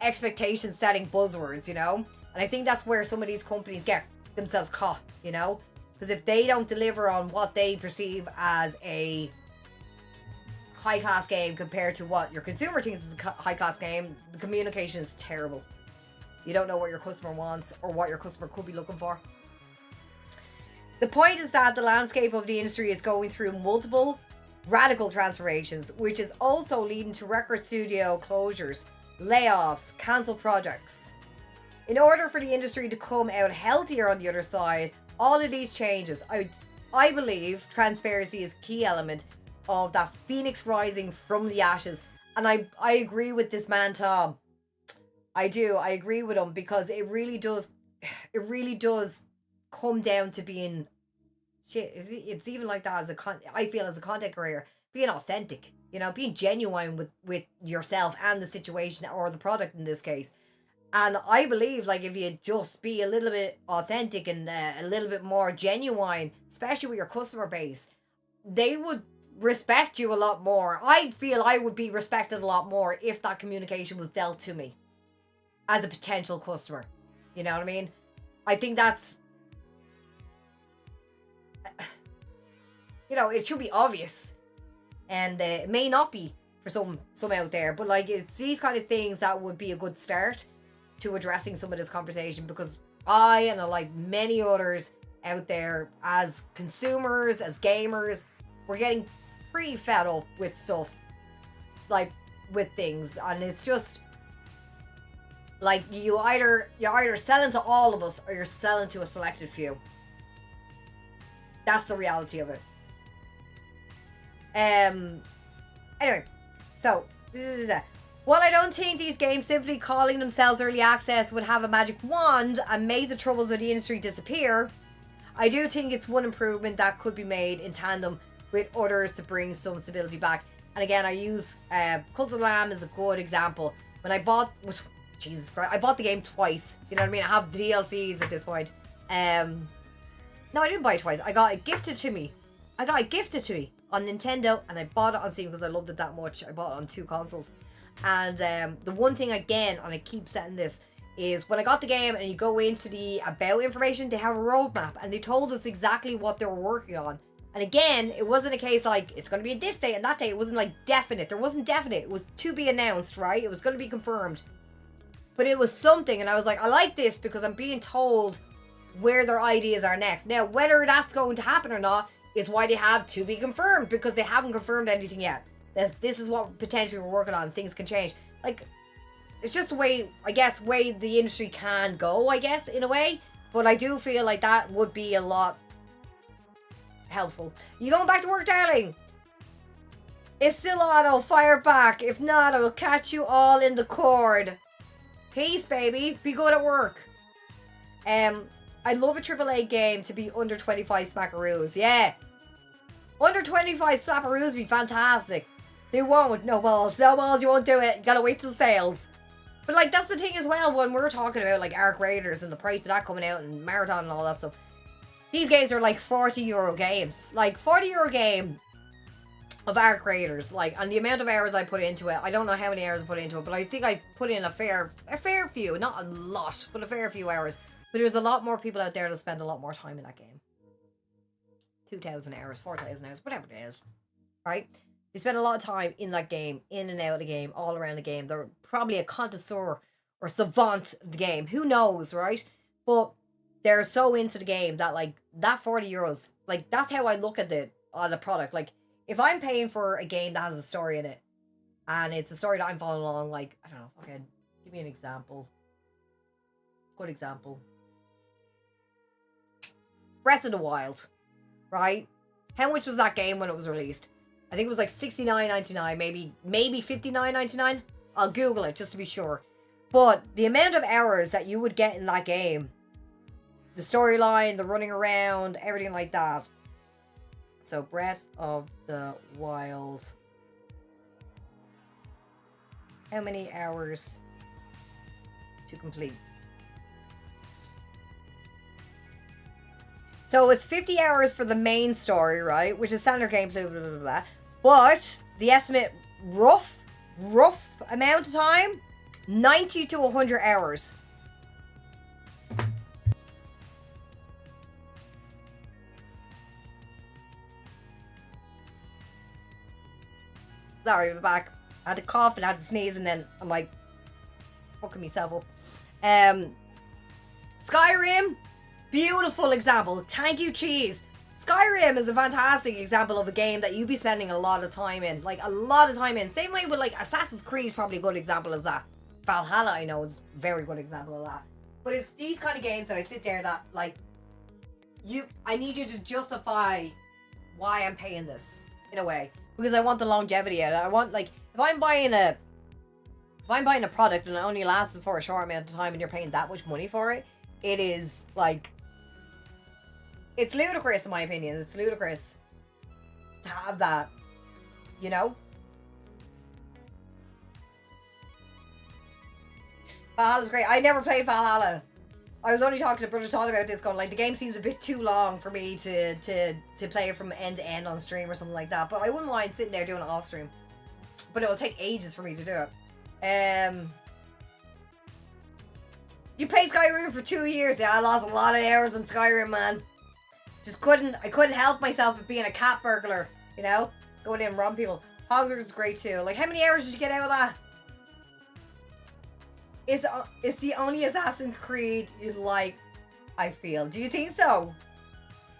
expectation setting buzzwords, you know. And I think that's where some of these companies get themselves caught, you know, because if they don't deliver on what they perceive as a high class game compared to what your consumer thinks is a high class game, the communication is terrible. You don't know what your customer wants or what your customer could be looking for. The point is that the landscape of the industry is going through multiple radical transformations, which is also leading to record studio closures, layoffs, cancelled projects. In order for the industry to come out healthier on the other side, all of these changes, I believe transparency is a key element of that phoenix rising from the ashes. And I agree with this man, Tom. I do. I agree with him because it really does come down to being shit. It's even like that I feel as a content creator, being authentic, you know, being genuine with yourself and the situation or the product in this case. And I believe like if you just be a little bit authentic and a little bit more genuine, especially with your customer base, they would respect you a lot more. I feel I would be respected a lot more if that communication was dealt to me as a potential customer. You know what I mean? I think that's, you know, it should be obvious, and it may not be for some out there, but like it's these kind of things that would be a good start to addressing some of this conversation, because I and like many others out there as consumers, as gamers, we're getting pretty fed up with stuff, like with things, and it's just like you're either selling to all of us or you're selling to a selected few. That's the reality of it. Anyway, so while I don't think these games simply calling themselves early access would have a magic wand and make the troubles of the industry disappear, I do think it's one improvement that could be made in tandem with others to bring some stability back. And again, I use Cult of the Lamb as a good example. When I bought, Jesus Christ, I bought the game twice. You know what I mean? I have the DLCs at this point. No, I didn't buy it twice. I got it gifted to me. On Nintendo, and I bought it on Steam because I loved it that much. I bought it on 2 consoles. And the one thing again, and I keep saying this, is when I got the game and you go into the about information, they have a roadmap and they told us exactly what they were working on. And again, it wasn't a case like it's going to be this day and that day. It wasn't like definite. There wasn't definite. It was to be announced, right? It was going to be confirmed. But it was something, and I was like, I like this because I'm being told where their ideas are next. Now, whether that's going to happen or not is why they have to be confirmed, because they haven't confirmed anything yet. This is what potentially we're working on. Things can change. Like, it's just the way, I guess, way the industry can go, I guess, in a way. But I do feel like that would be a lot helpful. You going back to work, darling? It's still on. I'll fire back. If not, I will catch you all in the cord. Peace, baby. Be good at work. I'd love a AAA game to be under 25 smackaroos. Yeah. Under 25 slapperoos would be fantastic. They won't. No balls. No balls. You won't do it. You gotta wait till sales. But like, that's the thing as well when we're talking about like Arc Raiders and the price of that coming out and Marathon and all that stuff. These games are like €40 games. Like, €40 game of Arc Raiders. Like, and the amount of hours I put into it, I don't know how many hours I put into it, but I think I put in a fair few. Not a lot, but a fair few hours. But there's a lot more people out there that spend a lot more time in that game. 2,000 hours, 4,000 hours, whatever it is. Right? They spend a lot of time in that game, in and out of the game, all around the game. They're probably a connoisseur or savant of the game. Who knows, right? But they're so into the game that like that €40, like that's how I look at the product. Like if I'm paying for a game that has a story in it, and it's a story that I'm following along, like I don't know, okay, give me an example. Good example. Breath of the Wild, right? How much was that game when it was released? I think it was like $69.99, maybe $59.99. I'll Google it just to be sure. But the amount of hours that you would get in that game, the storyline, the running around, everything like that. So Breath of the Wild. How many hours to complete? So it's 50 hours for the main story, right? Which is standard gameplay, blah, blah, blah, blah. But the estimate rough amount of time, 90 to 100 hours. Sorry, I'm back. I had to cough and I had to sneeze, and then I'm like fucking myself up. Skyrim, beautiful example. Thank you, Cheese. Skyrim is a fantastic example of a game that you'd be spending a lot of time in. Like, a lot of time in. Same way with, like, Assassin's Creed is probably a good example of that. Valhalla, I know, is a very good example of that. But it's these kind of games that I sit there that, like, I need you to justify why I'm paying this, in a way. Because I want the longevity of it. I want, like, if I'm buying a product and it only lasts for a short amount of time and you're paying that much money for it, it is, like, it's ludicrous in my opinion. It's ludicrous to have that, you know? Valhalla's great. I never played Valhalla. I was only talking to Brother Todd about this, going like, the game seems a bit too long for me to play it from end to end on stream or something like that. But I wouldn't mind sitting there doing it off stream. But it'll take ages for me to do it. You played Skyrim for 2 years. Yeah, I lost a lot of hours on Skyrim, man. I couldn't help myself with being a cat burglar, you know? Going in and robbing people. Hogwarts is great too. Like, how many hours did you get out of that? It's the only Assassin's Creed you like, I feel. Do you think so?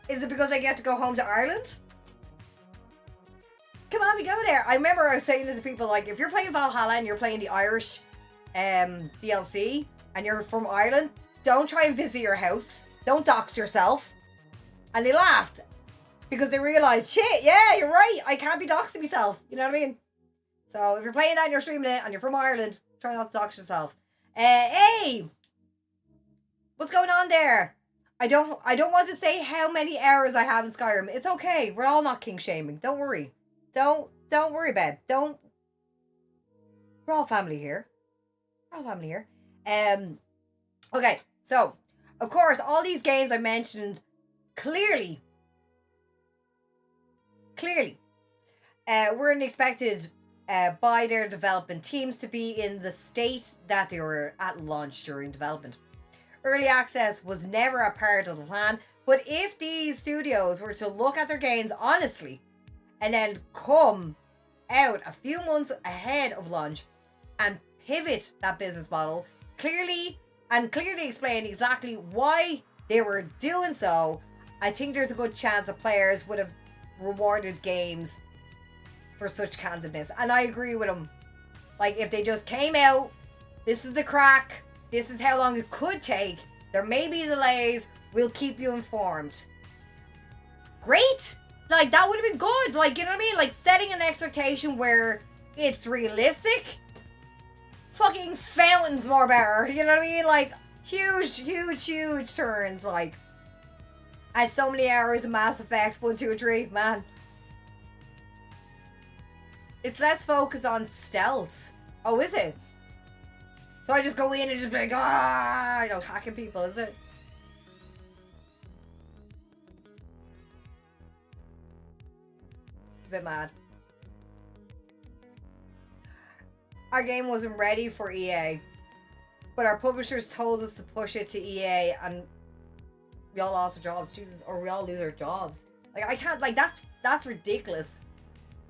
Is it because I get to go home to Ireland? Come on, we go there. I remember I was saying this to people, like, if you're playing Valhalla and you're playing the Irish DLC and you're from Ireland, don't try and visit your house. Don't dox yourself. And they laughed because they realised, shit, yeah, you're right. I can't be doxing myself. You know what I mean? So if you're playing that and you're streaming it and you're from Ireland, try not to dox yourself. Hey, what's going on there? I don't want to say how many hours I have in Skyrim. It's okay. We're all not king shaming. Don't worry. Don't worry, babe. We're all family here. Okay. So, of course, all these games I mentioned clearly weren't expected by their development teams to be in the state that they were at launch during development. Early access was never a part of the plan, but if these studios were to look at their games honestly and then come out a few months ahead of launch and pivot that business model clearly explain exactly why they were doing so, I think there's a good chance that players would have rewarded games for such candidness. And I agree with them. Like, if they just came out, this is the crack, this is how long it could take, there may be delays, we'll keep you informed. Great! Like, that would have been good. Like, you know what I mean? Like, setting an expectation where it's realistic. Fucking fountains more better. You know what I mean? Like, huge turns. Like, I had so many hours of Mass Effect 1, 2, 3, man. It's less focus on stealth. Oh, is it? So I just go in and just be like, hacking people, is it? It's a bit mad. Our game wasn't ready for EA, but our publishers told us to push it to EA, and we all lost our jobs. Jesus, or we all lose our jobs. Like, I can't, like, that's ridiculous.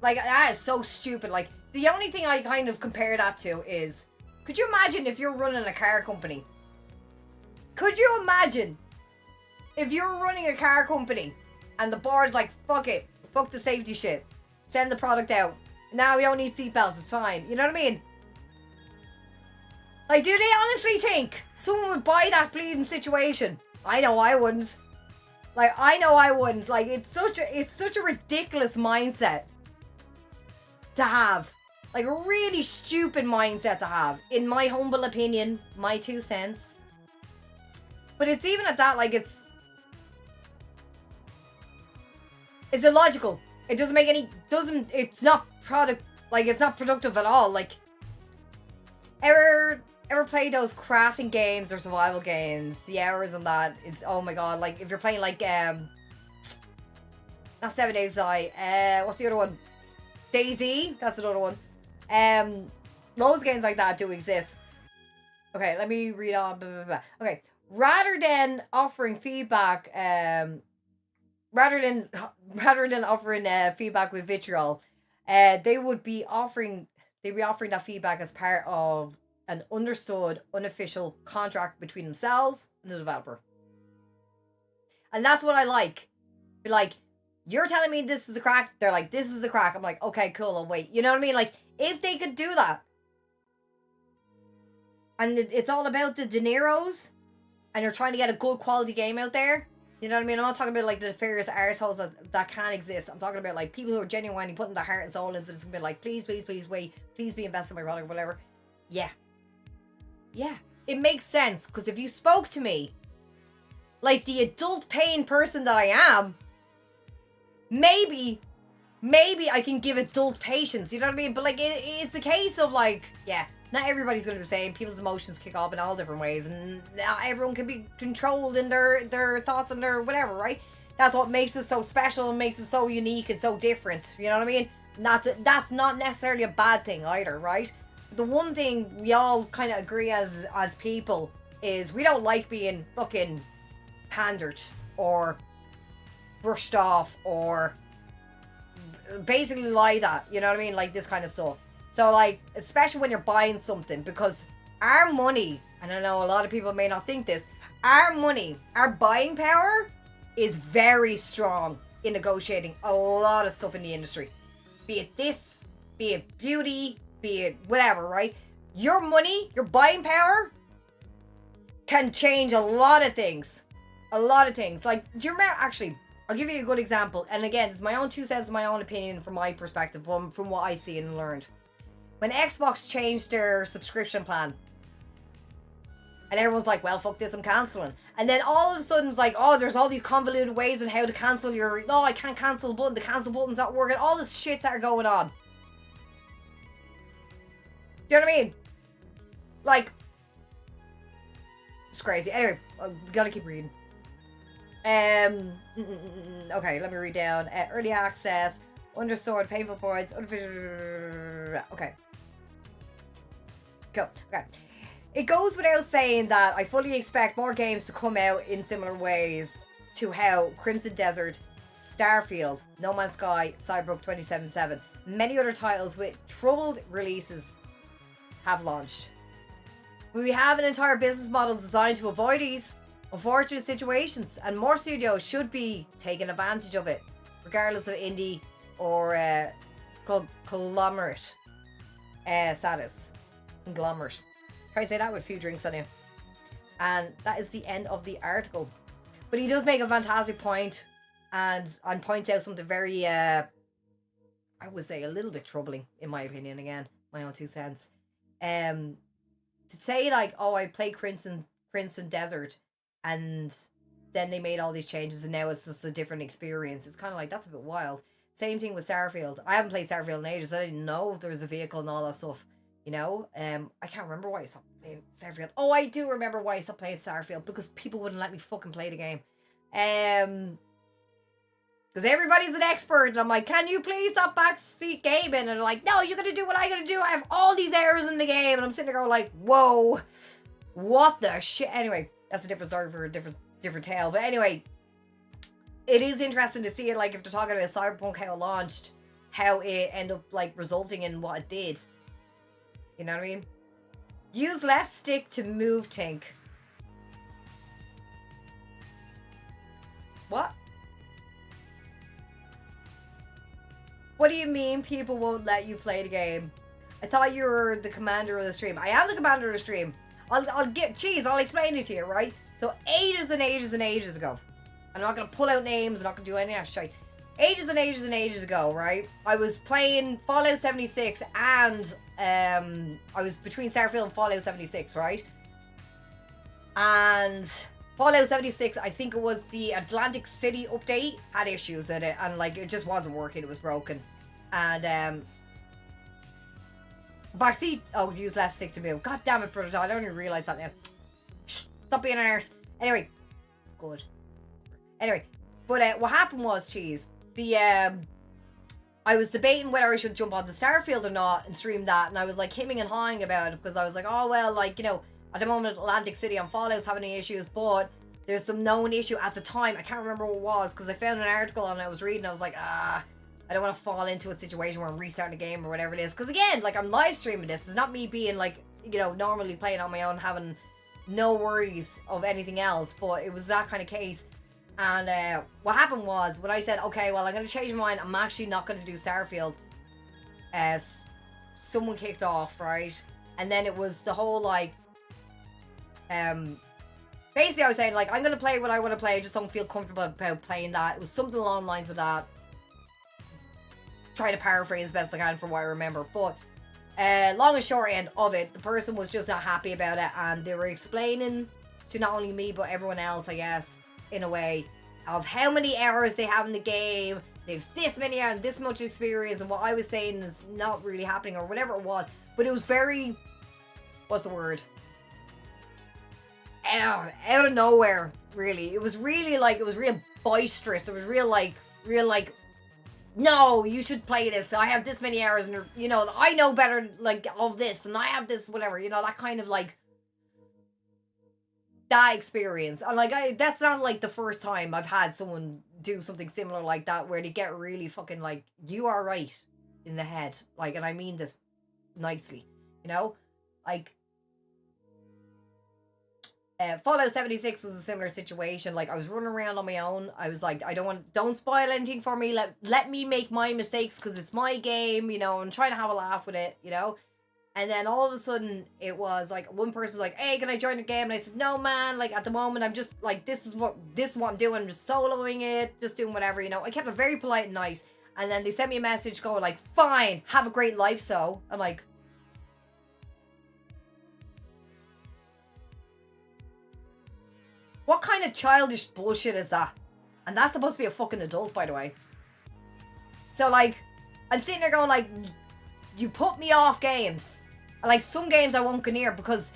Like, that is so stupid. Like, the only thing I kind of compare that to is, could you imagine if you're running a car company? Could you imagine if you're running a car company and the board's like, fuck it, fuck the safety shit, send the product out. Now we don't need seatbelts, it's fine. You know what I mean? Like, do they honestly think someone would buy that bleeding situation? I know I wouldn't. Like, I know I wouldn't. Like, it's such a ridiculous mindset to have. Like, a really stupid mindset to have. In my humble opinion, my 2 cents. But it's even at that, like, it's illogical. It doesn't make any, it's not it's not productive at all. Like, ever play those crafting games or survival games? The hours on that, it's, oh my god, like, if you're playing, like, not 7 Days to Die, what's the other one? DayZ, that's another one. Those games like that do exist. Okay, let me read on, blah, blah, blah. Okay, rather than offering feedback, rather than offering feedback with vitriol, they'd be offering that feedback as part of an understood, unofficial contract between themselves and the developer. And that's what I like. Be like, you're telling me this is a crack. They're like, this is a crack. I'm like, okay, cool, I'll wait. You know what I mean? Like, if they could do that. And it's all about the De Niro's. And you're trying to get a good quality game out there. You know what I mean? I'm not talking about, like, the nefarious arseholes that can't exist. I'm talking about, like, people who are genuinely putting their heart and soul into this and be like, please, please, please, wait. Please be invested in my product, whatever. Yeah. Yeah. It makes sense. Because if you spoke to me like the adult paying person that I am, maybe I can give adult patience. You know what I mean? But, like, it's a case of, like, yeah, not everybody's going to be the same. People's emotions kick off in all different ways. And not everyone can be controlled in their thoughts and their whatever, right? That's what makes it so special and makes it so unique and so different. You know what I mean? That's not necessarily a bad thing either, right? The one thing we all kind of agree as people is we don't like being fucking pandered or brushed off or basically lied at, you know what I mean? Like, this kind of stuff. So, like, especially when you're buying something, because our money, and I know a lot of people may not think this, our money, our buying power is very strong in negotiating a lot of stuff in the industry. Be it this, be it beauty, be it whatever, right? Your money, your buying power can change a lot of things. A lot of things. Like, do you remember, actually, I'll give you a good example. And again, it's my own 2 cents, my own opinion from my perspective, from what I see and learned. When Xbox changed their subscription plan, and everyone's like, well, fuck this, I'm cancelling. And then all of a sudden it's like, oh, there's all these convoluted ways on how to cancel your, no, I can't cancel the button, the cancel button's not working, all this shit that are going on. Do you know what I mean? Like, it's crazy. Anyway, we gotta keep reading. Okay, let me read down. Early access, understood, painful points, okay. Cool, okay. It goes without saying that I fully expect more games to come out in similar ways to how Crimson Desert, Starfield, No Man's Sky, Cyberpunk 2077, many other titles with troubled releases have launched. We have an entire business model designed to avoid these unfortunate situations, and more studios should be taking advantage of it, regardless of indie or conglomerate status. Conglomerate. Try to say that with a few drinks on you. And that is the end of the article. But he does make a fantastic point, and points out something very, I would say, a little bit troubling, in my opinion. Again, my own 2 cents. To say, like, oh, I played Crimson Desert, and then they made all these changes, and now it's just a different experience. It's kind of like, that's a bit wild. Same thing with Starfield. I haven't played Starfield in ages. I didn't know there was a vehicle and all that stuff. You know, I can't remember why I stopped playing Starfield. Oh, I do remember why I stopped playing Starfield, because people wouldn't let me fucking play the game. Because everybody's an expert, and I'm like, can you please stop backseat gaming? And they're like, no, you're gonna do what I gotta do. I have all these errors in the game, and I'm sitting there going like, whoa, what the shit? Anyway, that's a different story for a different tale. But anyway, it is interesting to see it, like, if they're talking about Cyberpunk, how it launched, how it ended up, like, resulting in what it did. You know what I mean? Use left stick to move, Tink. What? What do you mean people won't let you play the game? I thought you were the commander of the stream. I am the commander of the stream. I'll explain it to you, right? So ages and ages and ages ago. I'm not going to pull out names. I'm not going to do any of that shit. Ages and ages and ages ago, right? I was playing Fallout 76 and I was between Starfield and Fallout 76, right? And Fallout 76, I think it was the Atlantic City update, had issues in it. And like, it just wasn't working. It was broken. And backseat. Oh, use left stick to move. God damn it, brother. I don't even realize that now. Stop being an arse. Anyway, good. Anyway, but what happened was, cheese. I was debating whether I should jump on the Starfield or not and stream that, and I was like hemming and hawing about it because I was like, oh well, like, you know, at the moment Atlantic City on Fallout's having any issues, but there's some known issue at the time. I can't remember what it was because I found an article and I was reading. I was like, I don't want to fall into a situation where I'm restarting the game or whatever it is. Because again, like, I'm live streaming this. It's not me being like, you know, normally playing on my own, having no worries of anything else. But it was that kind of case. And what happened was, when I said, okay, well, I'm going to change my mind. I'm actually not going to do Starfield. Someone kicked off, right? And then it was the whole, like, basically I was saying, like, I'm going to play what I want to play. I just don't feel comfortable about playing that. It was something along the lines of that. Try to paraphrase as best I can from what I remember. But long and short end of it, the person was just not happy about it. And they were explaining to not only me, but everyone else, I guess, in a way, of how many hours they have in the game. They've this many hours, this much experience, and what I was saying is not really happening, or whatever it was. But it was very, what's the word? Out of nowhere, really. It was really like, it was real boisterous. It was real like, no, you should play this. I have this many hours, and you know, I know better, like, of this, and I have this, whatever, you know, that kind of like, that experience. And like, that's not like the first time I've had someone do something similar like that, where they get really fucking like, you are right in the head, like, and I mean this nicely, you know, like, Fallout 76 was a similar situation. Like, I was running around on my own. I was like, don't spoil anything for me. Let me make my mistakes, because it's my game, you know, I'm trying to have a laugh with it, you know. And then all of a sudden, it was like, one person was like, hey, can I join the game? And I said, no, man, like, at the moment, I'm just, like, this is what I'm doing. I'm just soloing it, just doing whatever, you know. I kept it very polite and nice. And then they sent me a message going, like, fine, have a great life, so. I'm like, what kind of childish bullshit is that? And that's supposed to be a fucking adult, by the way. So, like, I'm sitting there going, like, you put me off games. Like, some games I won't go near because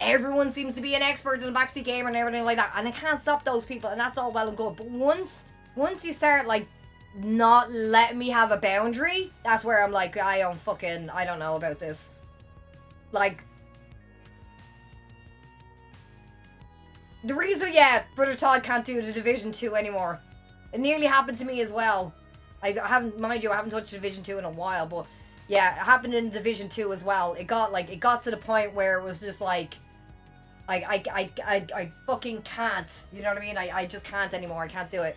everyone seems to be an expert in the backseat gamer and everything like that. And I can't stop those people, and that's all well and good. But once you start, like, not letting me have a boundary, that's where I'm like, I don't know about this. Like, the reason, yeah, Brother Todd can't do the Division 2 anymore. It nearly happened to me as well. I haven't touched Division 2 in a while, but yeah, it happened in Division 2 as well. It got to the point where it was just like I fucking can't. You know what I mean? I just can't anymore. I can't do it.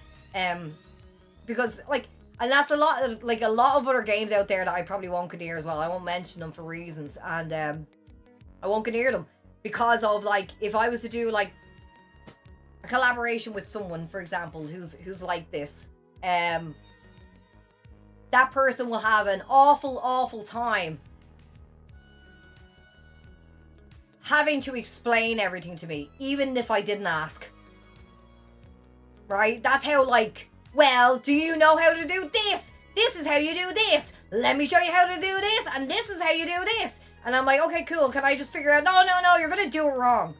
Because, like, and that's a lot of other games out there that I probably won't go near as well. I won't mention them for reasons, and I won't go near them because of, like, if I was to do, like, a collaboration with someone, for example, who's like this, that person will have an awful time having to explain everything to me, even if I didn't ask. Right? That's how, like, well, do you know how to do this? This is how you do this. Let me show you how to do this, and this is how you do this. And I'm like, okay, cool. Can I just figure out? No, you're gonna do it wrong.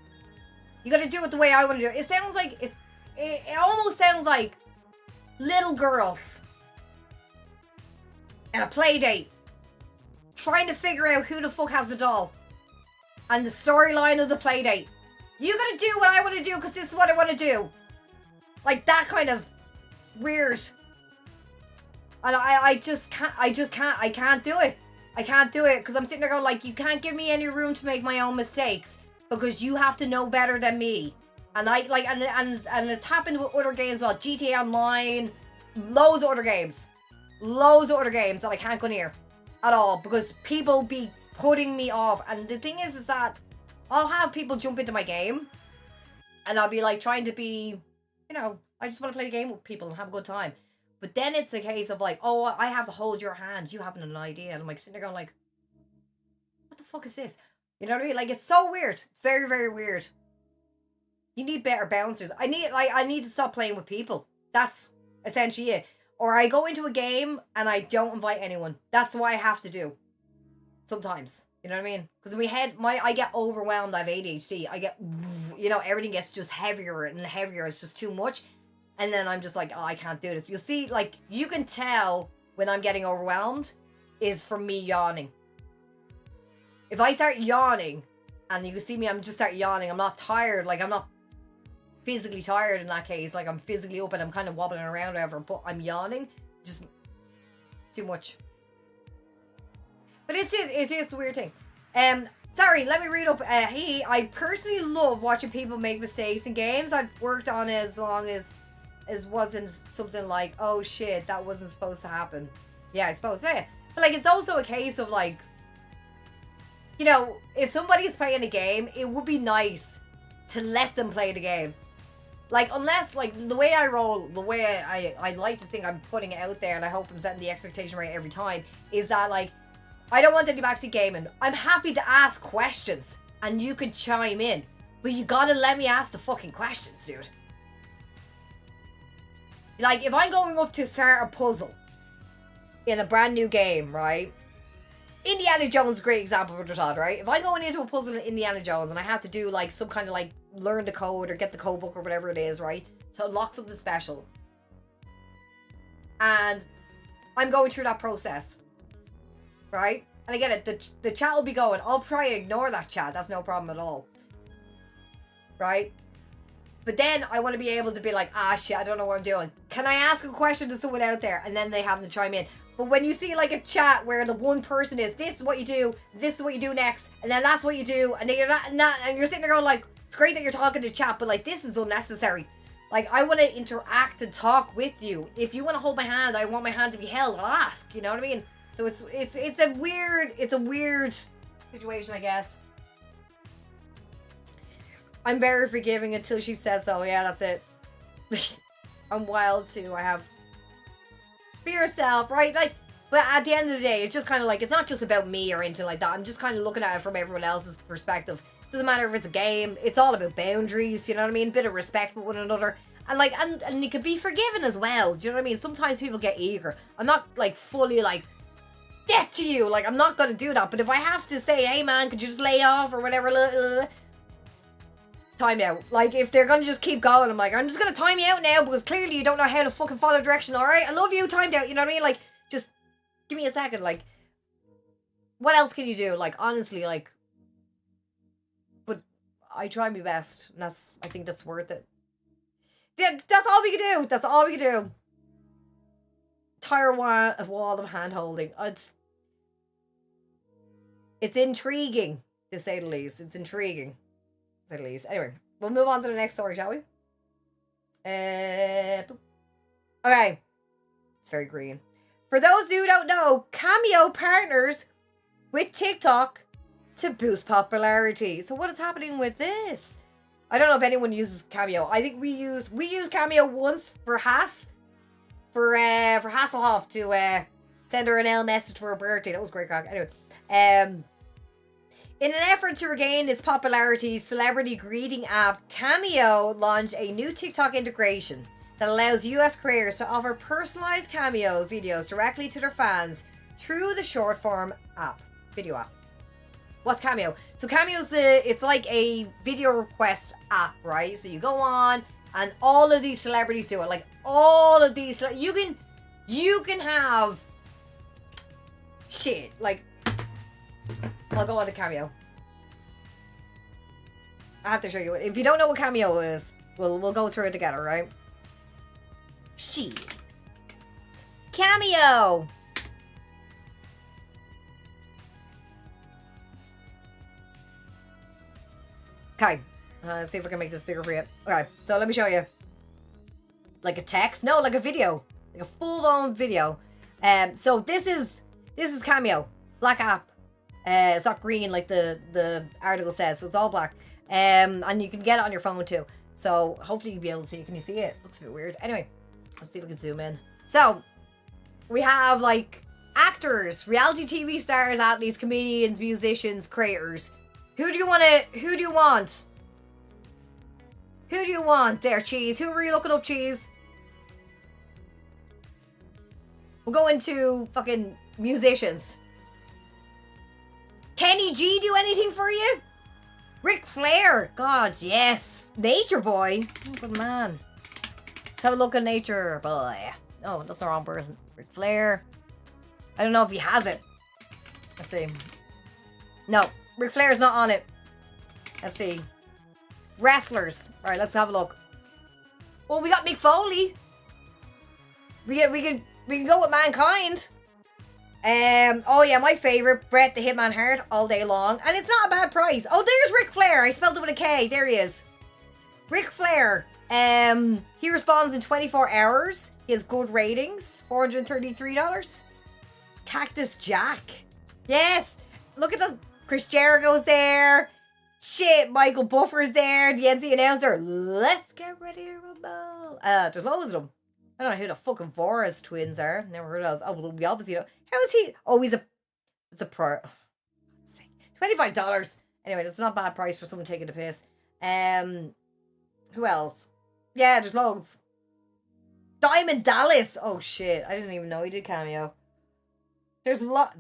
You gotta do it the way I want to do it. It sounds like, it almost sounds like little girls at a play date trying to figure out who the fuck has the doll and the storyline of the play date. You gotta do what I want to do because this is what I want to do. Like, that kind of weird. And I can't do it. I can't do it because I'm sitting there going, like, you can't give me any room to make my own mistakes because you have to know better than me. And I like, and it's happened with other games as well. GTA Online, loads of other games that I can't go near at all because people be putting me off. And the thing is that I'll have people jump into my game, and I'll be like trying to be, you know, I just want to play the game with people and have a good time. But then it's a case of like, oh, I have to hold your hand. You haven't an idea. And I'm like sitting there going like, what the fuck is this? You know what I mean? Like, it's so weird. It's very, very weird. You need better bouncers. I need to stop playing with people. That's essentially it. Or I go into a game and I don't invite anyone. That's what I have to do. Sometimes. You know what I mean? Because in my head, I get overwhelmed. I have ADHD. I get, you know, everything gets just heavier and heavier. It's just too much. And then I'm just like, oh, I can't do this. You'll see, like, you can tell when I'm getting overwhelmed is from me yawning. If I start yawning, and you can see me, I'm just start yawning. I'm not tired. Like, I'm not physically tired in that case. Like, I'm physically up and I'm kind of wobbling around or whatever. But I'm yawning. Just too much. But it's just a weird thing. Sorry, let me read up. I personally love watching people make mistakes in games. I've worked on it as long as wasn't something like, oh shit, that wasn't supposed to happen. Yeah, I suppose, yeah. But like, it's also a case of like, you know, if somebody's playing a game, it would be nice to let them play the game. Like, unless, like, the way I roll, the way I like to think I'm putting it out there, and I hope I'm setting the expectation right every time, is that, like, I don't want any backseat gaming. I'm happy to ask questions, and you can chime in. But you gotta let me ask the fucking questions, dude. Like, if I'm going up to start a puzzle in a brand new game, right? Indiana Jones is a great example for the Todd, right? If I'm going into a puzzle in Indiana Jones and I have to do, like, some kind of, like, learn the code or get the code book or whatever it is, right? To unlock something special. And I'm going through that process. Right? And I get it. The chat will be going. I'll try and ignore that chat. That's no problem at all. Right? But then I want to be able to be like, ah, shit, I don't know what I'm doing. Can I ask a question to someone out there? And then they have to chime in. But when you see like a chat where the one person is, this is what you do, this is what you do next, and then that's what you do, and then you're not, and you're sitting there going like, it's great that you're talking to chat, but like, this is unnecessary. Like, I want to interact and talk with you. If you want to hold my hand, I want my hand to be held. I'll ask. You know what I mean? So it's a weird situation, I guess. I'm very forgiving until she says so. Yeah, that's it. I'm wild too. I have be yourself, right? Like, but at the end of the day, it's just kind of like, it's not just about me or anything like that. I'm just kind of looking at it from everyone else's perspective. Doesn't matter if it's a game. It's all about boundaries. You know what I mean? Bit of respect with one another. And like, and you can be forgiven as well. Do you know what I mean? Sometimes people get eager. I'm not like fully like, get to you. Like, I'm not going to do that. But if I have to say, hey man, could you just lay off or whatever, time out. Like, if they're going to just keep going, I'm like, I'm just going to time you out now because clearly you don't know how to fucking follow direction. All right, I love you, timed out. You know what I mean? Like, just give me a second. Like, what else can you do? Like, honestly, like, but I try my best, and I think that's worth it. Yeah, that's all we can do. That's all we can do. Entire wall of hand holding. It's intriguing, to say the least. It's intriguing, to say the least. Anyway, we'll move on to the next story, shall we? Okay. It's very green. For those who don't know, Cameo partners with TikTok to boost popularity. So what is happening with this? I don't know if anyone uses Cameo. I think we use Cameo once for Haas. For Hasselhoff to send her an L message for her birthday. That was great crack. Anyway, in an effort to regain its popularity, celebrity greeting app Cameo launched a new TikTok integration that allows US creators to offer personalized Cameo videos directly to their fans through the short form video app. What's Cameo? So Cameo's it's like a video request app, right? So you go on and all of these celebrities do it. Like all of these, you can have shit. Like, I'll go on to Cameo. I have to show you it. If you don't know what Cameo is, we'll go through it together, right? Shit. Cameo. Okay. See if I can make this bigger for you. Okay, so let me show you. Like a text? No, like a video. Like a full-on video. So this is Cameo. Black app. It's not green like the article says, so it's all black. And you can get it on your phone too. So hopefully you'll be able to see it. Can you see it? Looks a bit weird. Anyway, let's see if we can zoom in. So we have like actors, reality TV stars, athletes, comedians, musicians, creators. Who do you want? Who do you want there, Cheese? Who are you looking up, Cheese? We'll go into fucking musicians. Kenny G do anything for you? Ric Flair. God, yes. Nature Boy. Oh, good man. Let's have a look at Nature Boy. Oh, that's the wrong person. Ric Flair. I don't know if he has it. Let's see. No, Ric Flair's not on it. Let's see. Wrestlers. All right, let's have a look. Well, we got Mick Foley. We can go with Mankind. Oh yeah, my favorite, Bret the Hitman Hart, all day long, and it's not a bad price. Oh, there's Ric Flair. I spelled it with a K. There he is. Ric Flair. He responds in 24 hours. He has good ratings. $433. Cactus Jack. Yes. Look at the Chris Jericho's there. Shit, Michael Buffer's there. The MC announcer. Let's get ready to rumble. There's loads of them. I don't know who the fucking Forrest twins are. Never heard of those. Oh, well, we obviously don't. How is he? Oh, it's a pro. $25. Anyway, that's not a bad price for someone taking the piss. Who else? Yeah, there's loads. Diamond Dallas. Oh shit, I didn't even know he did cameo. There's loads,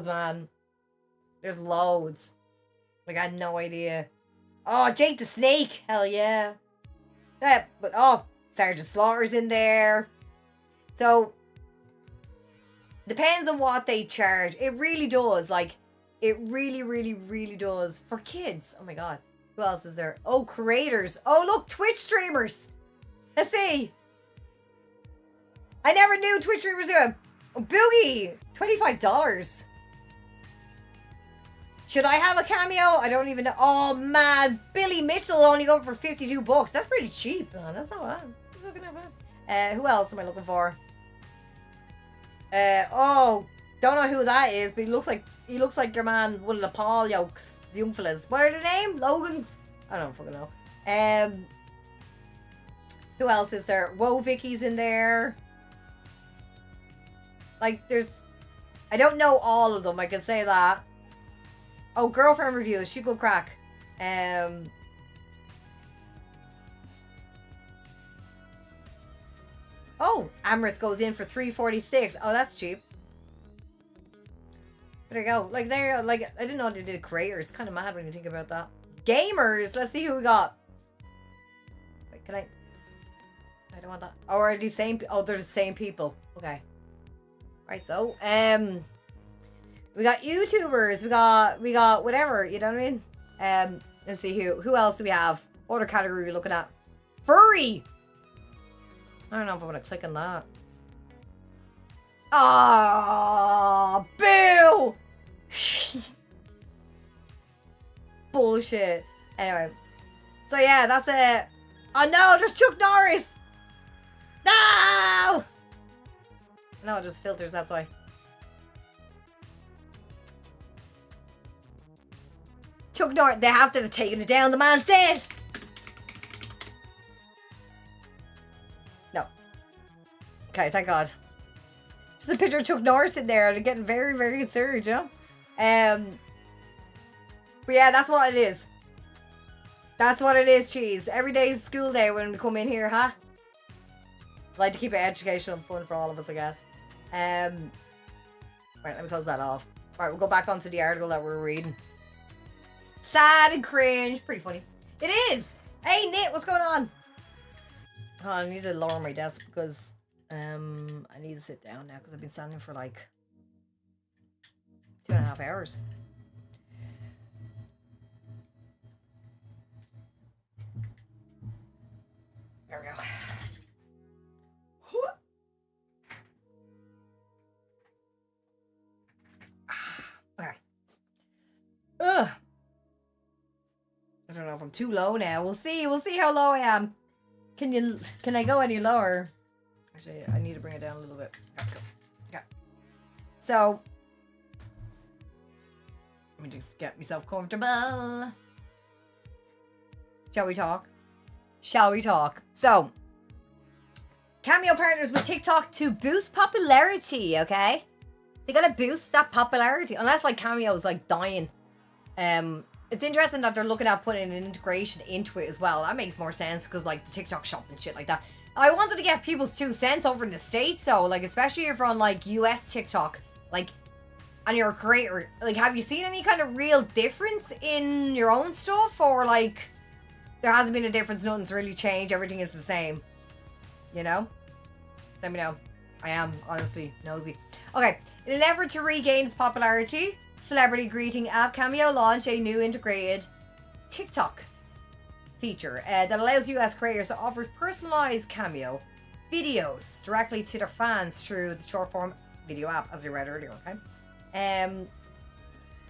man. There's loads. Like, I had no idea. Oh, Jake the Snake. Hell yeah. Yeah, but oh, Sergeant Slaughter's in there. So, depends on what they charge. It really does. Like, it really, really, really does. For kids. Oh my god. Who else is there? Oh, creators. Oh, look, Twitch streamers. Let's see. I never knew Twitch streamers do it. Oh, Boogie. $25. Should I have a cameo? I don't even know. Oh, man. Billy Mitchell only going for $52. That's pretty cheap, man. That's not bad. Looking at bad. Who else am I looking for? Oh, don't know who that is, but he looks like your man, one of the Paul Yokes, the young fellas. What are their name? Logan's? I don't fucking know. Who else is there? Whoa, Vicky's in there. Like, I don't know all of them, I can say that. Oh, girlfriend reviews, she go crack. Oh, Amherst goes in for $346. Oh, that's cheap. There you go. Like, there, like, I didn't know they did creators. It's kind of mad when you think about that. Gamers. Let's see who we got. Wait, can I don't want that. Oh, are these same? Oh, they're the same people. Okay. Right. So, we got YouTubers. We got whatever. You know what I mean? Let's see who else do we have? What other category are we looking at? Furry. I don't know if I want to click on that. Ah, boo! Bullshit. Anyway. So yeah, that's it. Oh no, there's Chuck Norris! No! No, it just filters, that's why. Chuck Norris, they have to have taken it down, the man said! No. Okay, thank God. Just a picture of Chuck Norris in there and they're getting very, very concerned, you know? But yeah, that's what it is. That's what it is, cheese. Every day is school day when we come in here, huh? I like to keep it educational and fun for all of us, I guess. Right, let me close that off. Alright, we'll go back onto the article that we're reading. Sad and cringe. Pretty funny. It is! Hey, Nit, what's going on? Oh, I need to lower my desk because I need to sit down now because I've been standing for like 2.5 hours. There we go. Okay. Ugh. I don't know if I'm too low now. We'll see. We'll see how low I am. Can I go any lower? Actually, I need to bring it down a little bit. Let's go. Okay. So, let me just get myself comfortable. Shall we talk? Shall we talk? So, Cameo partners with TikTok to boost popularity, okay? They gotta boost that popularity. Unless, like, Cameo is, like, dying. It's interesting that they're looking at putting an integration into it as well. That makes more sense because, like, the TikTok shop and shit like that. I wanted to get people's 2 cents over in the States, so, like, especially if you're on, like, US TikTok, like, and you're a creator, like, have you seen any kind of real difference in your own stuff? Or, like, there hasn't been a difference, nothing's really changed, everything is the same? You know? Let me know. I am, honestly, nosy. Okay, in an effort to regain its popularity, celebrity greeting app Cameo launched a new integrated TikTok feature that allows US creators to offer personalized Cameo videos directly to their fans through the short form video app, as I read earlier, okay?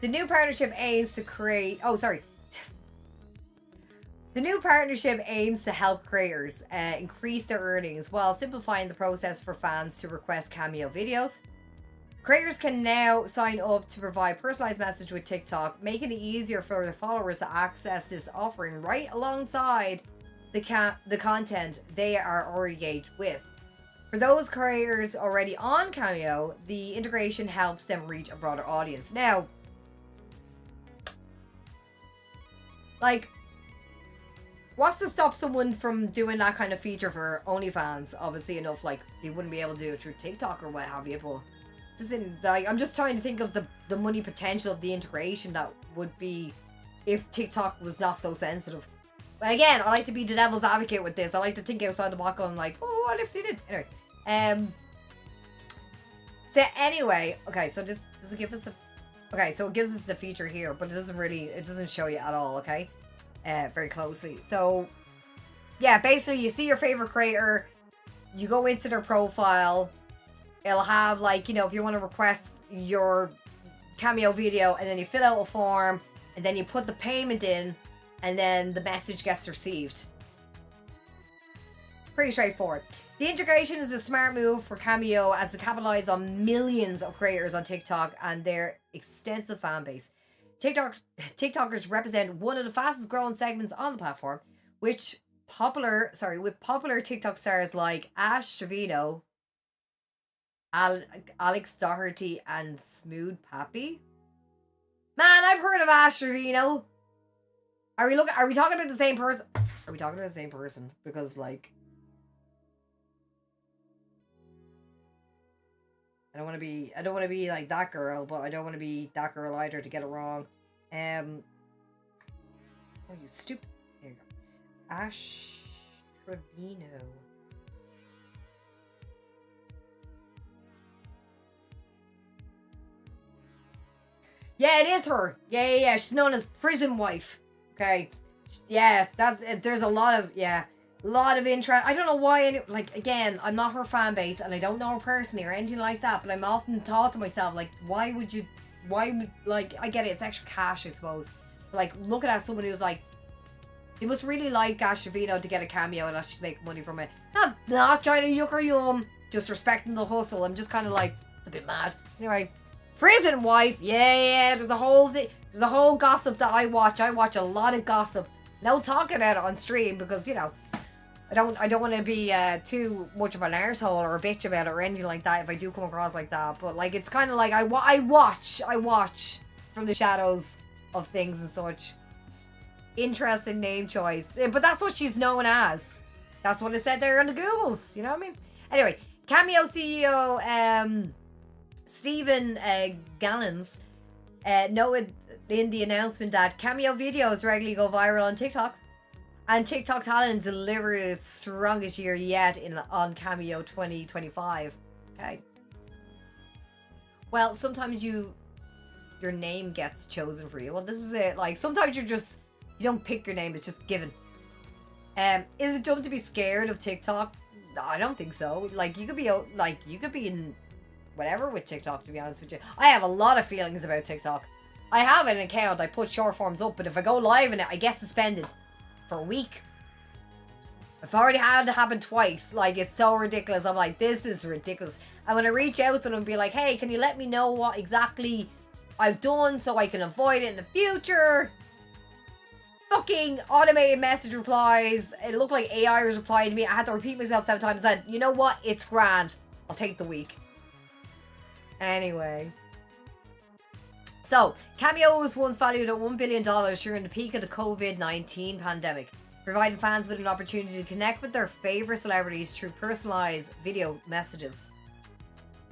The new partnership aims to create... Oh, sorry. The new partnership aims to help creators increase their earnings while simplifying the process for fans to request Cameo videos. Creators can now sign up to provide personalized message with TikTok, making it easier for their followers to access this offering right alongside the content they are already engaged with. For those creators already on Cameo, the integration helps them reach a broader audience. Now, like, what's to stop someone from doing that kind of feature for OnlyFans? Obviously enough, like, they wouldn't be able to do it through TikTok or what have you, but just in, like, I'm just trying to think of the money potential of the integration that would be if TikTok was not so sensitive. But again, I like to be the devil's advocate with this. I like to think outside the box and like, oh, what if they did? Anyway, so anyway, okay, so does it give us a, okay, so it gives us the feature here, but it doesn't show you at all, okay? Very closely. So yeah, basically you see your favorite creator, you go into their profile, it'll have, like, you know, if you want to request your Cameo video, and then you fill out a form, and then you put the payment in, and then the message gets received. Pretty straightforward. The integration is a smart move for Cameo as to capitalize on millions of creators on TikTok and their extensive fan base. TikTokers represent one of the fastest growing segments on the platform, with popular TikTok stars like Ash Trevino, Alex Doherty, and Smooth Pappy. Man, I've heard of Ash Trevino. Are we talking about the same person? Are we talking about the same person? Because, like, I don't want to be like that girl, but I don't want to be that girl either to get it wrong. Oh, you stupid. There you go. Ash Trevino. Yeah, it is her. Yeah. She's known as Prison Wife. Okay. Yeah, there's a lot of interest. I don't know why, like, again, I'm not her fan base and I don't know her personally or anything like that, but I'm often thought to myself, like, why would, like, I get it, it's extra cash, I suppose. But, like, looking at someone who's, like, you must really like Ash Trevino to get a Cameo and actually make money from it. Not trying to yuck her yum, just respecting the hustle. I'm just kind of like, it's a bit mad. Anyway, Prison Wife, yeah, there's a whole thing. There's a whole gossip that I watch. I watch a lot of gossip. No talk about it on stream because, you know, I don't want to be too much of an arsehole or a bitch about it or anything like that if I do come across like that. But, like, it's kind of like I watch from the shadows of things and such. Interesting name choice. But that's what she's known as. That's what it said there on the Googles. You know what I mean? Anyway, Cameo CEO Stephen Gallens noted in the announcement that Cameo videos regularly go viral on TikTok, and TikTok talent delivered its strongest year yet on Cameo 2025. Okay. Well, sometimes your name gets chosen for you. Well, this is it. Like, sometimes you don't pick your name; it's just given. Is it dumb to be scared of TikTok? No, I don't think so. Like, you could be in whatever with TikTok, to be honest with you. I have a lot of feelings about TikTok. I have an account, I put short forms up, but if I go live in it, I get suspended for a week. I've already had it happen twice. Like, it's so ridiculous. I'm like, this is ridiculous. And when I reach out to them and be like, hey, can you let me know what exactly I've done so I can avoid it in the future? Fucking automated message replies. It looked like AI was replying to me. I had to repeat myself 7 times. I said, you know what? It's grand. I'll take the week. Anyway. So, Cameo was once valued at $1 billion during the peak of the COVID-19 pandemic, providing fans with an opportunity to connect with their favorite celebrities through personalized video messages.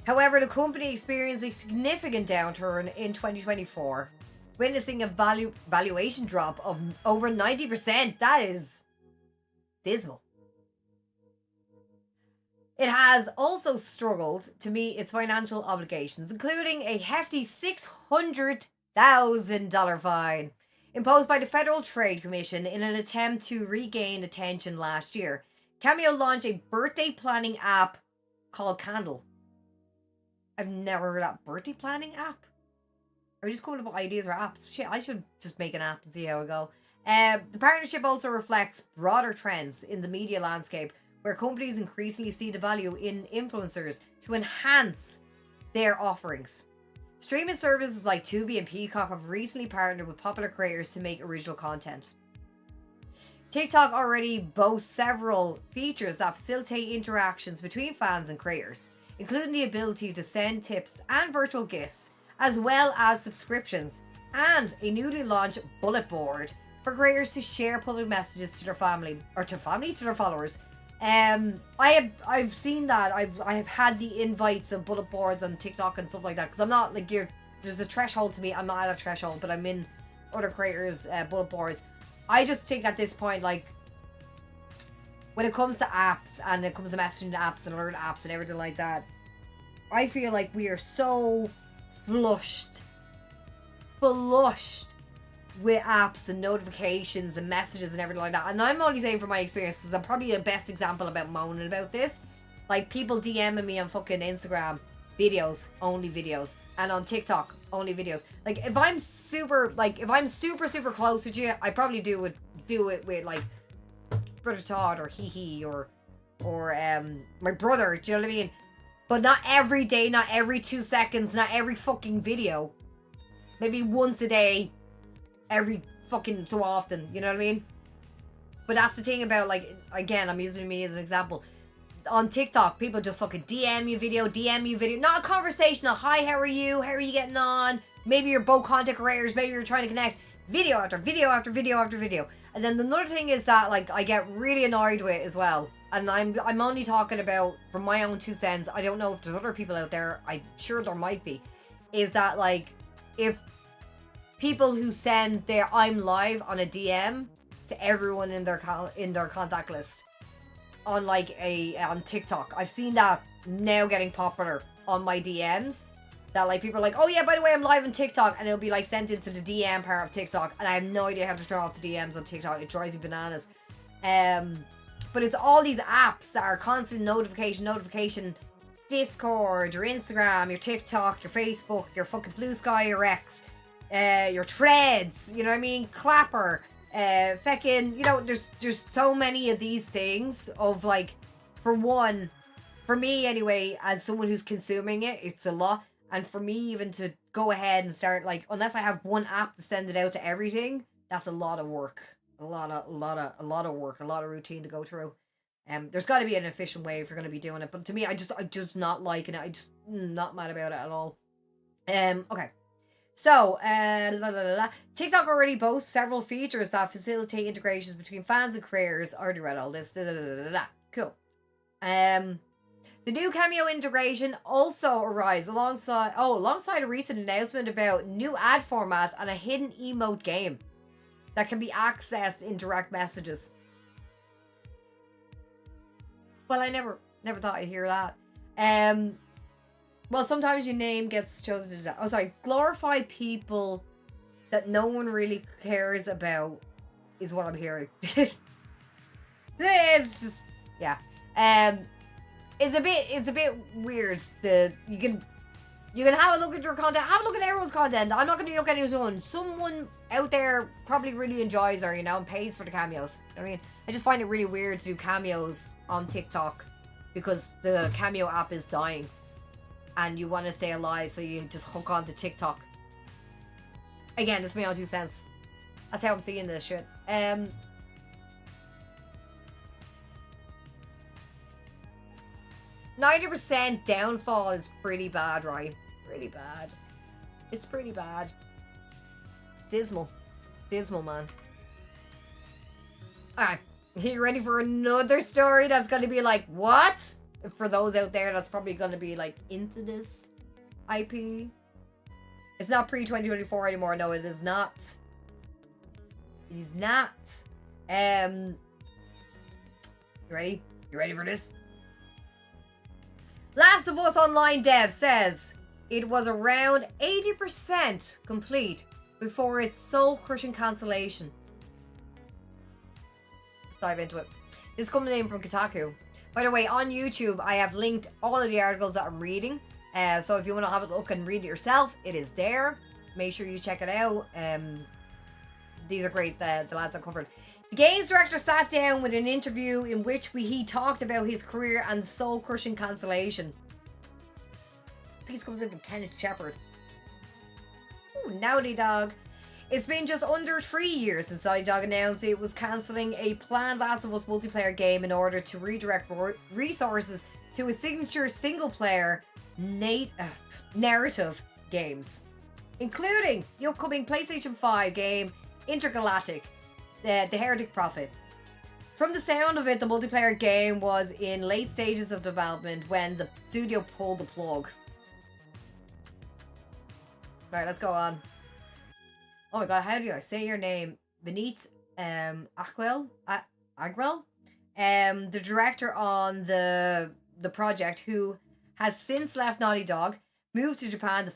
However, the company experienced a significant downturn in 2024, witnessing a valuation drop of over 90%. That is dismal. It has also struggled to meet its financial obligations, including a hefty $600,000 fine imposed by the Federal Trade Commission in an attempt to regain attention last year. Cameo launched a birthday planning app called Candle. I've never heard of that birthday planning app. Are we just coming up with ideas for apps? Shit, I should just make an app and see how it go. The partnership also reflects broader trends in the media landscape, where companies increasingly see the value in influencers to enhance their offerings. Streaming services like Tubi and Peacock have recently partnered with popular creators to make original content. TikTok already boasts several features that facilitate interactions between fans and creators, including the ability to send tips and virtual gifts, as well as subscriptions, and a newly launched bullet board for creators to share public messages to their family, or to their followers. I've seen that. I have had the invites of bullet boards on TikTok and stuff like that, because I'm not like there's a threshold to me. I'm not at a threshold, but I'm in other creators' bullet boards. I just think at this point, like, when it comes to apps and it comes to messaging apps and alert apps and everything like that, I feel like we are so flushed with apps and notifications and messages and everything like that. And I'm only saying from my experience, because I'm probably the best example about moaning about this. Like, people DMing me on fucking Instagram, videos, only videos, and on TikTok, only videos. Like, if I'm super close with you, I probably do it with like Brother Todd or Hee or my brother. Do you know what I mean? But not every day, not every 2 seconds, not every fucking video. Maybe once a day, every fucking so often, you know what I mean? But that's the thing about, like, again, I'm using me as an example. On TikTok, people just fucking DM you video, not a conversation, a hi, how are you getting on? Maybe you're both content creators, maybe you're trying to connect, video after video after video after video. And then another thing is that, like, I get really annoyed with as well. And I'm only talking about from my own 2 cents. I don't know if there's other people out there. I'm sure there might be. Is that, like, if people who send their I'm live on a DM to everyone in their contact list on on TikTok. I've seen that now getting popular on my DMs. That, like, people are like, oh yeah, by the way, I'm live on TikTok, and it'll be like sent into the DM part of TikTok, and I have no idea how to turn off the DMs on TikTok. It drives me bananas. But it's all these apps that are constant notification, Discord, your Instagram, your TikTok, your Facebook, your fucking Blue Sky, your X, your Threads, you know what I mean? Clapper, fucking, you know, there's so many of these things of, like, for me anyway, as someone who's consuming it, it's a lot. And for me even to go ahead and start, like, unless I have one app to send it out to everything, that's a lot of work. A lot of work, a lot of routine to go through. There's got to be an efficient way if you're going to be doing it. But to me, I'm just not liking it. I just not mad about it at all. Okay. So, TikTok already boasts several features that facilitate integrations between fans and creators. I already read all this. Cool. The new Cameo integration also arrives alongside a recent announcement about new ad formats and a hidden emote game that can be accessed in direct messages. Well, I never thought I'd hear that. Well, sometimes your name gets chosen to do that. Oh, sorry. Glorified people that no one really cares about is what I'm hearing. It's just, yeah. It's a bit weird. You can You can have a look at your content. Have a look at everyone's content. I'm not going to look at anyone's own. Someone out there probably really enjoys her, you know, and pays for the cameos. I mean, I just find it really weird to do cameos on TikTok because the cameo app is dying and you want to stay alive, so you just hook on to TikTok. Again, that's my own 2 cents. That's how I'm seeing this shit. 90% downfall is pretty bad, right? Pretty bad. It's pretty bad. It's dismal. It's dismal, man. Alright. You ready for another story that's going to be like, what? For those out there, that's probably going to be like into this IP. It's not pre-2024 anymore. No, it is not. It is not. You ready? You ready for this? Last of Us Online dev says it was around 80% complete before its soul-crushing cancellation. Let's dive into it. This is coming in from Kotaku. By the way, on YouTube, I have linked all of the articles that I'm reading. So if you want to have a look and read it yourself, it is there. Make sure you check it out. These are great, the lads are covered. The games director sat down with an interview in which he talked about his career and the soul-crushing cancellation. Piece comes in from Kenneth Shepard. Ooh, Naughty Dog. It's been just under 3 years since Naughty Dog announced it was cancelling a planned Last of Us multiplayer game in order to redirect resources to its signature single-player narrative games, including the upcoming PlayStation 5 game Intergalactic, the Heretic Prophet. From the sound of it, the multiplayer game was in late stages of development when the studio pulled the plug. Right, let's go on. Oh my god, how do I say your name? Benit Agwell? The director on the project, who has since left Naughty Dog, moved to Japan to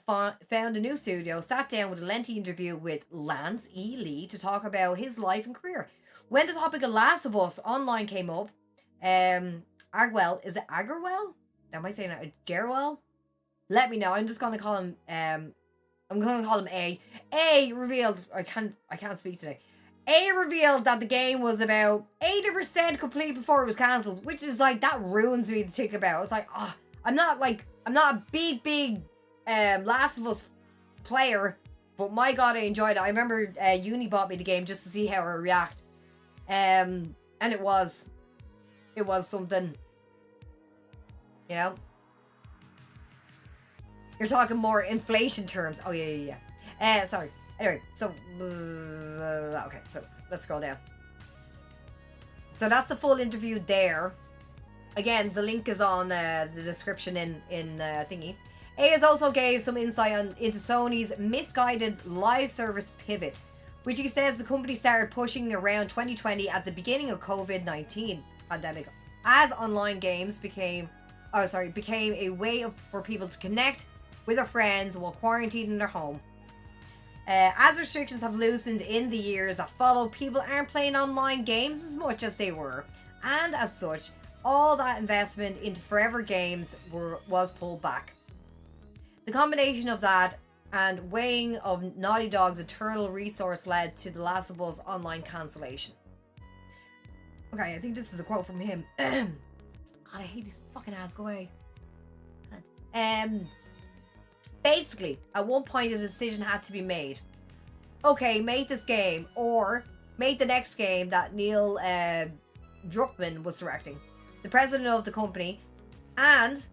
found a new studio, sat down with a lengthy interview with Lance E. Lee to talk about his life and career. When the topic of Last of Us Online came up, Agwell, is it Agarwell? Am I saying that? Jerwell? Let me know. I'm just gonna call him I'm gonna call him A. A revealed I can't speak today. A revealed that the game was about 80% complete before it was cancelled, which is like, that ruins me to think about. It's like, oh, I'm not a big Last of Us player, but my god, I enjoyed it. I remember Uni bought me the game just to see how I react. And it was something, you know. You're talking more inflation terms. Oh yeah. Sorry. Anyway, so okay, so let's scroll down. So that's the full interview there. Again, the link is on the description in thingy. Ayers also gave some insight into Sony's misguided live service pivot, which he says the company started pushing around 2020 at the beginning of COVID-19 pandemic, as online games became a way for people to connect with their friends while quarantined in their home. As restrictions have loosened in the years that follow, people aren't playing online games as much as they were, and as such, all that investment into forever games was pulled back. The combination of that and weighing of Naughty Dog's eternal resource led to the Last of Us Online cancellation. Okay, I think this is a quote from him. God, I hate these fucking ads. Go away. Basically, at one point a decision had to be made. Okay, make this game, or make the next game that Neil Druckmann was directing, the president of the company. And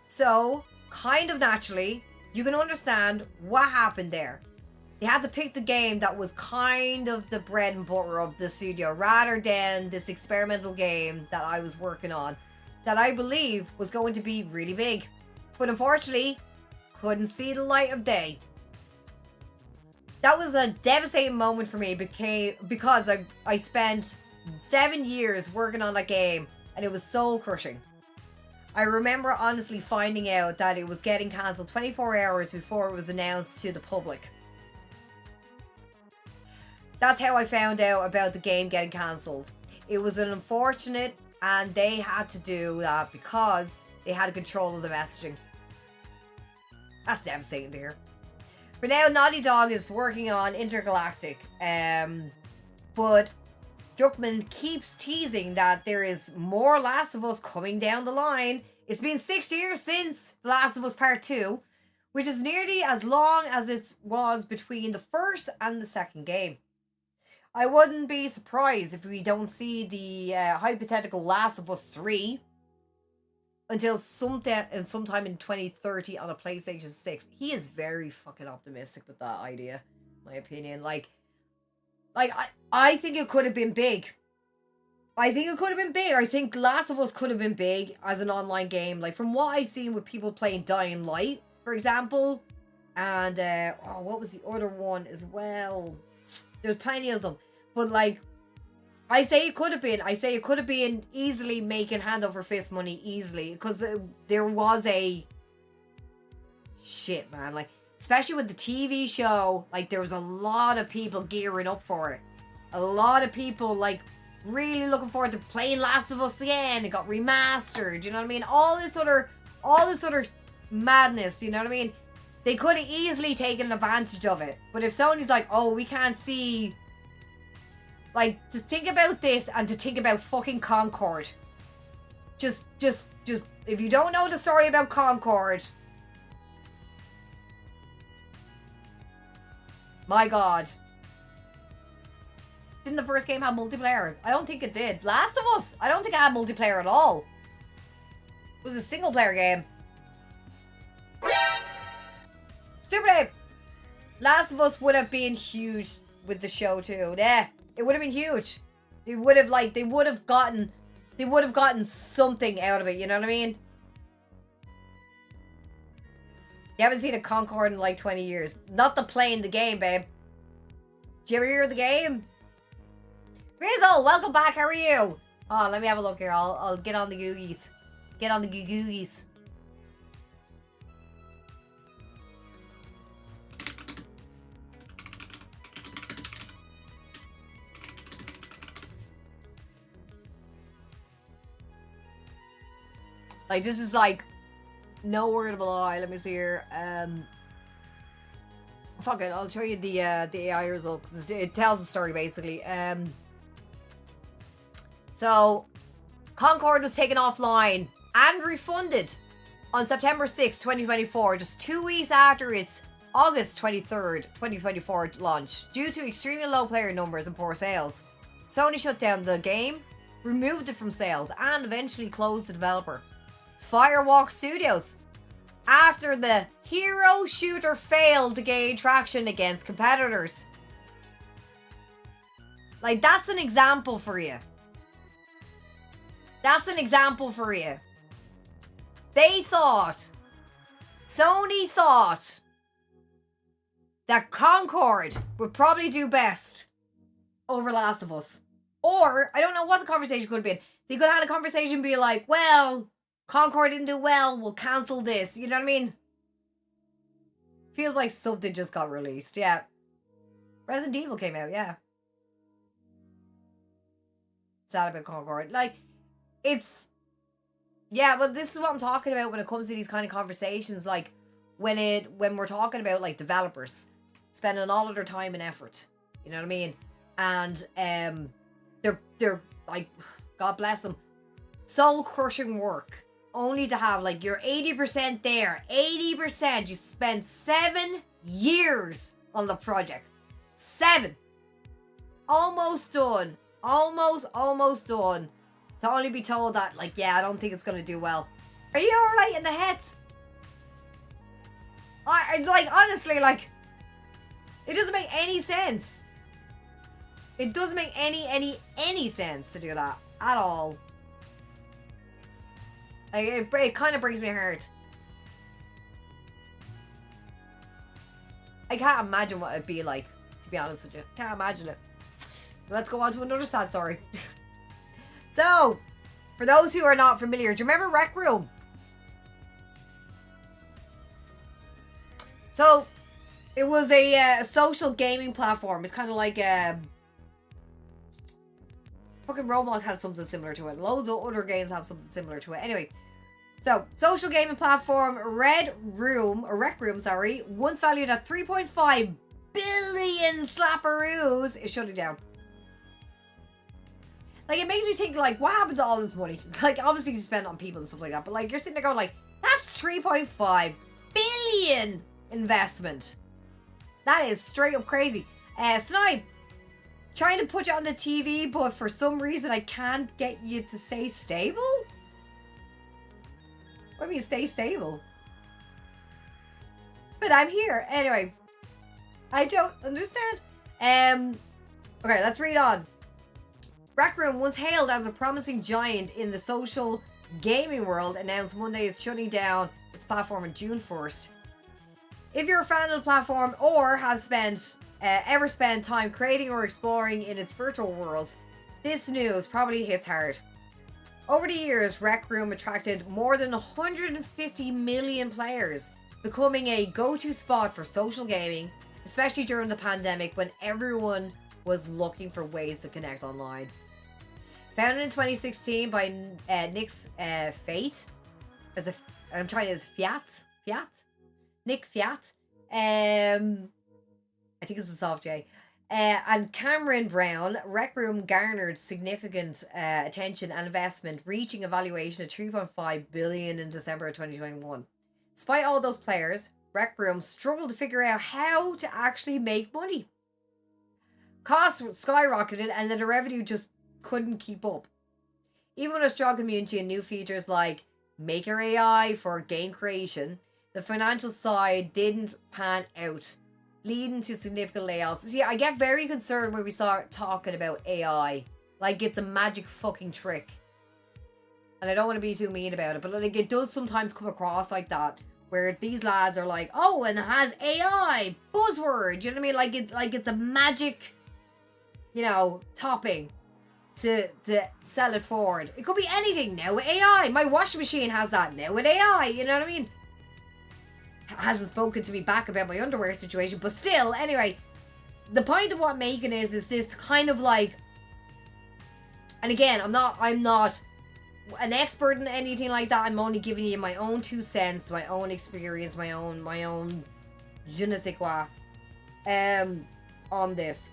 so, kind of naturally, you can understand what happened there. They had to pick the game that was kind of the bread and butter of the studio, rather than this experimental game that I was working on, that I believe was going to be really big. But unfortunately, couldn't see the light of day. That was a devastating moment for me because I spent 7 years working on that game, and it was soul crushing. I remember honestly finding out that it was getting cancelled 24 hours before it was announced to the public. That's how I found out about the game getting cancelled. It was an unfortunate, and they had to do that because they had control of the messaging. That's devastating to hear. For now, Naughty Dog is working on Intergalactic. But Druckmann keeps teasing that there is more Last of Us coming down the line. It's been 6 years since The Last of Us Part 2, which is nearly as long as it was between the first and the second game. I wouldn't be surprised if we don't see the hypothetical Last of Us 3 until sometime in 2030 on a PlayStation 6. He is very fucking optimistic with that idea, in my opinion. Like I think it could have been big. I think Last of Us could have been big as an online game. Like, from what I've seen with people playing Dying Light, for example, and what was the other one as well? There's plenty of them. But, like, I say it could have been easily making hand over fist money easily. Because there was a... Shit, man. Like, especially with the TV show, like, there was a lot of people gearing up for it. A lot of people, like, really looking forward to playing Last of Us again. It got remastered, you know what I mean? All this other madness, you know what I mean? They could have easily taken advantage of it. But if Sony's like, oh, we can't see... Like, to think about this and to think about fucking Concord. Just, if you don't know the story about Concord... My God. Didn't the first game have multiplayer? I don't think it did. Last of Us, I don't think it had multiplayer at all. It was a single player game. Super Dave. Last of Us would have been huge with the show too. Yeah, it would have been huge. They would have gotten something out of it, you know what I mean? You haven't seen a Concord in like 20 years. Not the plane, the game, babe. Did you ever hear the game? Grizzle, welcome back. How are you? Oh, let me have a look here. I'll get on the Googies. Get on the Googies. Like, this is like no word of a lie. Let me see here. Fuck it. I'll show you the AI result because it tells the story basically. So, Concord was taken offline and refunded on September 6, 2024, just 2 weeks after its August 23rd, 2024 launch, due to extremely low player numbers and poor sales. Sony shut down the game, removed it from sales, and eventually closed the developer. Firewalk Studios. After the hero shooter failed to gain traction against competitors. Like, that's an example for you. That's an example for you. Sony thought that Concord would probably do best over Last of Us. Or, I don't know what the conversation could have been. They could have had a conversation be like, well, Concord didn't do well, we'll cancel this. You know what I mean? Feels like something just got released, yeah. Resident Evil came out, yeah. Sad about Concord. Like, it's... Yeah, but this is what I'm talking about when it comes to these kind of conversations. Like, when we're talking about, like, developers spending all of their time and effort. You know what I mean? And, they're like, God bless them, soul-crushing work. Only to have, like, you're 80% there. 80%. You spent 7 years on the project. 7. Almost done. Almost done. To only be told that, like, yeah, I don't think it's going to do well. Are you alright in the head? I like, honestly, like, it doesn't make any sense. It doesn't make any sense to do that. At all. Like, it kind of breaks my heart. I can't imagine what it'd be like, to be honest with you. Can't imagine it. Let's go on to another sad story. So, for those who are not familiar, do you remember Rec Room? So, it was a social gaming platform. It's kind of like fucking Roblox has something similar to it. Loads of other games have something similar to it. Anyway, So, social gaming platform Rec Room, sorry, once valued at 3.5 billion slapperoos, is shutting down. Like, it makes me think, like, what happened to all this money? Like, obviously you spend it on people and stuff like that, but, like, you're sitting there going, like, that's 3.5 billion investment. That is straight up crazy. Snipe, trying to put you on the TV, but for some reason I can't get you to stay stable? What do you mean stay stable? But I'm here. Anyway, I don't understand. Okay, let's read on. Rec Room, once hailed as a promising giant in the social gaming world, announced Monday it's shutting down its platform on June 1st. If you're a fan of the platform or have ever spent time creating or exploring in its virtual worlds, this news probably hits hard. Over the years, Rec Room attracted more than 150 million players, becoming a go-to spot for social gaming, especially during the pandemic when everyone was looking for ways to connect online. Founded in 2016 by Nick Fiat, Nick Fiat. I think it's a soft J. And Cameron Brown, Rec Room garnered significant attention and investment, reaching a valuation of 3.5 billion in December of 2021. Despite all those players, Rec Room struggled to figure out how to actually make money. Costs skyrocketed and then the revenue just couldn't keep up. Even with a strong community and new features like Maker AI for game creation, the financial side didn't pan out, leading to significant layoffs. See, I get very concerned when we start talking about AI. Like it's a magic fucking trick. And I don't want to be too mean about it, but like it does sometimes come across like that. Where these lads are like, oh, and it has AI, buzzword. You know what I mean? Like it's a magic, topping to sell it forward. It could be anything now with AI. My washing machine has that now with AI. You know what I mean? Hasn't spoken to me back about my underwear situation, but still, anyway, the point of what I'm making is this kind of like, and again, I'm not an expert in anything like that. I'm only giving you my own 2 cents, my own experience, my own je ne sais quoi, on this.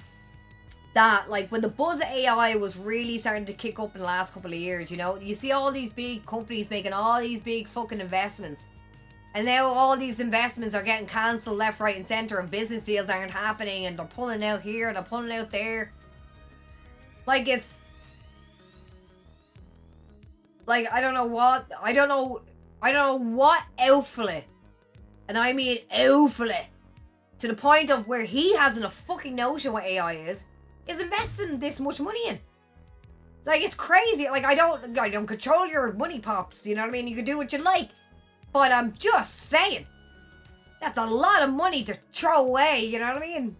That, like, when the buzz of AI was really starting to kick up in the last couple of years, you see all these big companies making all these big fucking investments. And now all these investments are getting cancelled left, right, and centre, and business deals aren't happening, and they're pulling out here, and they're pulling out there. Like, it's... Like, I don't know what outfit, and I mean outfit, to the point of where he hasn't a fucking notion what AI is investing this much money in. Like, it's crazy. Like, I don't control your money, pops, you know what I mean? You can do what you like. But I'm just saying, that's a lot of money to throw away, you know what I mean?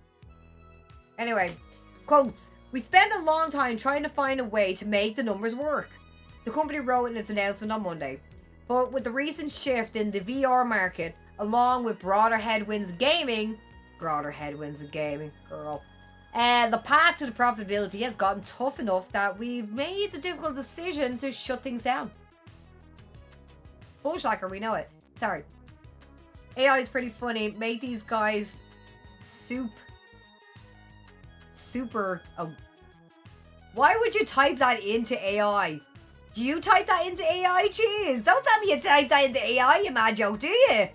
Anyway, quotes. We spent a long time trying to find a way to make the numbers work, the company wrote in its announcement on Monday. But with the recent shift in the VR market, along with broader headwinds of gaming, girl, the path to the profitability has gotten tough enough that we've made the difficult decision to shut things down. Bullshacker, we know it. Sorry. AI is pretty funny. Make these guys super... Oh. Why would you type that into AI? Do you type that into AI? Jeez, don't tell me you type that into AI, you mad joke, do you?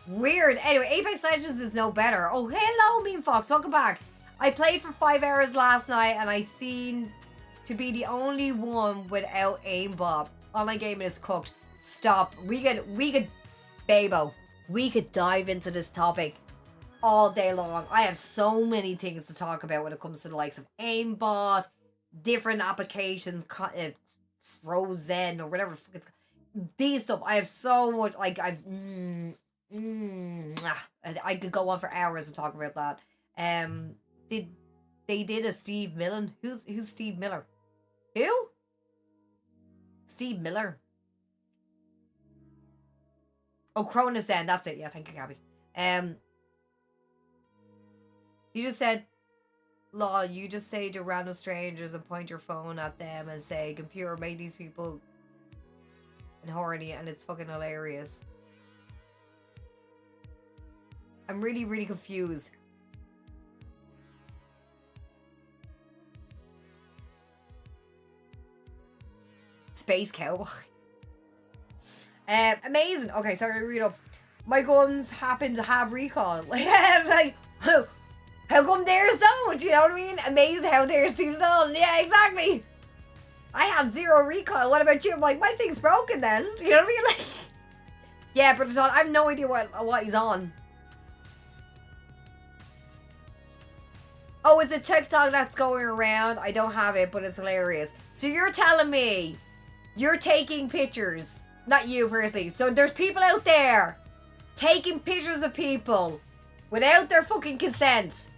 Weird. Anyway, Apex Legends is no better. Oh, hello, Mean Fox. Welcome back. I played for 5 hours last night and I seem to be the only one without aimbot. Online gaming is cooked. Stop. We could dive into this topic all day long. I have so many things to talk about when it comes to the likes of aimbot, different applications, Frozen or whatever it's these stuff. I have so much, like, I could go on for hours and talk about that. They did a Steve Millen. Who's Steve Miller? Who? Steve Miller. Oh, Cronus then. That's it. Yeah, thank you, Gabby. You just said, lol, you just say to random strangers and point your phone at them and say, computer, make these people and horny, and it's fucking hilarious. I'm really, really confused. Space Cowboy. Amazing. Okay, sorry to read up. My guns happen to have recall. Like, how come theirs don't? You know what I mean? Amazing how theirs seems on. Yeah, exactly. I have 0 recoil. What about you? I'm like, my thing's broken then. You know what I mean? Like, yeah, but I have no idea what he's on. Oh, it's a TikTok that's going around. I don't have it, but it's hilarious. So you're telling me you're taking pictures. Not you personally. So there's people out there taking pictures of people without their fucking consent.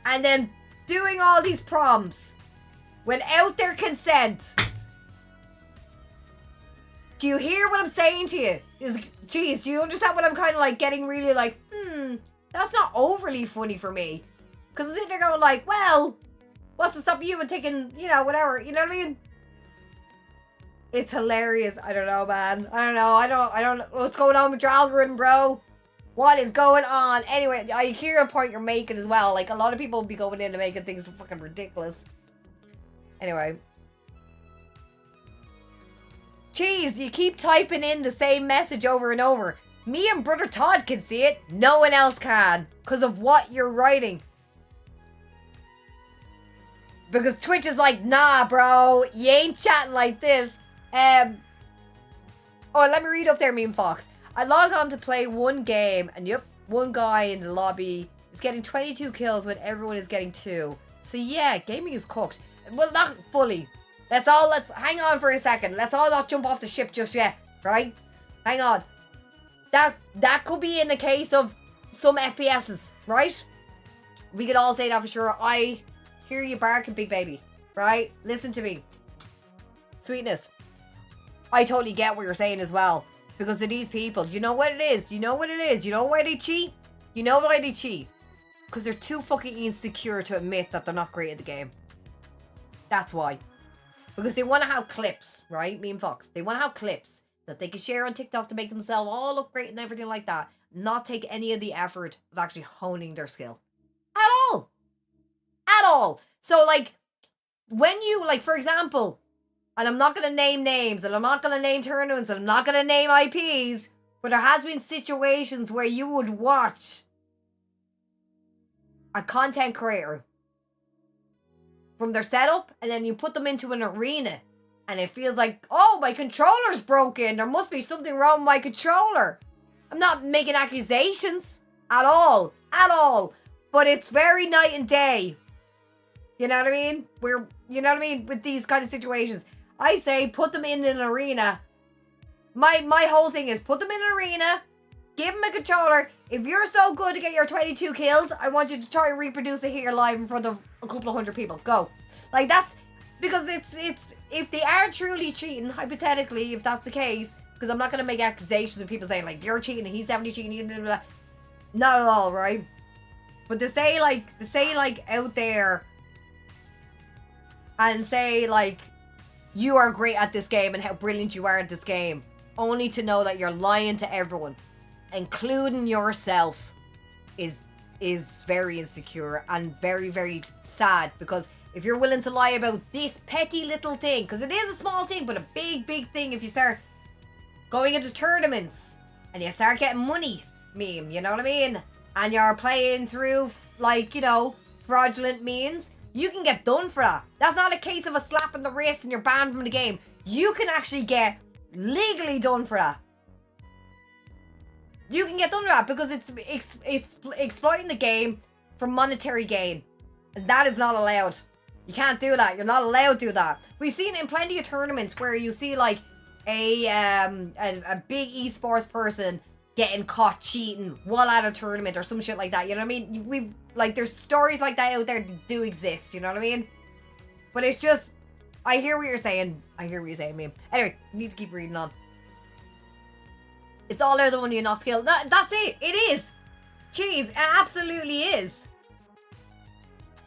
And then doing all these prompts without their consent. Do you hear what I'm saying to you? Geez, do you understand what I'm kind of like getting really like, that's not overly funny for me. Because I'm sitting there going like, well, what's to stop you and taking, you know, whatever, you know what I mean? It's hilarious. I don't know, man. I don't know. I don't know what's going on with your algorithm, bro. What is going on? Anyway, I hear a point you're making as well. Like, a lot of people will be going in and making things fucking ridiculous. Anyway. Jeez, you keep typing in the same message over and over. Me and Brother Todd can see it. No one else can. Because of what you're writing. Because Twitch is like, nah, bro. You ain't chatting like this. Oh, let me read up there, Meme Fox. I logged on to play one game, and yep, one guy in the lobby is getting 22 kills when everyone is getting 2. So yeah, gaming is cooked. Well, not fully. Let's hang on for a second. Let's all not jump off the ship just yet, right? Hang on. That could be in the case of some FPSs, right? We could all say that for sure. I hear you barking, big baby, right? Listen to me. Sweetness. I totally get what you're saying as well. Because of these people, you know what it is. You know what it is. You know why they cheat? You know why they cheat? Because they're too fucking insecure to admit that they're not great at the game. That's why. Because they want to have clips, right? Meme Fox. They want to have clips that they can share on TikTok to make themselves all look great and everything like that. Not take any of the effort of actually honing their skill. At all. At all. So, like, when you, like, for example, and I'm not going to name names, and I'm not going to name tournaments, and I'm not going to name IPs, but there has been situations where you would watch a content creator from their setup, and then you put them into an arena, and it feels like, oh, my controller's broken. There must be something wrong with my controller. I'm not making accusations at all. At all. But it's very night and day. You know what I mean? You know what I mean? With these kind of situations. I say put them in an arena. My whole thing is put them in an arena. Give them a controller. If you're so good to get your 22 kills, I want you to try and reproduce it here live in front of a couple of hundred people. Go. Like, that's... Because it's if they are truly cheating, hypothetically, if that's the case, because I'm not going to make accusations of people saying, like, you're cheating and he's definitely cheating. Blah, blah, blah. Not at all, right? But to say, like, out there and say, like, you are great at this game and how brilliant you are at this game, only to know that you're lying to everyone, including yourself, is very insecure and very, very sad. Because if you're willing to lie about this petty little thing, because it is a small thing, but a big, big thing if you start going into tournaments and you start getting money, meme, you know what I mean? And you're playing through, like, you know, fraudulent means, you can get done for that. That's not a case of a slap in the wrist and you're banned from the game. You can actually get legally done for that. You can get done for that because it's exploiting the game for monetary gain. And that is not allowed. You can't do that. You're not allowed to do that. We've seen in plenty of tournaments where you see like a big esports person getting caught cheating while at a tournament or some shit like that. You know what I mean? We've like, there's stories like that out there that do exist. You know what I mean? But it's just, I hear what you're saying. I hear what you're saying, meme. Anyway, need to keep reading on. It's all out of money and not skill. That's it. It is. Jeez, it absolutely is.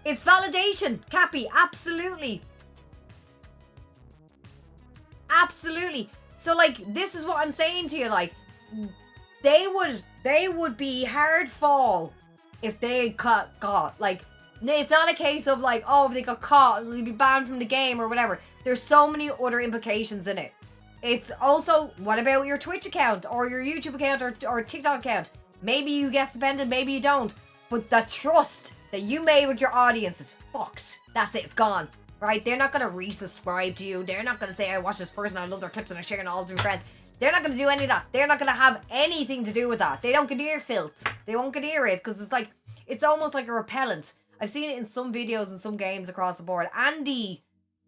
It's validation, Cappy. Absolutely. Absolutely. So, like, this is what I'm saying to you. Like, they would be hard fall if they got, like, it's not a case of, like, oh, if they got caught, they'd be banned from the game or whatever. There's so many other implications in it. It's also, what about your Twitch account or your YouTube account or TikTok account? Maybe you get suspended, maybe you don't. But the trust that you made with your audience is fucked. That's it, it's gone. Right? They're not going to resubscribe to you. They're not going to say, I watch this person, I love their clips and I share it all with my friends. They're not going to do any of that. They're not going to have anything to do with that. They don't get near filth. They won't get near it because it's like, it's almost like a repellent. I've seen it in some videos and some games across the board. Andy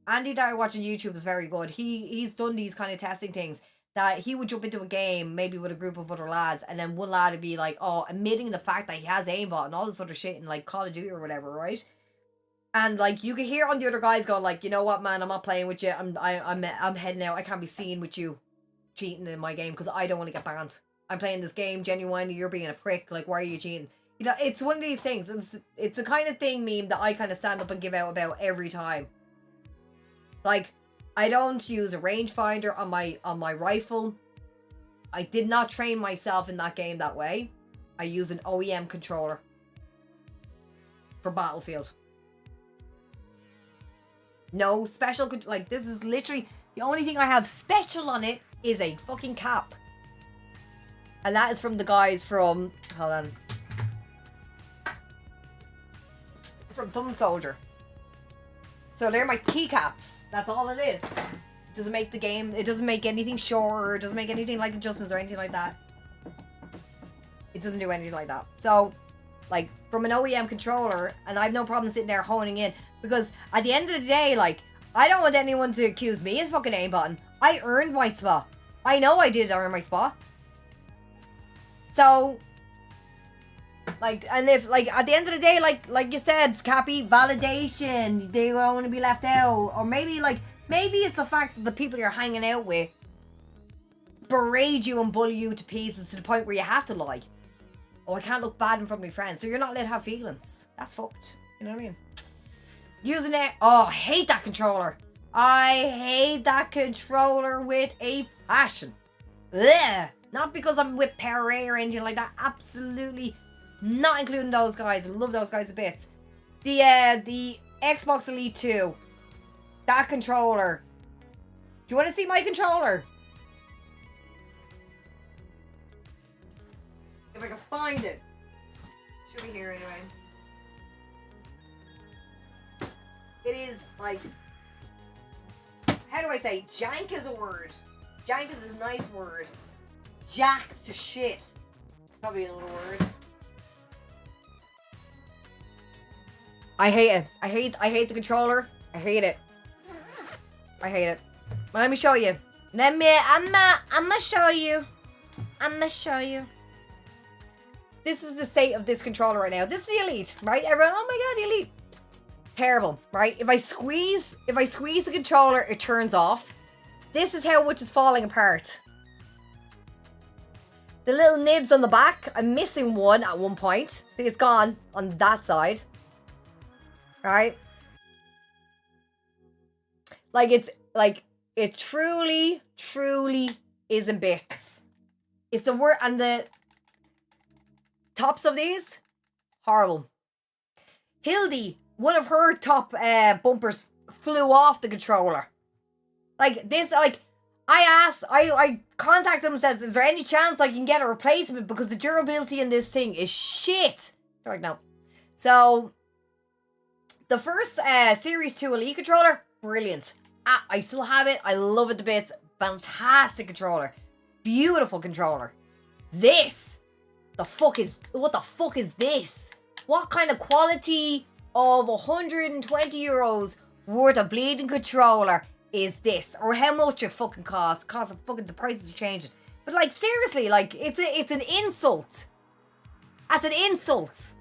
that I watch on YouTube is very good. He's done these kind of testing things that he would jump into a game, maybe with a group of other lads, and then one lad would be like, oh, admitting the fact that he has aimbot and all this other shit in like Call of Duty or whatever, right? And like you can hear on the other guys going like, you know what, man, I'm not playing with you. I'm heading out. I can't be seen with you cheating in my game because I don't want to get banned. I'm playing this game genuinely. You're being a prick. Like, why are you cheating? You know, it's one of these things. It's a kind of thing meme that I kind of stand up and give out about every time. Like, I don't use a rangefinder on my rifle. I did not train myself in that game that way. I use an OEM controller for Battlefield. No special, like, this is literally, the only thing I have special on it is a fucking cap. And that is from the guys from, hold on. From Thumb Soldier. So they're my keycaps. That's all it is. It doesn't make the game, it doesn't make anything shorter, it doesn't make anything like adjustments or anything like that. It doesn't do anything like that. So, like, from an OEM controller, and I have no problem sitting there honing in, because at the end of the day, like, I don't want anyone to accuse me of fucking aimbotting. I earned my spot. I know I did earn my spot. So, like, and if, like, at the end of the day, like you said, Cappy, validation, they don't want to be left out. Or maybe, like, maybe it's the fact that the people you're hanging out with berate you and bully you to pieces to the point where you have to lie. Oh, I can't look bad in front of my friends, so you're not allowed to have feelings. That's fucked. You know what I mean? Using it, oh, I hate that controller. I hate that controller with a passion. Ugh. Not because I'm with Perret or anything like that. Absolutely not including those guys. I love those guys a bit. The Xbox Elite 2. That controller. Do you want to see my controller? If I can find it. Should be here anyway. It is like, how do I say? Jank is a word. Jank is a nice word. Jacked to shit. It's probably another word. I hate it. I hate the controller. I hate it. I hate it. Well, let me show you. I'ma show you. I'ma show you. This is the state of this controller right now. This is the Elite, right? Everyone, oh my god, the Elite. Terrible, right? If I squeeze the controller, it turns off. This is how much is falling apart. The little nibs on the back, I'm missing one at one point. See, it's gone on that side. Right? Like, it's, like, it truly, truly is in bits. It's the word, and the tops of these, horrible. Hildy, one of her top bumpers flew off the controller. Like, this, like, I contacted them and said, is there any chance I can get a replacement? Because the durability in this thing is shit. Right now. So, the first Series 2 Elite controller, brilliant. I still have it. I love it to bits. Fantastic controller. Beautiful controller. This, what the fuck is this? What kind of quality of 120 euros worth of bleeding controller is this? Or how much it fucking costs? The prices are changing. But like, seriously, like, it's an insult. That's an insult.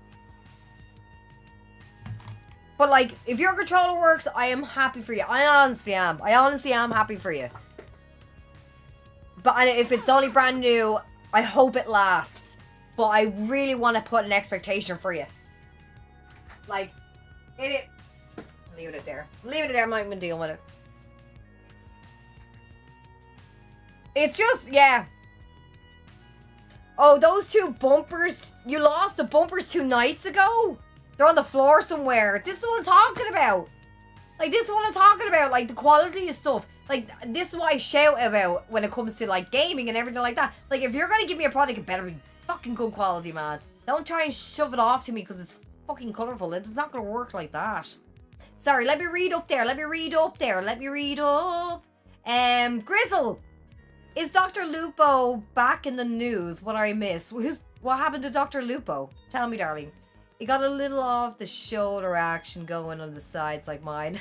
But like, if your controller works, I am happy for you. I honestly am. I honestly am happy for you. But if it's only brand new, I hope it lasts. But I really want to put an expectation for you. Like, leaving it there. I'm not even dealing with it. It's just, yeah. Oh, those two bumpers. You lost the bumpers 2 nights ago? They're on the floor somewhere. This is what I'm talking about. Like, this is what I'm talking about. Like, the quality of stuff. Like, this is what I shout about when it comes to, like, gaming and everything like that. Like, if you're going to give me a product, it better be fucking good quality, man. Don't try and shove it off to me because it's fucking colourful. It's not going to work like that. Sorry, let me read up there. Let me read up. Grizzle. Is Dr. Lupo back in the news? What I miss? What happened to Dr. Lupo? Tell me, darling. He got a little off the shoulder action going on the sides like mine.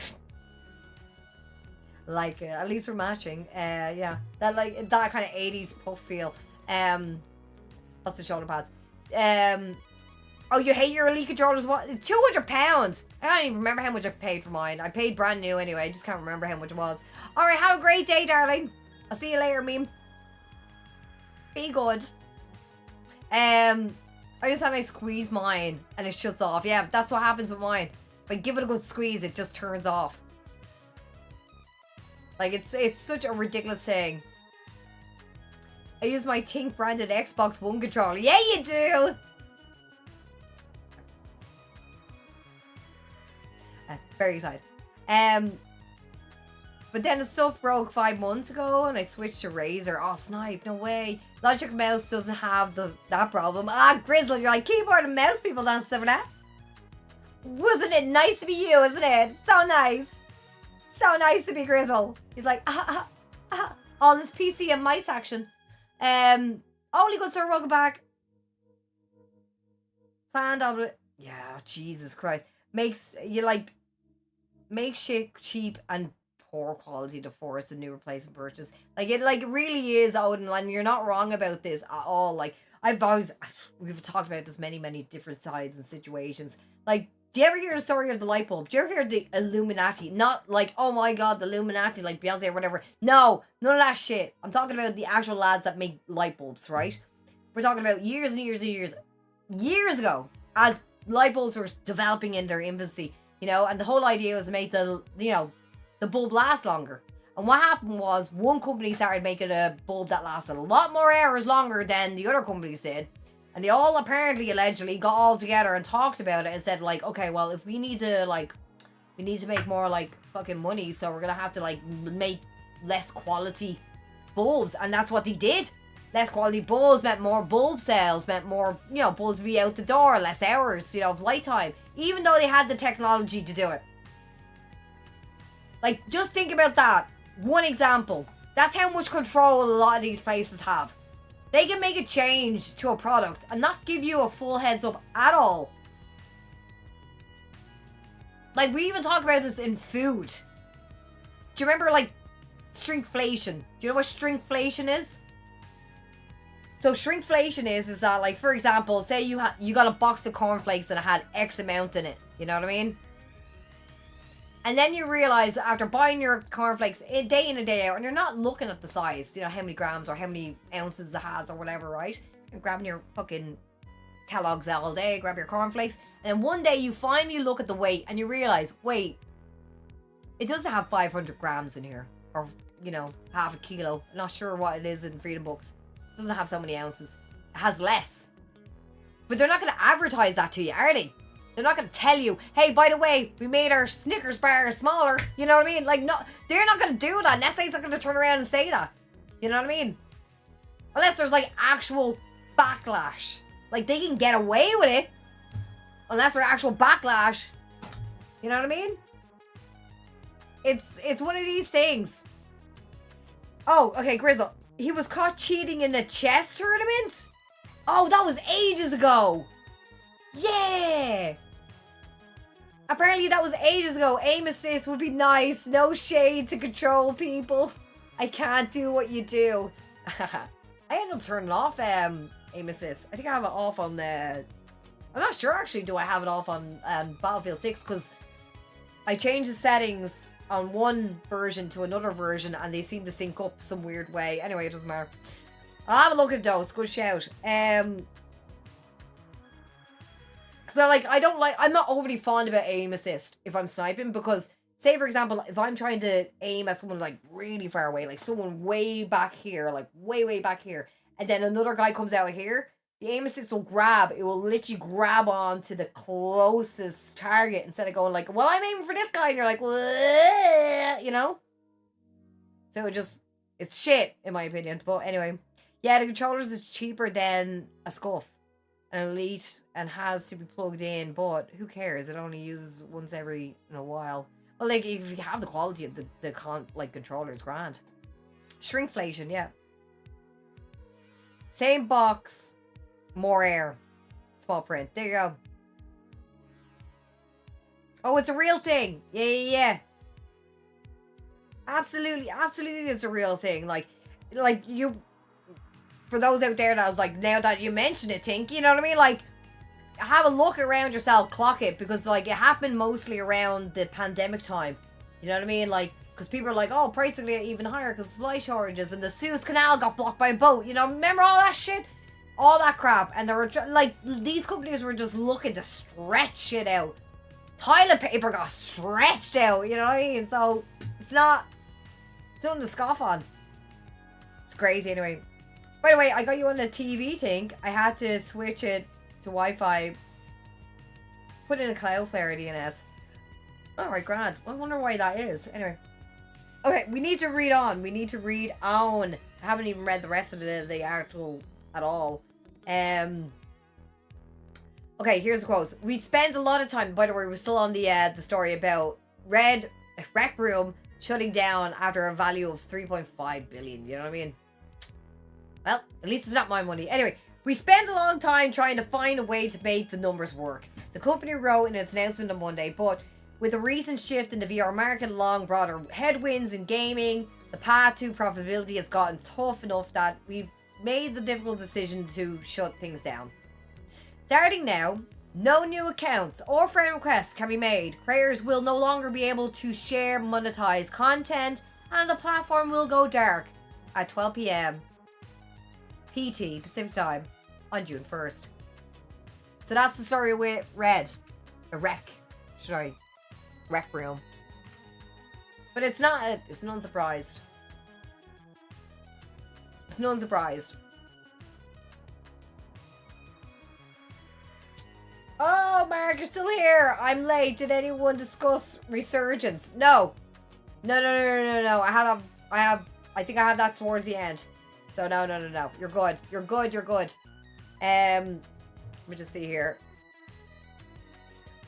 Like, at least we're matching. Yeah. That kind of 80s puff feel. What's the shoulder pads? Oh, you hate your Elite controllers? What? £200? I don't even remember how much I paid for mine. I paid brand new anyway. I just can't remember how much it was. Alright, have a great day, darling. I'll see you later, meme. Be good. I just had I squeeze mine and it shuts off. Yeah, that's what happens with mine. If I give it a good squeeze, it just turns off. Like, it's such a ridiculous thing. I use my Tink branded Xbox One controller. Yeah, you do! Very excited. But then the stuff broke 5 months ago and I switched to Razer. Oh, snipe, no way. Logic Mouse doesn't have that problem. Ah, Grizzle, you're like keyboard and mouse people don't suffer that. Wasn't it nice to be you, isn't it? So nice. So nice to be Grizzle. He's like, all this PC and mice action. Only good sir, welcome back. Planned on yeah, Jesus Christ. Makes shit cheap and poor quality to force a new replacement purchase. Like, it really is, Odin, and you're not wrong about this at all. Like, we've talked about this many different sides and situations. Like, do you ever hear the story of the light bulb? Do you ever hear the Illuminati? Not like, oh my god, the Illuminati, like Beyonce or whatever. No, none of that shit. I'm talking about the actual lads that make light bulbs, right? We're talking about years and years ago, as light bulbs were developing in their infancy, you know, and the whole idea was to make the bulb last longer. And what happened was one company started making a bulb that lasted a lot more hours longer than the other companies did. And they all apparently, allegedly, got all together and talked about it and said, like, okay, well, if we need to make more, like, fucking money, so we're gonna have to, like, make less quality bulbs. And that's what they did. Less quality bulbs meant more bulb sales, meant more, bulbs would be out the door, less hours, of light time. Even though they had the technology to do it. Like, just think about that. One example. That's how much control a lot of these places have. They can make a change to a product and not give you a full heads up at all. Like, we even talk about this in food. Do you remember, like, shrinkflation? Do you know what shrinkflation is? So shrinkflation is that, like, for example, say you got a box of cornflakes and it had X amount in it. You know what I mean? And then you realize after buying your cornflakes day in and day out, and you're not looking at the size, how many grams or how many ounces it has or whatever, right? You're grabbing your fucking Kellogg's all day, grab your cornflakes, and then one day you finally look at the weight and you realize, wait, it doesn't have 500 grams in here, or half a kilo. I'm not sure what it is in Freedom Books. It doesn't have so many ounces. It has less. But they're not going to advertise that to you, are they? They're not going to tell you, hey, by the way, we made our Snickers bar smaller. You know what I mean? Like, no, they're not going to do that. Nestle's not going to turn around and say that. You know what I mean? Unless there's, like, actual backlash. Like, they can get away with it. Unless there's actual backlash. You know what I mean? It's one of these things. Oh, okay, Grizzle. He was caught cheating in a chess tournament? Oh, that was ages ago. Yeah. Apparently that was ages ago. Aim assist would be nice. No shade to control people. I can't do what you do. I ended up turning off aim assist. I think I have it off on the... I'm not sure actually do I have it off on Battlefield 6 because I changed the settings on one version to another version and they seem to sync up some weird way. Anyway, it doesn't matter. I'll have a look at those. Good shout. Because I'm not overly fond about aim assist if I'm sniping because say for example, if I'm trying to aim at someone like really far away, like someone way back here, like way back here, and then another guy comes out here, the aim assist will grab. It will literally grab onto the closest target instead of going like, well, I'm aiming for this guy, and you're like, you know. So it's shit in my opinion. But anyway, yeah, the controllers is cheaper than a Scuff, an Elite, and has to be plugged in. But who cares? It only uses once every in a while. Well, like if you have the quality of the controller, it's grand. Shrinkflation, yeah. Same box, more air, small print. There you go. Oh, it's a real thing. Yeah. Absolutely, it's a real thing. Like you. For those out there that was like, now that you mention it, Tink, you know what I mean? Like, have a look around yourself, clock it, because like it happened mostly around the pandemic time. You know what I mean? Like, because people are like, oh, prices are gonna get even higher because supply shortages, and the Suez Canal got blocked by a boat. You know, remember all that shit, all that crap, and they were like, these companies were just looking to stretch shit out. Toilet paper got stretched out. You know what I mean? So it's nothing to scoff on. It's crazy anyway. By the way, I got you on the TV, Tink. I had to switch it to Wi-Fi. Put in a Cloudflare DNS. Alright, grand. I wonder why that is. Anyway. Okay, we need to read on. I haven't even read the rest of the article at all. Okay, here's the quotes. We spent a lot of time, by the way, we're still on the story about Rec Room shutting down after a value of 3.5 billion. You know what I mean? Well, at least it's not my money. Anyway, we spent a long time trying to find a way to make the numbers work. The company wrote in its announcement on Monday, but with a recent shift in the VR market along broader headwinds in gaming, the path to profitability has gotten tough enough that we've made the difficult decision to shut things down. Starting now, no new accounts or friend requests can be made. Creators will no longer be able to share monetized content, and the platform will go dark at 12 p.m. PT, Pacific Time, on June 1st. So that's the story with Rec Room. But it's not, it's none surprised. Oh, Mark, you're still here. I'm late. Did anyone discuss Resurgence? No. No. I think I have that towards the end. So no. You're good. Let me just see here.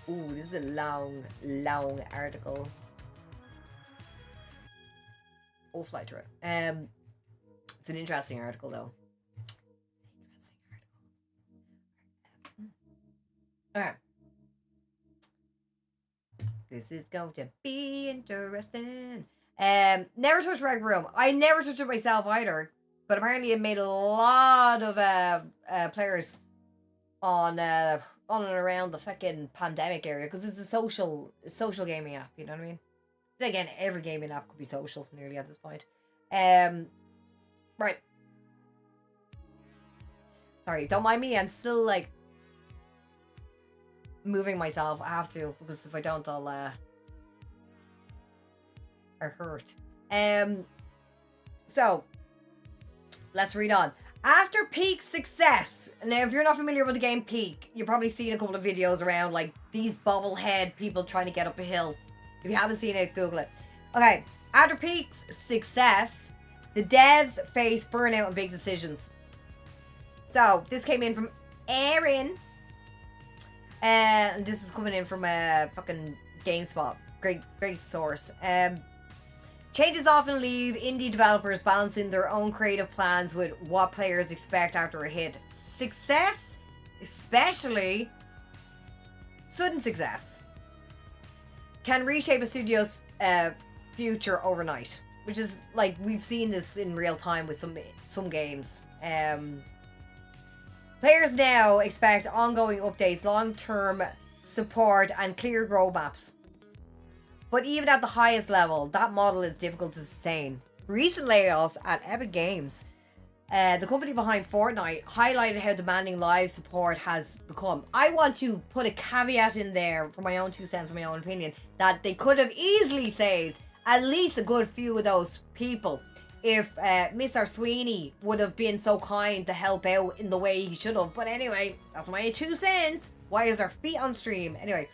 Ooh, this is a long article. We'll fly through it. It's an interesting article though. Okay. This is going to be interesting. Never touched Rec Room. I never touched it myself either. But apparently it made a lot of players on and around the fucking pandemic area, because it's a social gaming app, you know what I mean? Then again, every gaming app could be social nearly at this point. Right. Sorry, don't mind me. I'm still like moving myself. I have to, because if I don't, I'll hurt. So let's read on. After Peak's success, now if you're not familiar with the game Peak, you've probably seen a couple of videos around like these bobblehead people trying to get up a hill. If you haven't seen it, Google it. Okay, after Peak's success, the devs face burnout and big decisions. So this came in from Aaron, and this is coming in from fucking GameSpot. Great source. Changes often leave indie developers balancing their own creative plans with what players expect after a hit. Success, especially sudden success, can reshape a studio's future overnight, which is like we've seen this in real time with some games. Players now expect ongoing updates, long-term support, and clear roadmaps. But even at the highest level, that model is difficult to sustain. Recent layoffs at Epic Games the company behind Fortnite, highlighted how demanding live support has become. I want to put a caveat in there for my own 2 cents, my own opinion, that they could have easily saved at least a good few of those people if Mr. Sweeney would have been so kind to help out in the way he should have. But anyway, that's my 2 cents. Why is our feet on stream? Anyway,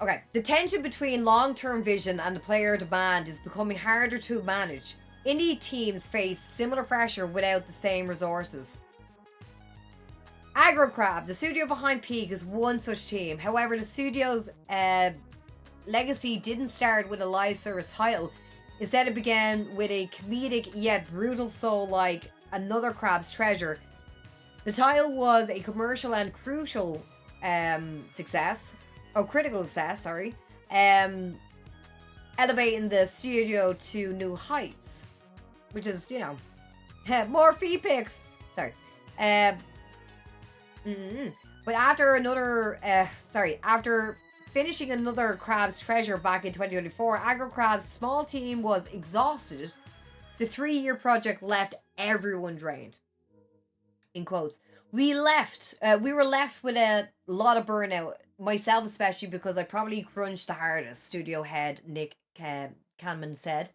okay, the tension between long-term vision and the player demand is becoming harder to manage. Indie teams face similar pressure without the same resources. AgroCrab, the studio behind Peak, is one such team. However, the studio's legacy didn't start with a live service title. Instead, it began with a comedic yet brutal soul like Another Crab's Treasure. The title was a commercial and crucial critical success, sorry. Elevating the studio to new heights. Which is, you know, more fee picks. Sorry. But after finishing Another Crab's Treasure back in 2024, AgroCrab's small team was exhausted. The 3-year project left everyone drained. In quotes. We were left with a lot of burnout, myself especially, because I probably crunched the hardest, studio head Nick Kahneman said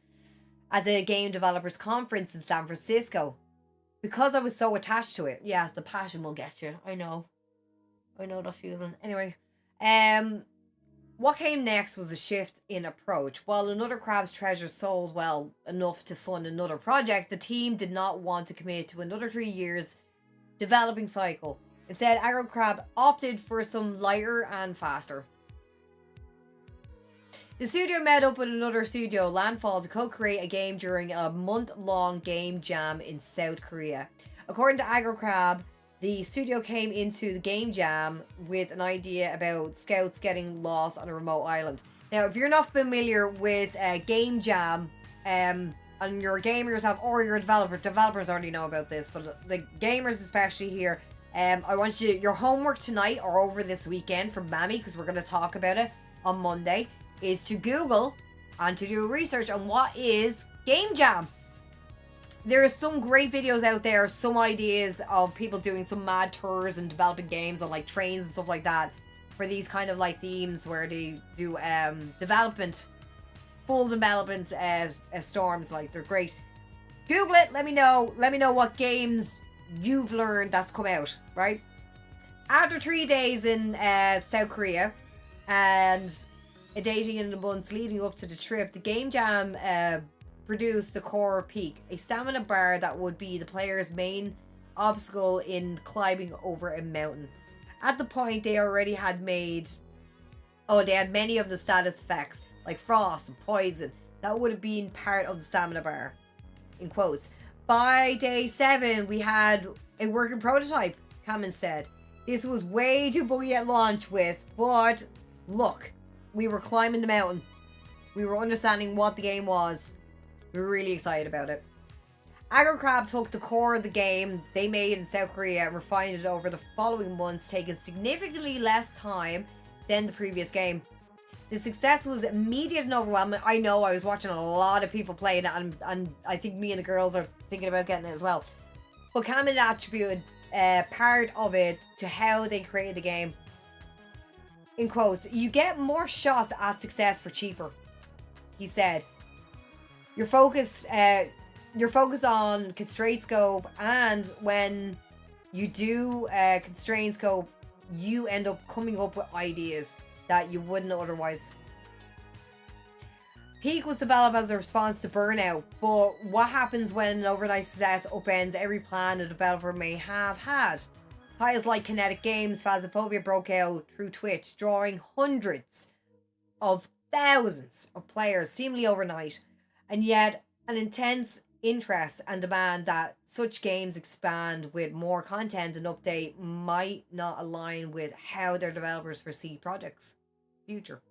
at the Game Developers Conference in San Francisco. Because I was so attached to it. Yeah, the passion will get you. I know that feeling. Anyway, what came next was a shift in approach. While Another Crab's Treasure sold well enough to fund another project, the team did not want to commit to another 3 years developing cycle. Instead, AgroCrab opted for some lighter and faster. The studio met up with another studio, Landfall, to co-create a game during a month-long game jam in South Korea. According to AgroCrab, the studio came into the game jam with an idea about scouts getting lost on a remote island. Now, if you're not familiar with game jam, and you're a gamer yourself or you're a developers already know about this, but the gamers especially here, I want your homework tonight or over this weekend from Mammy, because we're going to talk about it on Monday, is to Google and to do research on what is game jam. There are some great videos out there, some ideas of people doing some mad tours and developing games on like trains and stuff like that for these kind of like themes where they do full development storms. Like, they're great. Google it. Let me know what games you've learned that's come out, right? After 3 days in South Korea and dating in the months leading up to the trip, the game jam produced the core Peak, a stamina bar that would be the player's main obstacle in climbing over a mountain. At the point, they already had they had many of the status effects like frost and poison that would have been part of the stamina bar, in quotes. By day 7, we had a working prototype, Kamen said. This was way too buggy at launch but look, we were climbing the mountain. We were understanding what the game was. We were really excited about it. AgroCrab took the core of the game they made in South Korea and refined it over the following months, taking significantly less time than the previous game. The success was immediate and overwhelming. I know, I was watching a lot of people playing it, and I think me and the girls are thinking about getting it as well. But Cameron attributed part of it to how they created the game. In quotes, "You get more shots at success for cheaper," he said. Your focus on constraint scope, and when you do constraint scope, you end up coming up with ideas that you wouldn't otherwise. Peak was developed as a response to burnout, but what happens when an overnight success upends every plan a developer may have had? Titles like Kinetic Games' Phasmophobia broke out through Twitch, drawing hundreds of thousands of players seemingly overnight, and yet an intense interest and demand that such games expand with more content and update might not align with how their developers foresee projects' future.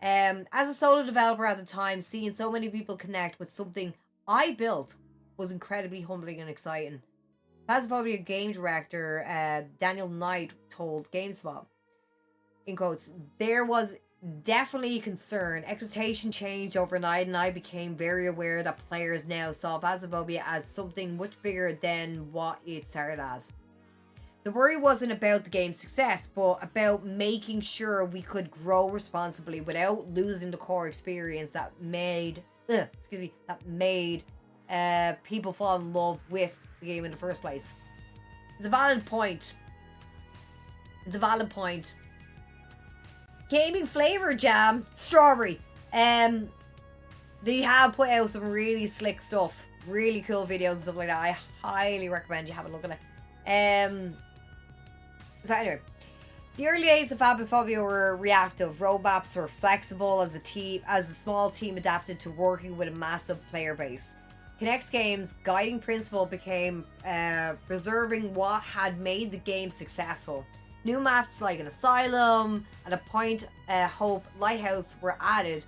As a solo developer at the time, seeing so many people connect with something I built was incredibly humbling and exciting. Phasmophobia game director Daniel Knight told GameSpot, in quotes, "There was definitely a concern. Expectation changed overnight, and I became very aware that players now saw Phasmophobia as something much bigger than what it started as. The worry wasn't about the game's success, but about making sure we could grow responsibly without losing the core experience that made people fall in love with the game in the first place. It's a valid point. Gaming flavor jam, strawberry. They have put out some really slick stuff, really cool videos and stuff like that. I highly recommend you have a look at it. So anyway, the early days of Phasmophobia were reactive. Roadmaps were flexible as a small team adapted to working with a massive player base. Kinect's game's guiding principle became preserving what had made the game successful. New maps like an asylum and a Point Hope lighthouse were added,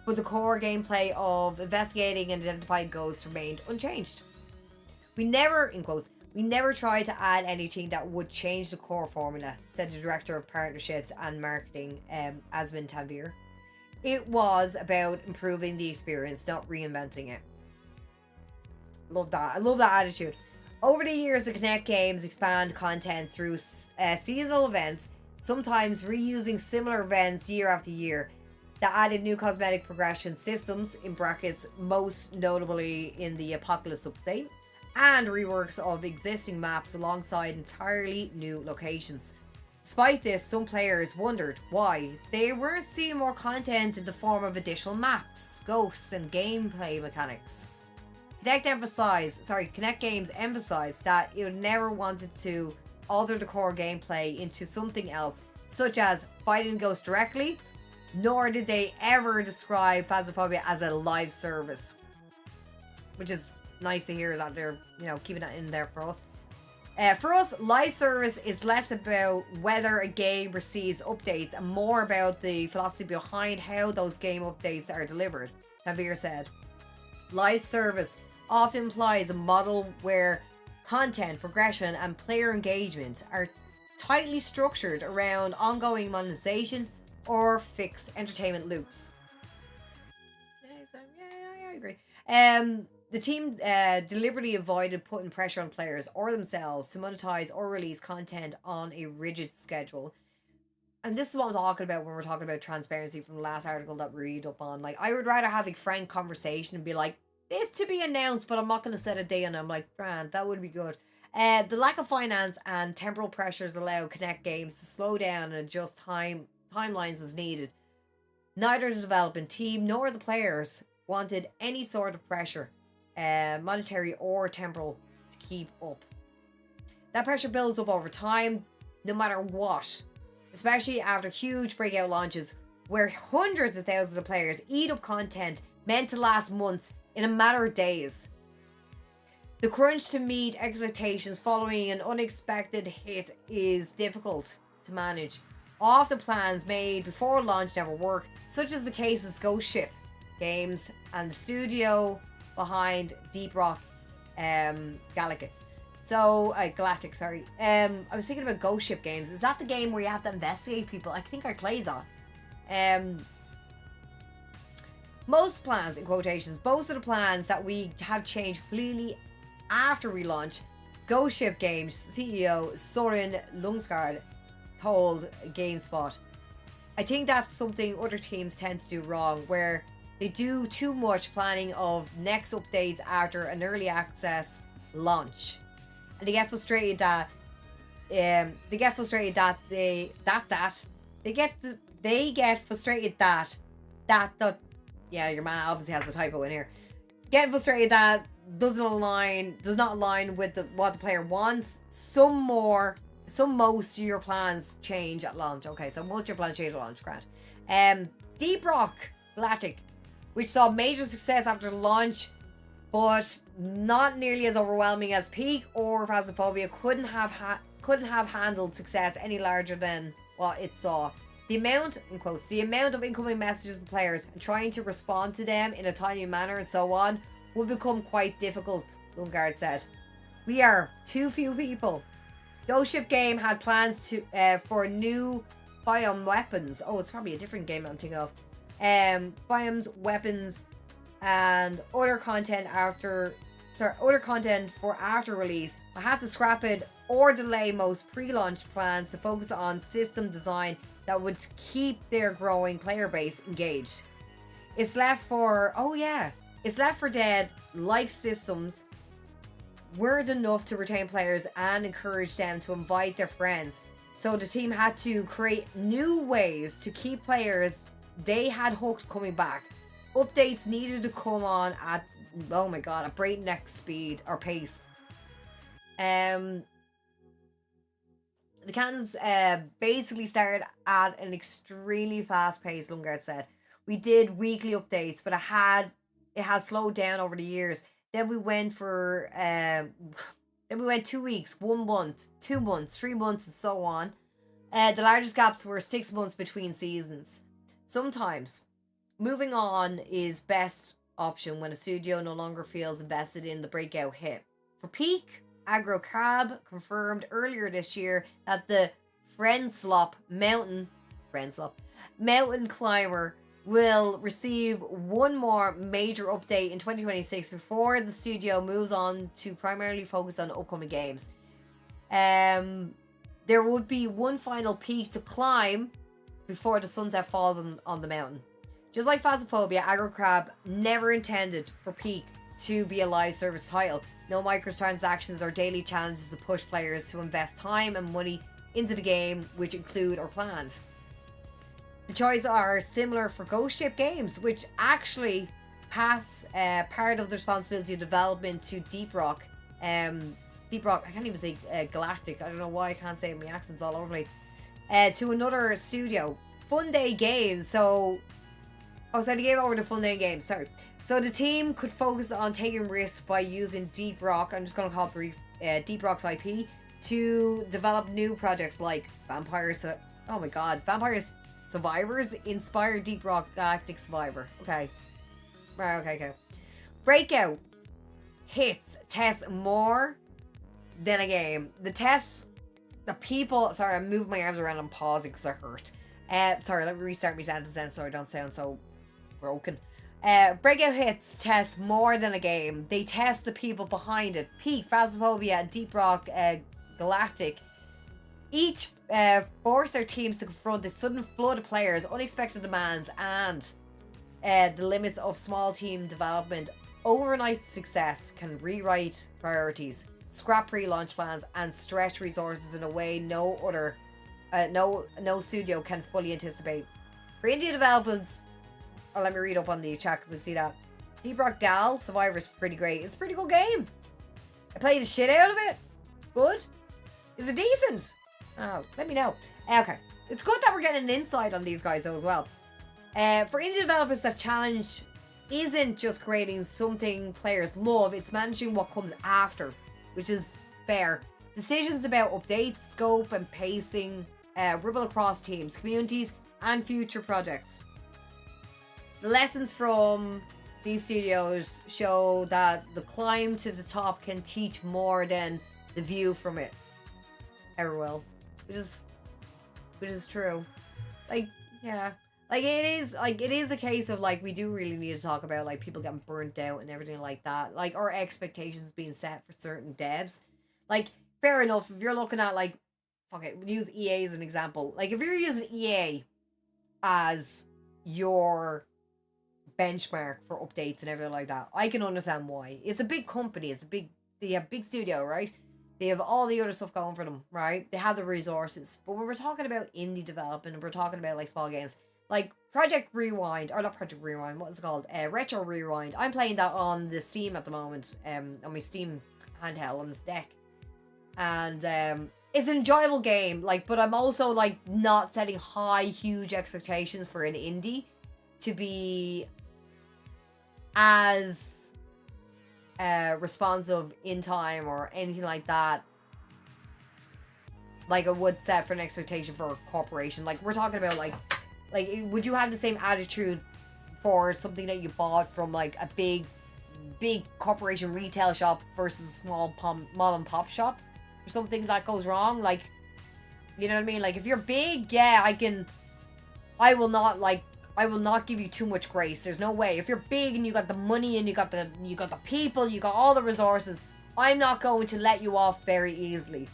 but the core gameplay of investigating and identifying ghosts remained unchanged. We never, in quotes, we never tried to add anything that would change the core formula, said the Director of Partnerships and Marketing, Asmin Tanvir. It was about improving the experience, not reinventing it. Love that. I love that attitude. Over the years, the Kinect games expand content through seasonal events, sometimes reusing similar events year after year, that added new cosmetic progression systems, in brackets, most notably in the Apocalypse update, and reworks of existing maps alongside entirely new locations. Despite this, some players wondered why they weren't seeing more content in the form of additional maps, ghosts, and gameplay mechanics. Kinect Games emphasized that it never wanted to alter the core gameplay into something else, such as fighting ghosts directly, nor did they ever describe Phasmophobia as a live service. Which is nice to hear that they're, keeping that in there for us. For us, live service is less about whether a game receives updates and more about the philosophy behind how those game updates are delivered, Tanvir said. Live service often implies a model where content, progression, and player engagement are tightly structured around ongoing monetization or fixed entertainment loops. Yeah, I agree. The team deliberately avoided putting pressure on players or themselves to monetize or release content on a rigid schedule. And this is what I'm talking about when we're talking about transparency from the last article that we read up on. Like, I would rather have a frank conversation and be like, this to be announced, but I'm not going to set a day, and I'm like, grand, that would be good. The lack of finance and temporal pressures allow Kinect games to slow down and adjust timelines as needed. Neither the development team nor the players wanted any sort of pressure, monetary or temporal, to keep up. That pressure builds up over time, no matter what, especially after huge breakout launches where hundreds of thousands of players eat up content meant to last months in a matter of days. The crunch to meet expectations following an unexpected hit is difficult to manage. Often plans made before launch never work, such as the case of Ghost Ship Games and the studio behind Deep Rock Galactic. Galactic, sorry. I was thinking about Ghost Ship Games. Is that the game where you have to investigate people? I think I played that. Most plans, in quotations, most of the plans that we have changed completely after relaunch, Ghost Ship Games CEO Soren Lungsgaard told GameSpot. I think that's something other teams tend to do wrong, where they do too much planning of next updates after an early access launch, and they get frustrated that yeah, your man obviously has a typo in here. Getting frustrated that does not align with what the player wants. Most of your plans change at launch. Okay, so most of your plans change at launch, grant. Deep Rock Galactic, which saw major success after launch, but not nearly as overwhelming as Peak or Phasmophobia, couldn't have handled success any larger than what it saw. The amount of incoming messages from players and trying to respond to them in a timely manner and so on would become quite difficult, Lungard said. We are too few people. Ghost Ship Game had plans for new biome weapons. Oh, it's probably a different game I'm thinking of. Biomes, weapons, and other content for after release. I had to scrap it or delay most pre-launch plans to focus on system design that would keep their growing player base engaged. It's Left for Dead like systems weren't enough to retain players and encourage them to invite their friends. So the team had to create new ways to keep players they had hooked coming back. Updates needed to come on at, oh my god, a breakneck speed or pace. The cannons basically started at an extremely fast pace, Lungard said. We did weekly updates, but it has slowed down over the years. Then we went 2 weeks, 1 month, 2 months, 3 months, and so on. The largest gaps were 6 months between seasons. Sometimes moving on is best option when a studio no longer feels invested in the breakout hit. For Peak, Aggro Crab confirmed earlier this year that the Friendslop Mountain Climber will receive one more major update in 2026 before the studio moves on to primarily focus on upcoming games. There would be one final peak to climb before the sunset falls on the mountain. Just like Phasmophobia, Aggro Crab never intended for Peak to be a live service title. No microtransactions or daily challenges to push players to invest time and money into the game, which include or planned. The choices are similar for Ghost Ship games, which actually pass part of the responsibility of development to Deep Rock. Deep Rock, I can't even say Galactic. I don't know why I can't say it. My accent's all over the place. To another studio, Fun Day Games. So they gave over to Fun Day Games. Sorry. So the team could focus on taking risks by using Deep Rock. I'm just going to call it brief. Deep Rock's IP to develop new projects like Vampire Survivors inspired Deep Rock Galactic Survivor. Okay. Right, okay. Breakout hits test more than a game. Sorry, I'm moving my arms around and pausing because I hurt. Sorry, let me restart my sentence then so I don't sound so broken. Breakout hits test more than a game. They test the people behind it. Peak, Phasmophobia, and Deep Rock Galactic each force their teams to confront the sudden flood of players, unexpected demands, and the limits of small team development. Overnight success can rewrite priorities, scrap pre-launch plans, and stretch resources in a way no studio can fully anticipate. For indie developers, let me read up on the chat because I see that. Deep Rock Gal Survivor is pretty great. It's a pretty good game. I played the shit out of it. Good. Is it decent? Oh, let me know. Okay. It's good that we're getting an insight on these guys though as well. For indie developers, that challenge isn't just creating something players love, it's managing what comes after, which is fair. Decisions about updates, scope, and pacing ripple across teams, communities, and future projects. The lessons from these studios show that the climb to the top can teach more than the view from it ever will, which is true. Like, yeah, like it is a case of like we do really need to talk about like people getting burnt out and everything like that, like our expectations being set for certain devs. Like, fair enough, if you're looking at like, okay, use EA as an example. Like if you're using EA as your benchmark for updates and everything like that, I can understand why. It's a big company, they have big studio, right? They have all the other stuff going for them, right? They have the resources. But when we're talking about indie development and we're talking about like small games, like Project Rewind, or not Project Rewind, what is it called? Retro Rewind. I'm playing that on the Steam at the moment, on my Steam handheld on this deck. And it's an enjoyable game, like, but I'm also like not setting huge expectations for an indie to be as responsive in time or anything like that, like I would set for an expectation for a corporation. Like we're talking about like would you have the same attitude for something that you bought from like a big corporation retail shop versus a small mom and pop shop or something that goes wrong? Like You know what I mean? Like, if you're big, yeah, I will not give you too much grace. There's no way. If you're big and you got the money and you got the people, you got all the resources, I'm not going to let you off very easily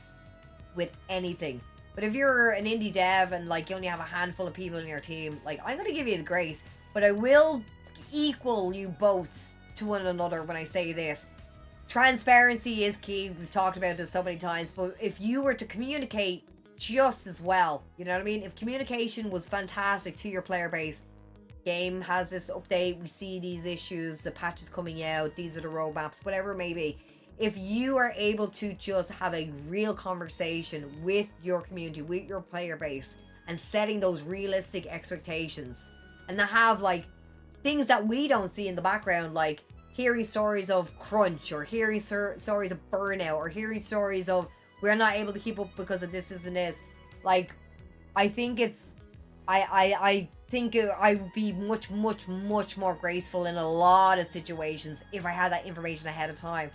with anything. But if you're an indie dev and like you only have a handful of people in your team, like, I'm going to give you the grace, but I will equal you both to one another when I say this. Transparency is key. We've talked about this so many times, but if you were to communicate just as well, you know what I mean? If communication was fantastic to your player base, game has this update, we see these issues, the patches coming out, these are the roadmaps, whatever it may be. If you are able to just have a real conversation with your community, with your player base, and setting those realistic expectations, and to have like things that we don't see in the background, like hearing stories of crunch, or hearing stories of burnout, or hearing stories of we're not able to keep up because of this and this. Like, I think it's, I think I would be much more graceful in a lot of situations if I had that information ahead of time.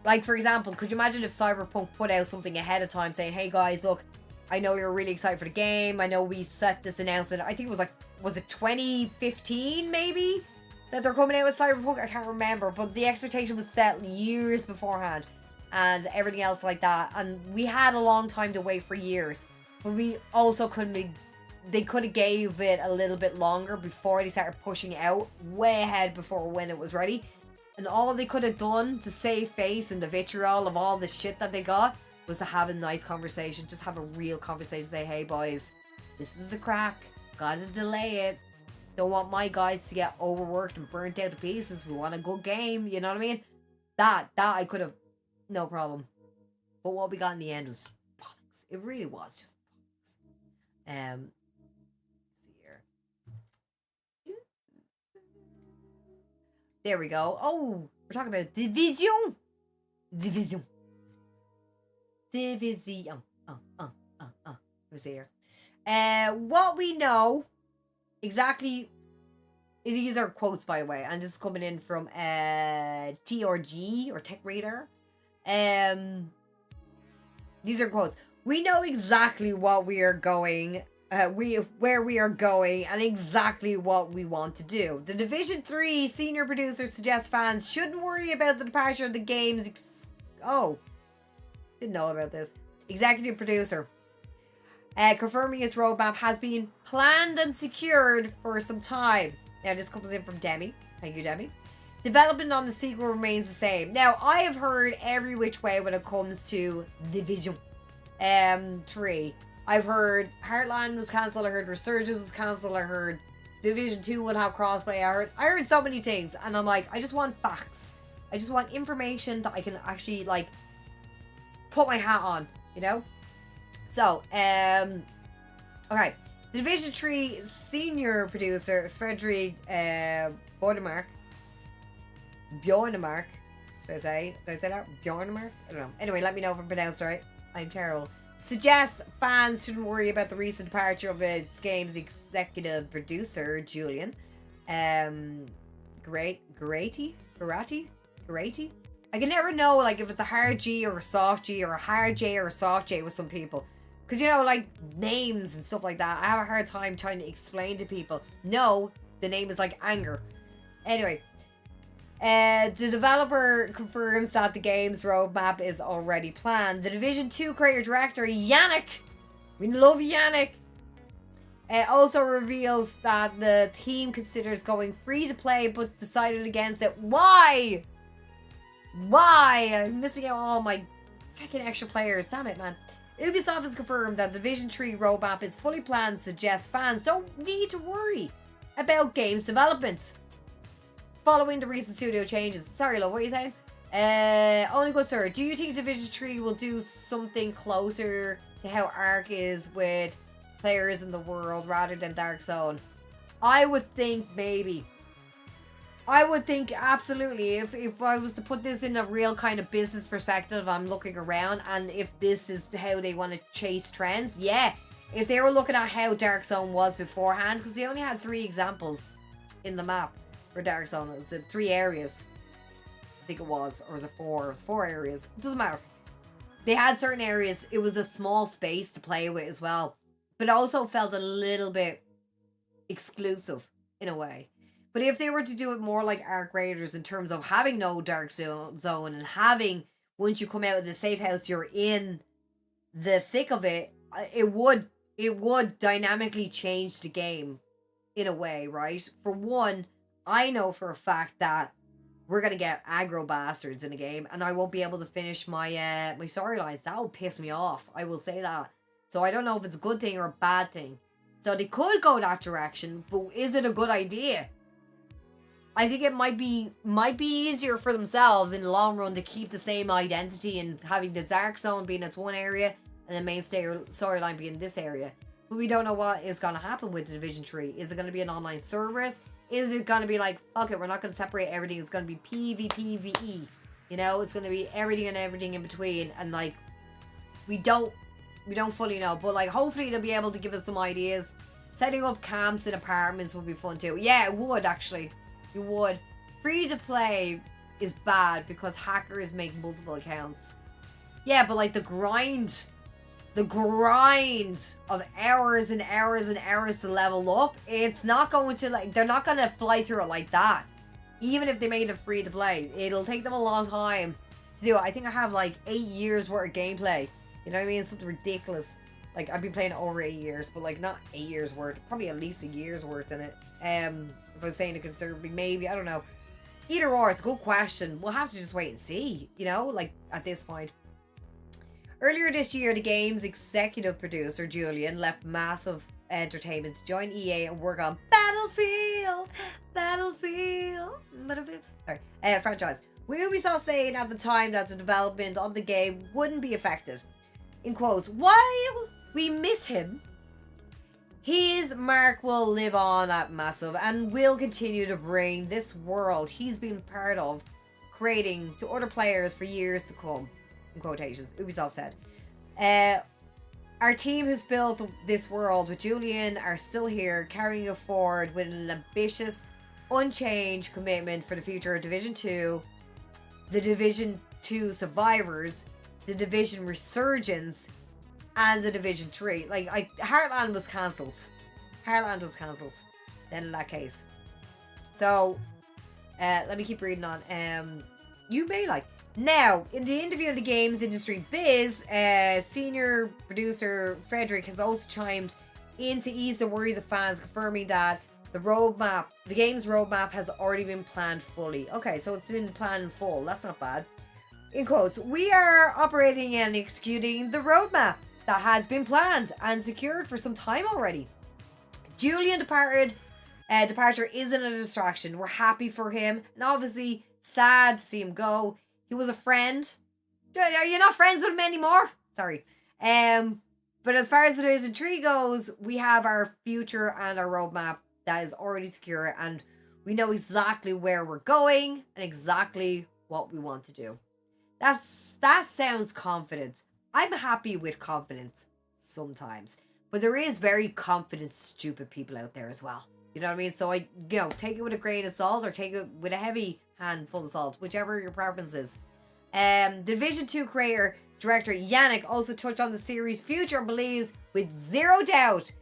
Like, for example, could you imagine if Cyberpunk put out something ahead of time saying, hey guys, look, I know you're really excited for the game. I know we set this announcement. I think it was like, was it 2015 maybe? That they're coming out with Cyberpunk? I can't remember. But the expectation was set years beforehand. And everything else like that. And we had a long time to wait for years. But we also they could have gave it a little bit longer before they started pushing it out. Way ahead before when it was ready. And all they could have done to save face and the vitriol of all the shit that they got was to have a nice conversation. Just have a real conversation. Say, hey boys, this is a crack. Gotta delay it. Don't want my guys to get overworked and burnt out to pieces. We want a good game. You know what I mean? That I could have, no problem. But what we got in the end was bollocks. It really was just bollocks. Let's see here. There we go. Oh, we're talking about Division. Division. Let's see here. What we know exactly. These are quotes, by the way, and this is coming in from TRG or Tech Radar. These are quotes. We know exactly what we are going, where we are going, and exactly what we want to do. The Division 3 senior producer suggests fans shouldn't worry about the departure of the game's didn't know about this. Executive producer. Confirming its roadmap has been planned and secured for some time. Now, this comes in from Demi. Thank you, Demi. Development on the sequel remains the same. Now, I have heard every which way when it comes to Division 3. I've heard Heartland was cancelled. I heard Resurgence was cancelled. I heard Division 2 would have crossplay. I heard so many things. And I'm like, I just want facts. I just want information that I can actually, like, put my hat on, you know? So, okay. Division 3 senior producer Frederick Bjornemark. Should I say that? Bjornemark? I don't know. Anyway, let me know if I'm pronounced right. I'm terrible. Suggests fans shouldn't worry about the recent departure of its game's executive producer, Julian. Garati? I can never know, like, if it's a hard G or a soft G or a hard J or a soft J with some people. Because, you know, like, names and stuff like that, I have a hard time trying to explain to people. No, the name is like anger. Anyway, the developer confirms that the game's roadmap is already planned. The Division 2 creator director, Yannick, we love Yannick, also reveals that the team considers going free to play but decided against it. Why? I'm missing out on all my fucking extra players. Damn it, man. Ubisoft has confirmed that the Division 3 roadmap is fully planned, suggests fans don't need to worry about games development following the recent studio changes. Sorry, love, what are you saying? Only good sir, do you think Division 3 will do something closer to how Ark is with players in the world rather than Dark Zone? I would think maybe. I would think absolutely. If I was to put this in a real kind of business perspective, I'm looking around, and if this is how they want to chase trends, yeah. If they were looking at how Dark Zone was beforehand, because they only had 3 examples in the map for Dark Zone. It was in 3 areas. I think it was. Or was it 4? It was 4 areas. It doesn't matter. they had certain areas, it was a small space to play with as well. But it also felt a little bit exclusive in a way. But if they were to do it more like Arc Raiders in terms of having no dark zone and having, once you come out of the safe house, you're in the thick of it, it would dynamically change the game in a way, right? For one, I know for a fact that we're gonna get aggro bastards in the game, and I won't be able to finish my my storylines. That will piss me off. I will say that. So I don't know if it's a good thing or a bad thing. So they could go that direction, but is it a good idea? I think it might be easier for themselves in the long run to keep the same identity and having the dark zone being its one area and the main storyline being this area. But we don't know what is going to happen with the Division 3. Is it going to be an online service? Is it going to be like, fuck it, we're not going to separate everything. It's going to be PvPvE. You know, it's going to be everything and everything in between. And like, we don't fully know. But like, hopefully they'll be able to give us some ideas. Setting up camps in apartments would be fun too. Yeah, it would actually. You would. Free to play is bad because hackers make multiple accounts. Yeah, but like the grind of hours and hours and hours to level up, it's not going to, like, they're not going to fly through it like that. Even if they made it free to play, it'll take them a long time to do it. I think I have like 8 years worth of gameplay. You know what I mean? Something ridiculous. Like, I've been playing it over 8 years, but like not 8 years worth, probably at least a year's worth in it. If I was saying it considerably, maybe, I don't know. Either or, it's a good question. We'll have to just wait and see, you know, like at this point. Earlier this year, the game's executive producer, Julian, left Massive Entertainment to join EA and work on Battlefield franchise. Ubisoft saying at the time that the development of the game wouldn't be affected. In quotes, while we miss him, his mark will live on at Massive and will continue to bring this world he's been part of creating to other players for years to come. In quotations, Ubisoft said. Our team who's built this world with Julian are still here, carrying it forward with an ambitious, unchanged commitment for the future of Division 2, the Division 2 survivors, the Division resurgence, and the Division 3. Like, Heartland was cancelled. Heartland was cancelled then in that case. So, let me keep reading on. You may like. Now, in the interview of the games industry biz, senior producer Frederick has also chimed in to ease the worries of fans, confirming that the game's roadmap has already been planned fully. Okay, so it's been planned in full. That's not bad. In quotes, we are operating and executing the roadmap that has been planned and secured for some time already. Julian departure isn't a distraction. We're happy for him, and obviously sad to see him go. He was a friend. Are you not friends with him anymore? Sorry. But as far as the Division 3 goes, we have our future and our roadmap that is already secure, and we know exactly where we're going and exactly what we want to do. That sounds confident. I'm happy with confidence sometimes, but there is very confident, stupid people out there as well. You know what I mean? So take it with a grain of salt or take it with a heavy handful of salt, whichever your preference is. The Division 2 creator director Yannick also touched on the series' future and believes with zero doubt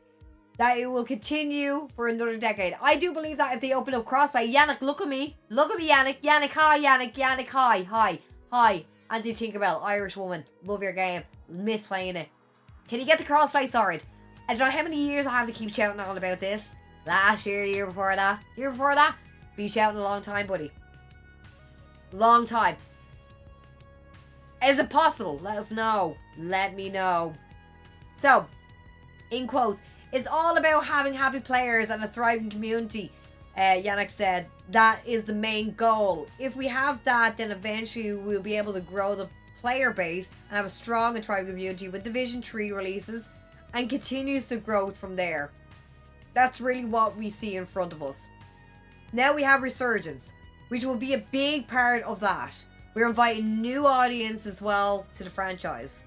that it will continue for another decade. I do believe that if they open up crossplay. Yannick, look at me, Yannick. Yannick, hi, Yannick, hi. Andy Tinkerbell, Irish woman, love your game, miss playing it. Can you get the crossplay sorted? I don't know how many years I have to keep shouting on about this. Last year, year before that, be shouting a long time, buddy. Long time. Is it possible? Let us know. Let me know. So, in quotes, it's all about having happy players and a thriving community. Yannick said that is the main goal. If we have that, then eventually we'll be able to grow the player base and have a strong and thriving community with Division 3 releases and continues to grow from there. That's really what we see in front of us. Now we have Resurgence, which will be a big part of that. We're inviting new audience as well to the franchise.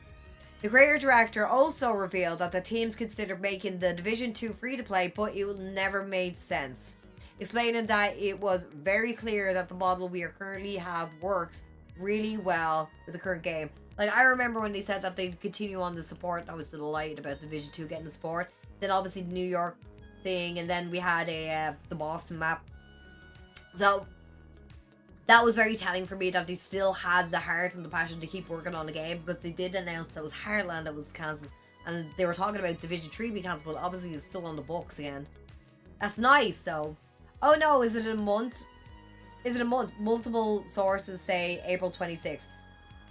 The creator director also revealed that the teams considered making the Division 2 free to play, but it never made sense. Explaining that it was very clear that the model we currently have works really well with the current game. Like, I remember when they said that they'd continue on the support, I was delighted about the Division 2 getting the support. Then obviously the New York thing, and then we had the Boston map. So that was very telling for me that they still had the heart and the passion to keep working on the game, because they did announce that was Heartland that was cancelled, and they were talking about Division 3 being cancelled, but obviously it's still on the books again. That's nice, so. Oh no, is it a month? Is it a month? Multiple sources say April 26th.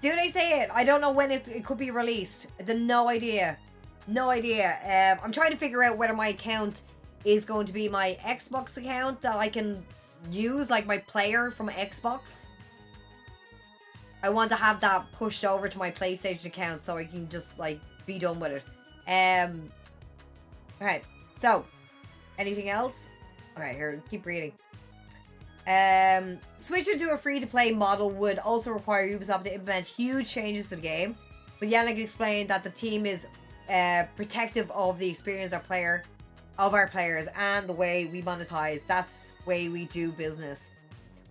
Do they say it? I don't know when it could be released. I have no idea. No idea. I'm trying to figure out whether my account is going to be my Xbox account that I can use, like my player from Xbox. I want to have that pushed over to my PlayStation account so I can just like be done with it. Okay, so anything else? Alright, here, keep reading. Switching to a free-to-play model would also require Ubisoft to implement huge changes to the game, but Yannick explained that the team is protective of the experience of our players and the way we monetize. That's the way we do business.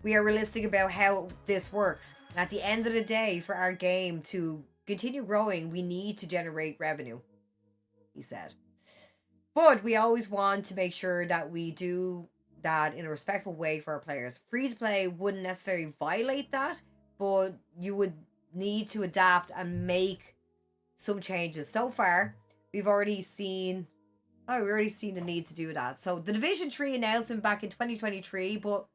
We are realistic about how this works. And at the end of the day, for our game to continue growing, we need to generate revenue, he said. But we always want to make sure that we do that in a respectful way for our players. Free to play wouldn't necessarily violate that, but you would need to adapt and make some changes. So far, we've already seen the need to do that. So the Division 3 announcement back in 2023, but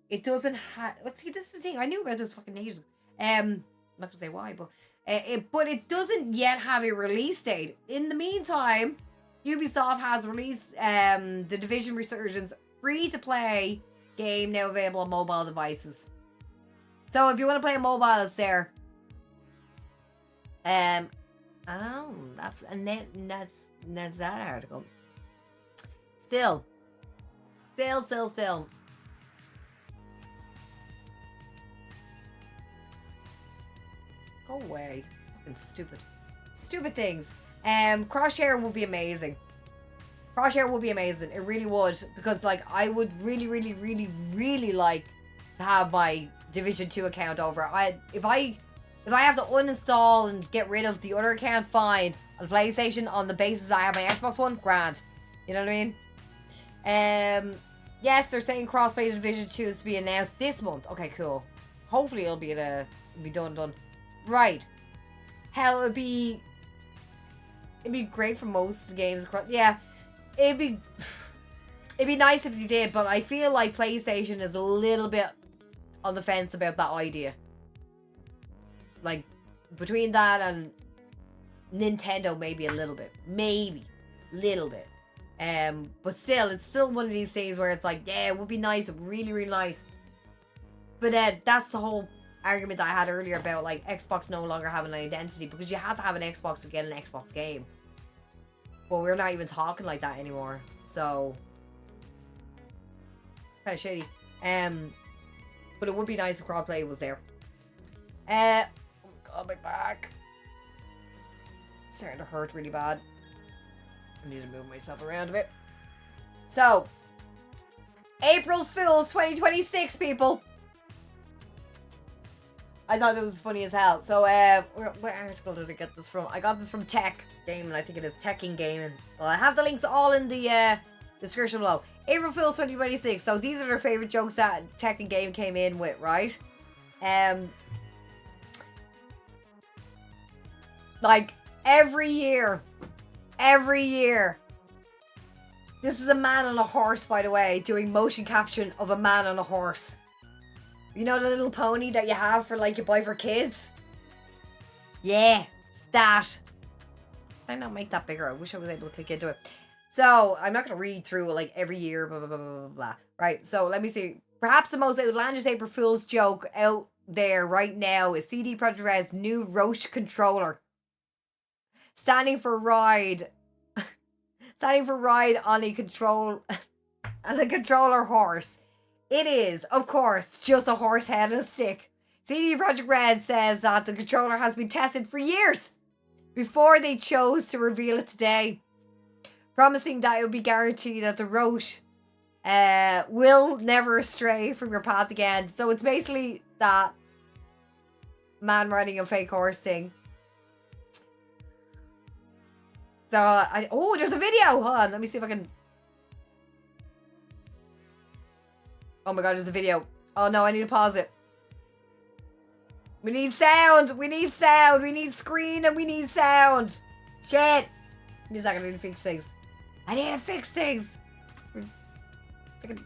it doesn't have. Let's see, this is the thing. I knew about this fucking ages ago. I'm not gonna say why, but it doesn't yet have a release date. In the meantime, Ubisoft has released the Division Resurgence free-to-play game, now available on mobile devices. So if you want to play on mobile, it's there. Oh, that's that article. Still. Go away. Fucking stupid things. Crosshair would be amazing. Crosshair would be amazing. It really would. Because, like, I would really like to have my Division 2 account over. If I have to uninstall and get rid of the other account, fine. On PlayStation, on the basis I have my Xbox One, grand. You know what I mean? Yes, they're saying crossplay Division 2 is to be announced this month. Okay, cool. Hopefully it'll be done. Right. Hell, it'd be great for most of the games. Yeah. It'd be nice if they did, but I feel like PlayStation is a little bit on the fence about that idea. Like, between that and Nintendo, maybe a little bit. But still, it's still one of these things where it's like, yeah, it would be nice, really nice. But that's the whole argument that I had earlier about, like, Xbox no longer having an identity, because you had to have an Xbox to get an Xbox game. But we're not even talking like that anymore. So, kind of shitty. But it would be nice if crossplay was there. Oh god, my back. It's starting to hurt really bad. I need to move myself around a bit. So, April Fools 2026, people. I thought it was funny as hell. So, what article did I get this from? I got this from Tech Gaming. I think it is Teching Gaming. Well, I have the links all in the description below. April Fools 2026. So, these are their favorite jokes that Tech and Game came in with, right? Like, every year. This is a man on a horse, by the way, doing motion capture of a man on a horse. You know the little pony that you have for, like, you buy for kids? Yeah, it's that. Can I not make that bigger? I wish I was able to click into it. So, I'm not going to read through, like, every year, blah, blah, blah, blah, blah. Right, so let me see. Perhaps the most outlandish April Fool's joke out there right now is CD Projekt Red's new Roche controller. Standing for ride on a controller horse. It is, of course, just a horse head and a stick. CD Projekt Red says that the controller has been tested for years before they chose to reveal it today, promising that it will be guaranteed that the Roche will never stray from your path again. So it's basically that man riding a fake horse thing. So, oh, there's a video. Hold on, let me see if I can. Oh my god, there's a video. Oh no, I need to pause it. We need sound. We need sound. We need screen and we need sound. Shit. Give me a second, I need to fix things. I need to fix things. Fucking.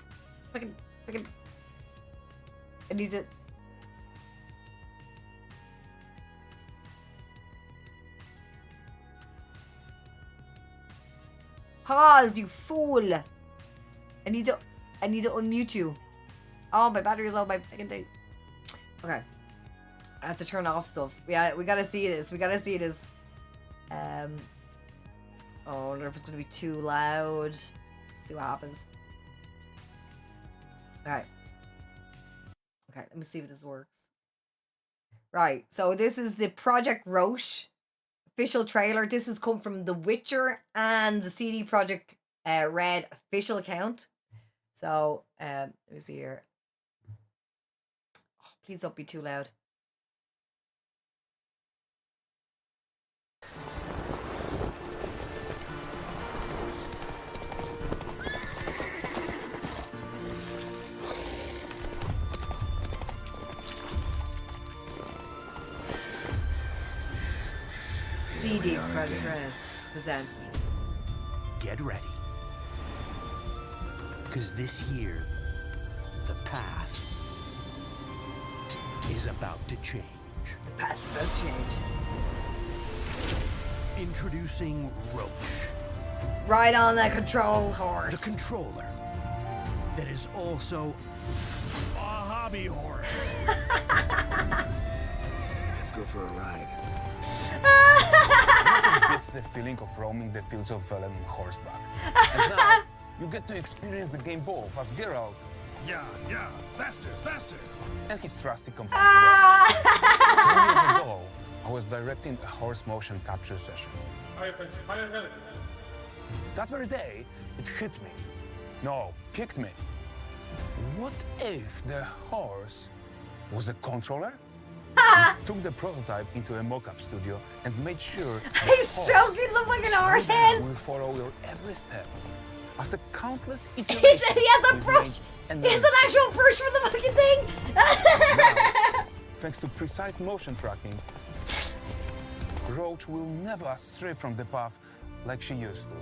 I need to. Pause, you fool. I need to unmute you. Oh, my battery's low, my fucking thing. Okay. I have to turn off stuff. Yeah, we gotta see this. We gotta see this. Oh, I wonder if it's gonna be too loud. See what happens. Alright. Okay, let me see if this works. Right, so this is the Project Roche official trailer. This has come from The Witcher and the CD Projekt Red official account. So, let me see here. Oh, please don't be too loud. CD Projekt Red presents. Get ready. Because this year, the path is about to change. The past is about to change. Introducing Roche. Ride on that control horse. The controller that is also a hobby horse. Let's go for a ride. Nothing beats the feeling of roaming the fields of Velen on horseback. And now, you get to experience the game both as Geralt Yeah, faster. and his trusty companion. 2 years ago, I was directing a horse motion capture session. That very day, it hit me. No, kicked me. What if the horse was a controller? I took the prototype into a mock-up studio and made sure He's stroking the fucking horse head. will follow your every step. After countless He iterations, has a we've brush. made He has an actual brush for the fucking thing. Thanks to precise motion tracking, Roach will never astray from the path like she used to.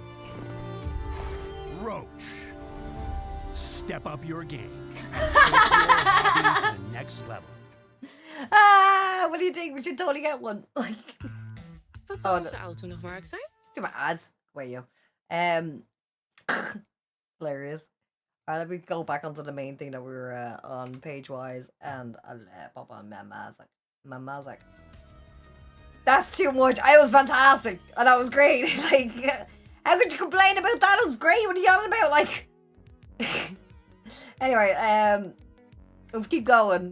Roche. Step up your game. Take your hobby to the next level. What do you think? We should totally get one. Like, Wat Oh, zou onze auto nog waard zijn? do my ads. Wait, you. Hilarious. Alright, let me go back onto the main thing that we were on page-wise, and I'll pop on Mamazik. That's too much. It was fantastic, and that was great. Like, how could you complain about that? It was great. What are you yelling about? Like, anyway, let's keep going.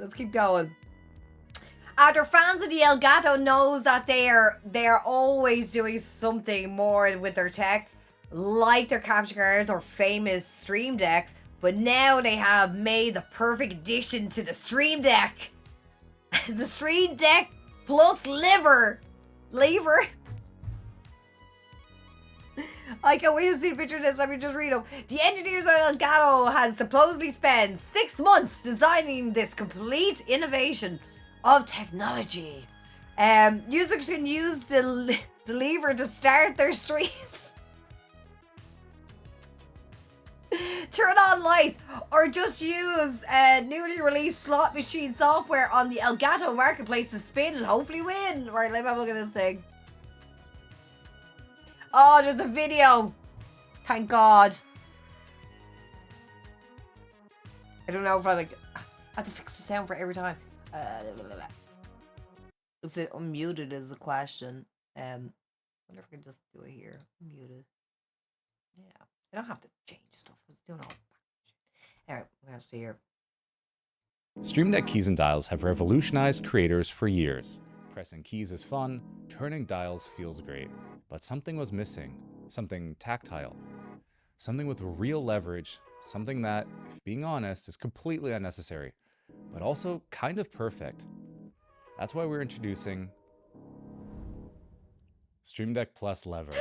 Their fans of the Elgato knows that they're always doing something more with their tech, like their capture cards or famous Stream Decks, but now they have made the perfect addition to the Stream Deck. The Stream Deck plus lever. I can't wait to see a picture of this. Let me just read them. The engineers at Elgato has supposedly spent 6 months designing this complete innovation of technology. Users can use the lever to start their streams, turn on lights, or just use newly released slot machine software on the Elgato marketplace to spin and hopefully win. Right, let me have a look at this thing. Oh, there's a video. Thank God. I don't know if I have to fix the sound for every time. Is it unmuted is the question. I wonder if I can just do it here. Muted. Yeah. I don't have to change stuff. I was doing all that shit. Alright, we're gonna see here. Stream Deck keys and dials have revolutionized creators for years. Pressing keys is fun, turning dials feels great. But something was missing. Something tactile. Something with real leverage. Something that, if being honest, is completely unnecessary, but also kind of perfect. That's why we're introducing Stream Deck Plus Lever.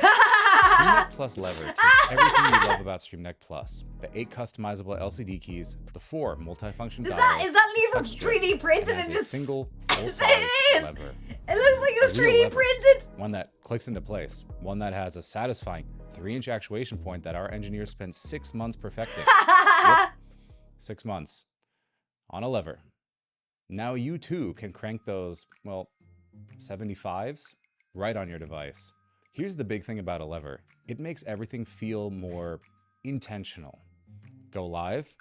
Stream Deck Plus lever takes everything you love about Stream Deck Plus. The 8 customizable LCD keys, the 4 multifunction Is dials, that lever touch strip, 3D printed and and a just single It full-size is. lever. It looks like it's A real 3D lever. printed. One that clicks into place. One that has a satisfying 3-inch actuation point that our engineers spent 6 months perfecting. Yep. 6 months. On a lever. Now you too can crank those, well, 75s right on your device. Here's the big thing about a lever. It makes everything feel more intentional. Go live,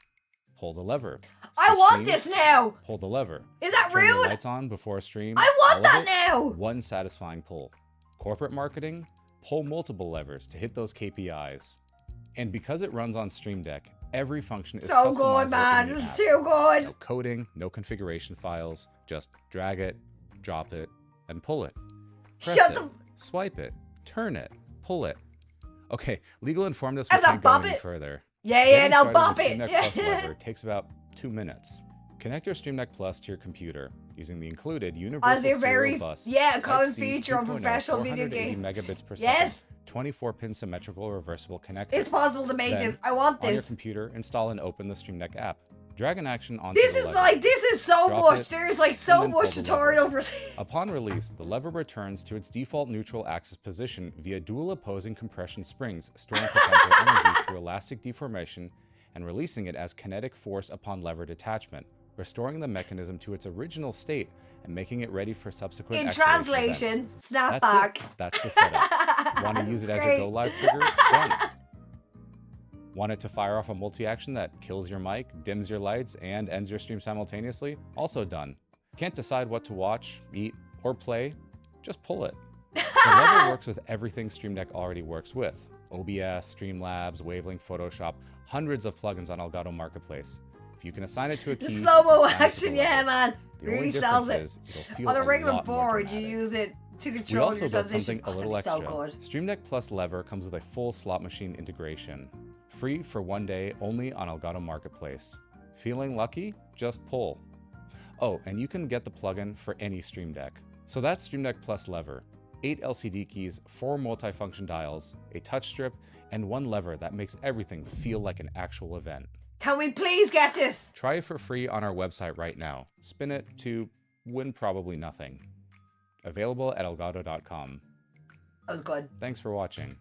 pull the lever. I Switch want scenes, this now. pull the lever. Is that Turn your rude? lights on before a stream. I want all of that it, now. One satisfying pull. Corporate marketing, pull multiple levers to hit those KPIs. And because it runs on Stream Deck, every function is So customizable good, man. within the This is app. too good. No coding, no configuration files. Just drag it, drop it, and pull it. Press Shut it, the. swipe it, turn it, pull it. Okay, Legal informed us we As a can't go bop any it. further. Yeah, Getting now started bop with it. Stream Deck Plus lever takes about 2 minutes. Connect your Stream Deck Plus to your computer using the included universal As a very serial bus. a common Type-C feature on 2.0, professional video 480 games. megabits per second. Yes, 24-pin symmetrical reversible connector. it's possible to make Then, this. I want On your this. computer, install and open the Stream Deck app. Drag an action onto This the is lever. like this is so Drop much. it, There's like and so then much pull the tutorial lever. for. Upon release, the lever returns to its default neutral axis position via dual opposing compression springs, storing potential energy through elastic deformation and releasing it as kinetic force upon lever detachment, restoring the mechanism to its original state and making it ready for subsequent In actuation translation, events. snap That's back. it. That's the setup. Want to use it as a go live trigger? Done. Want it to fire off a multi-action that kills your mic, dims your lights, and ends your stream simultaneously? Also done. Can't decide what to watch, eat, or play? Just pull it. The lever works with everything Stream Deck already works with. OBS, Streamlabs, Wavelength, Photoshop, hundreds of plugins on Elgato Marketplace. If you can assign it to a The key, slow-mo assign it to the action, yeah, lever. man. The only Really difference sells it. is it'll feel On a regular lot more board, you dramatic. use it to We control also your built transitions. something a little that'd be extra. so good. Stream Deck Plus lever comes with a full slot machine integration. Free for 1 day only on Elgato Marketplace. Feeling lucky? Just pull. Oh, and you can get the plugin for any Stream Deck. So that's Stream Deck Plus lever. 8 LCD keys, 4 multifunction dials, a touch strip, and 1 lever that makes everything feel like an actual event. Can we please get this? Try it for free on our website right now. Spin it to win probably nothing. Available at elgato.com. That was good. Thanks for watching.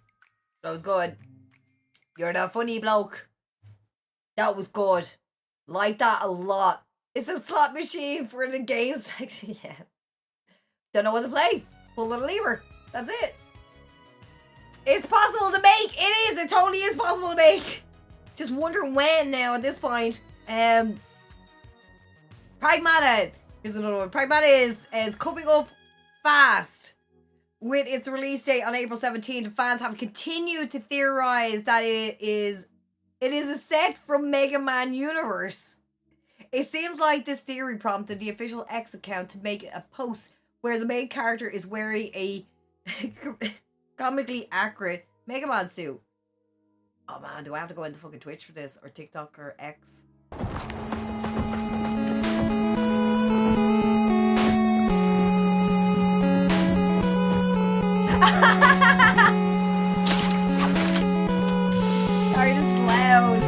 That was good. You're the funny bloke. That was good. Like that a lot. It's a slot machine for the game section. Yeah. Don't know what to play. Pull the lever. That's it. It's possible to make. It is. It totally is possible to make. Just wondering when now at this point. Pragmata. Here's another one. Pragmata is coming up fast with its release date on April 17th. Fans have continued to theorize that it is a set from Mega Man Universe. It seems like this theory prompted the official X account to make a post where the main character is wearing a comically accurate Mega Man suit. Oh man, do I have to go into fucking Twitch for this? Or TikTok or X? Sorry, this is loud.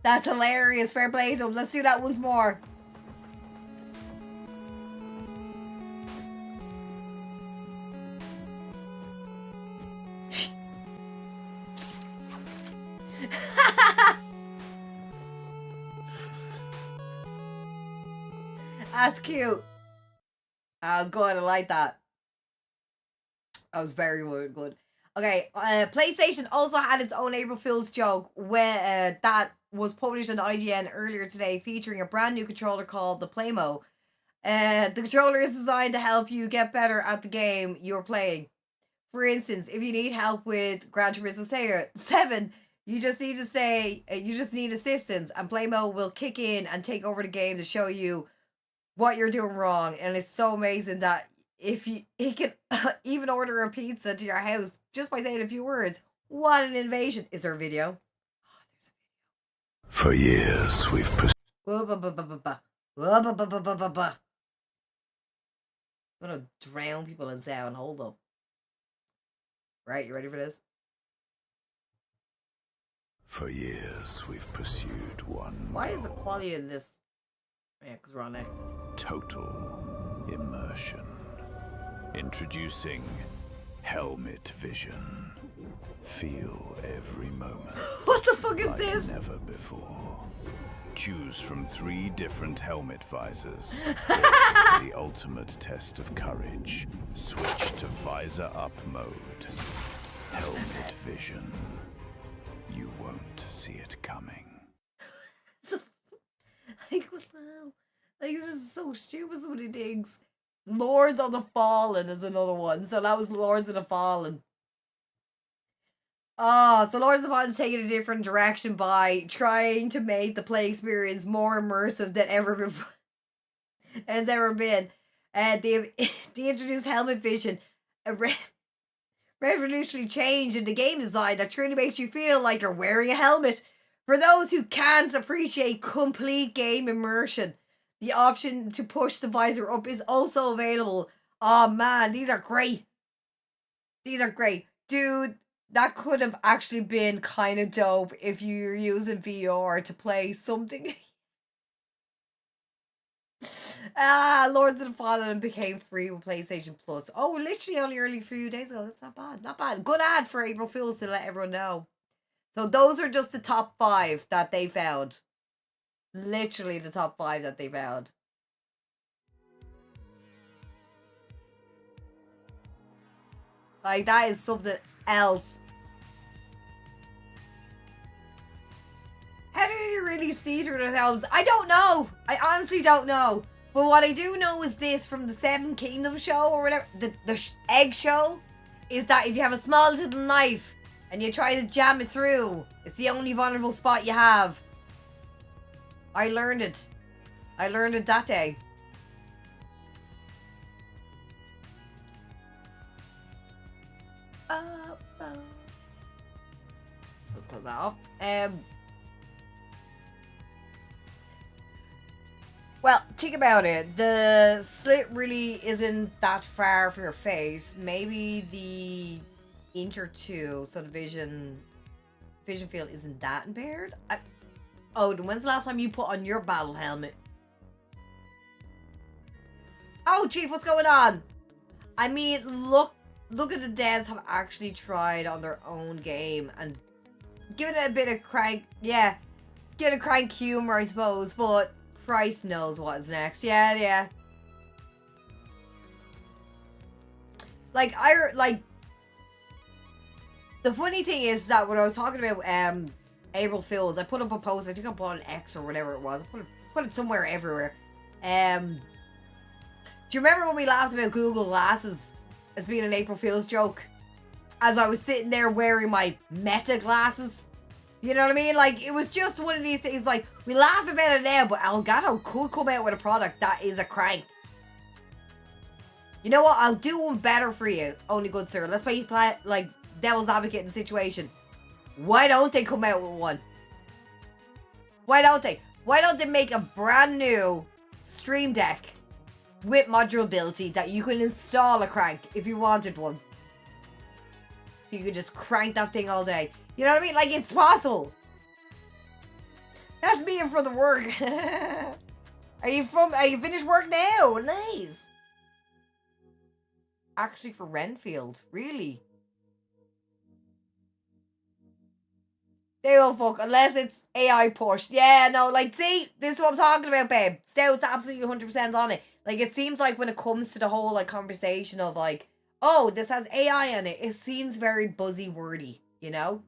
That's hilarious. Fair play to him. Let's do that once more. That's cute. I was good. I like that. That was very good. Okay, PlayStation also had its own April Fool's joke where that was published on IGN earlier today, featuring a brand new controller called the Playmo. The controller is designed to help you get better at the game you're playing. For instance, if you need help with Gran Turismo 7, you just need to say you just need assistance, and Playmo will kick in and take over the game to show you what you're doing wrong. And it's so amazing that he can even order a pizza to your house just by saying a few words. What an innovation! Is there a video? Oh, there's a For years, we've video. I'm gonna drown people in sound. Hold up. Right, you ready for this? For years, we've pursued one Why is the goal. quality of this? Yeah, because we're on X. Total immersion. Introducing Helmet Vision. Feel every moment. What the fuck is like this? never before. Choose from 3 different helmet visors. For the ultimate test of courage. Switch to visor up mode. Helmet Vision. You won't see it coming. Like, what the hell? Like, this is so stupid, so many things. Lords of the Fallen is another one. So that was Lords of the Fallen. Oh, so Lords of the Fallen is taking a different direction by trying to make the play experience more immersive than ever before. Has ever been. They introduced Helmet Vision, a revolutionary change in the game design that truly makes you feel like you're wearing a helmet. For those who can't appreciate complete game immersion, the option to push the visor up is also available. Oh man, these are great. These are great. Dude, that could have actually been kind of dope if you're using VR to play something. Lords of the Fallen became free with PlayStation Plus. Oh, literally only early a few days ago. That's not bad. Not bad. Good ad for April Fools to let everyone know. So those are just the top 5 that they found. Literally the top 5 that they found. Like, that is something else. How do you really see through the helms? I don't know. I honestly don't know. But what I do know is this from the Seven Kingdoms show or whatever, the egg show, is that if you have a small little knife and you try to jam it through, it's the only vulnerable spot you have. I learned it. I learned it that day. Let's close that off. Well, think about it. The slit really isn't that far from your face. Maybe the inter 2, so the vision field isn't that impaired. Oh, then when's the last time you put on your battle helmet? Oh, Chief, what's going on? I mean, look at the devs have actually tried on their own game and given it a bit of crank, yeah, get a crank humor, I suppose, but Christ knows what's next. Yeah. Like, the funny thing is that when I was talking about April Fools, I put up a post. I think I put on X or whatever it was. I put it somewhere everywhere. Do you remember when we laughed about Google Glasses as being an April Fool's joke? As I was sitting there wearing my Meta glasses. You know what I mean? Like, it was just one of these things, like, we laugh about it now, but Elgato could come out with a product that is a crank. You know what? I'll do one better for you, only good sir. Let's play like, devil's advocate in the situation. Why don't they come out with one? Why don't they? Why don't they make a brand new Stream Deck with modulability that you can install a crank if you wanted one? So you could just crank that thing all day. You know what I mean? Like, it's possible. That's me for the work. Are you finished work now? Nice. Actually, for Renfield, really? They will fuck unless it's AI pushed. Yeah, no, like, see, this is what I'm talking about, babe. Stout's absolutely 100% on it. Like, it seems like when it comes to the whole, like, conversation of, like, oh, this has AI on it, it seems very buzzy-wordy, you know?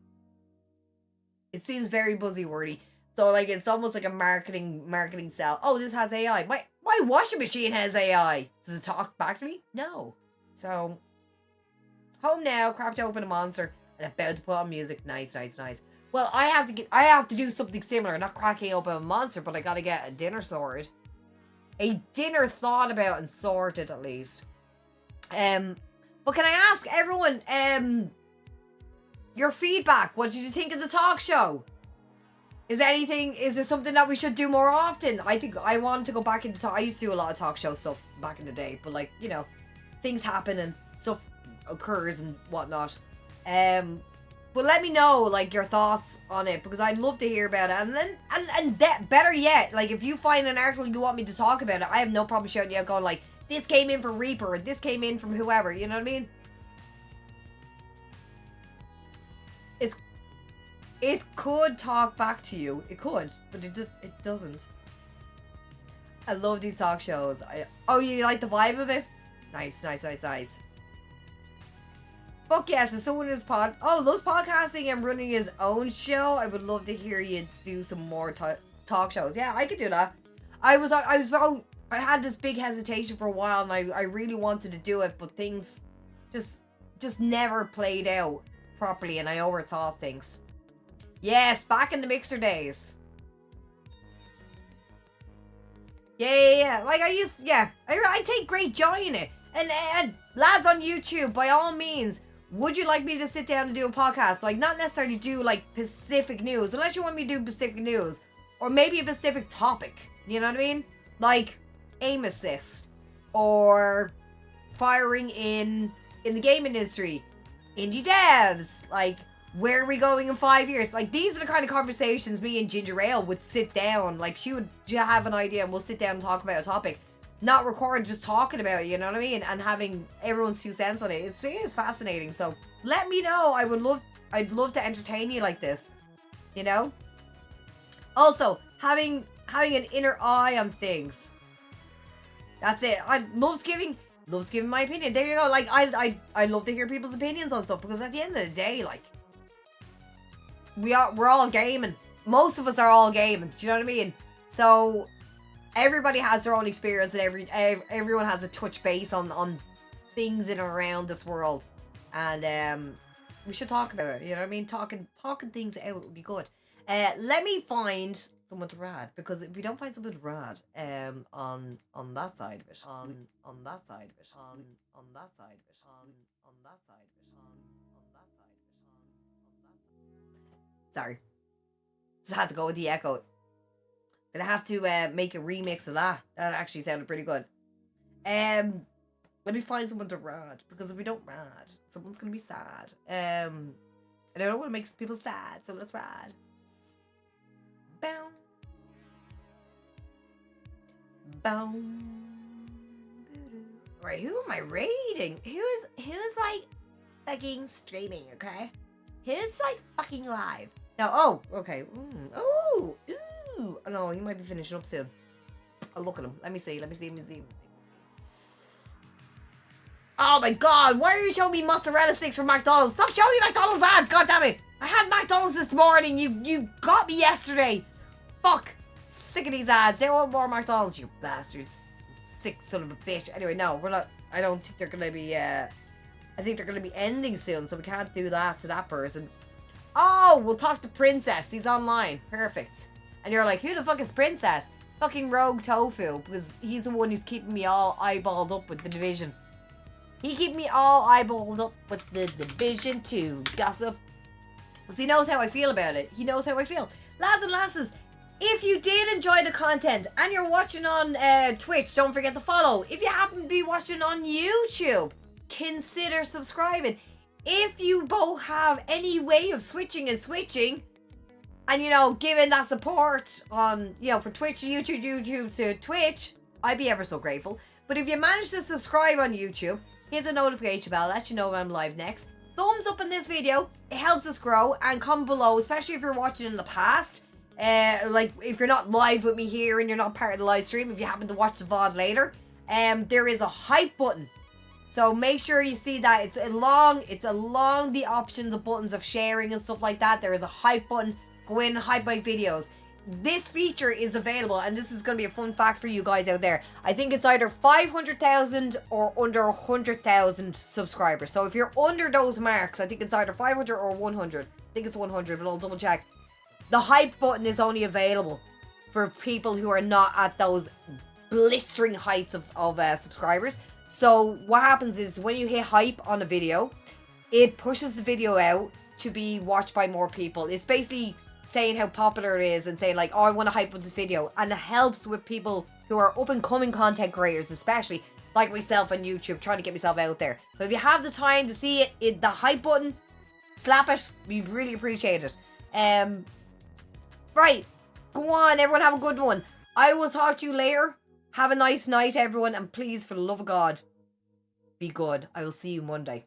It seems very buzzy-wordy. So, like, it's almost like a marketing sell. Oh, this has AI. My washing machine has AI. Does it talk back to me? No. So, home now, cracked open a monster, and about to put on music. Nice. Well, I have to do something similar. Not cracking open a monster, but I gotta get a dinner sorted. A dinner thought about and sorted, at least. But can I ask everyone, your feedback? What did you think of the talk show? Is there something that we should do more often? I think I want to go back into talk. I used to do a lot of talk show stuff back in the day, but, like, you know, things happen and stuff occurs and whatnot. But let me know, like, your thoughts on it, because I'd love to hear about it. And then, better yet, like, if you find an article you want me to talk about it, I have no problem shouting you out, going like, this came in from Reaper, or this came in from whoever, you know what I mean? It could talk back to you. It could, but it doesn't. I love these talk shows. Oh, you like the vibe of it? Nice. Fuck yes, as someone who's loves podcasting and running his own show, I would love to hear you do some more talk shows. Yeah, I could do that. I had this big hesitation for a while, and I really wanted to do it, but things just never played out properly, and I overthought things. Yes, back in the Mixer days. Yeah. Like I take great joy in it. And lads on YouTube, by all means, would you like me to sit down and do a podcast? Like, not necessarily do like Pacific news, unless you want me to do Pacific news, or maybe a specific topic. You know what I mean? Like aim assist, or firing in the game industry, indie devs, like. Where are we going in 5 years? Like, these are the kind of conversations me and Ginger Ale would sit down. Like, she would have an idea and we'll sit down and talk about a topic. Not record, just talking about it, you know what I mean? And having everyone's 2 cents on it. It is fascinating. So, let me know. I'd love to entertain you like this. You know? Also, having an inner eye on things. That's it. I loves giving my opinion. There you go. Like, I love to hear people's opinions on stuff, because at the end of the day, like, we're all gaming. Most of us are all gaming. Do you know what I mean? So everybody has their own experience, and everyone has a touch base on things in and around this world. And we should talk about it. You know what I mean? Talking things out would be good. Let me find someone to rad, because if we don't find someone to rad on that side of it, on that side of it, on that side of it, on that side of it, on that side of it. Sorry. Just had to go with the echo. Gonna have to make a remix of that. That actually sounded pretty good. Let me find someone to rad, because if we don't rad, someone's gonna be sad. And I don't want to make people sad, so let's rad. Bow. Bow. Right, who am I raiding? Who's like fucking streaming, okay? Who's like fucking live? Now, oh, okay. Ooh. Oh no, he might be finishing up soon. I'll look at him. Let me see. Oh my god, why are you showing me mozzarella sticks from McDonald's? Stop showing me McDonald's ads, god damn it! I had McDonald's this morning. You got me yesterday. Fuck. Sick of these ads. They want more McDonald's, you bastards. Sick son of a bitch. Anyway, no, we're not. I don't think they're gonna be I think they're gonna be ending soon, so we can't do that to that person. Oh, we'll talk to Princess. He's online. Perfect. And you're like, who the fuck is Princess? Fucking Rogue Tofu, because he's the one who's keeping me all eyeballed up with the Division. He keep me all eyeballed up with the Division 2 gossip. Because he knows how I feel about it. He knows how I feel. Lads and lasses, if you did enjoy the content and you're watching on Twitch, don't forget to follow. If you happen to be watching on YouTube, consider subscribing. If you both have any way of switching, and, you know, giving that support on, you know, for Twitch to YouTube, YouTube to Twitch, I'd be ever so grateful. But if you manage to subscribe on YouTube, hit the notification bell, let you know when I'm live next. Thumbs up in this video, it helps us grow. And comment below, especially if you're watching in the past, like if you're not live with me here and you're not part of the live stream, if you happen to watch the VOD later, there is a hype button. So make sure you see that. It's along the options of buttons of sharing and stuff like that. There is a hype button. Go in and hype my videos. This feature is available, and this is going to be a fun fact for you guys out there. I think it's either 500,000 or under 100,000 subscribers. So if you're under those marks, I think it's either 500 or 100. I think it's 100, but I'll double check. The hype button is only available for people who are not at those blistering heights of subscribers. So what happens is when you hit hype on a video, it pushes the video out to be watched by more people. It's basically saying how popular it is and saying like, oh, I want to hype up this video. And it helps with people who are up and coming content creators, especially like myself on YouTube, trying to get myself out there. So if you have the time to see it, the hype button, slap it. We really appreciate it. Right. Go on, everyone have a good one. I will talk to you later. Have a nice night, everyone. And please, for the love of God, be good. I will see you Monday.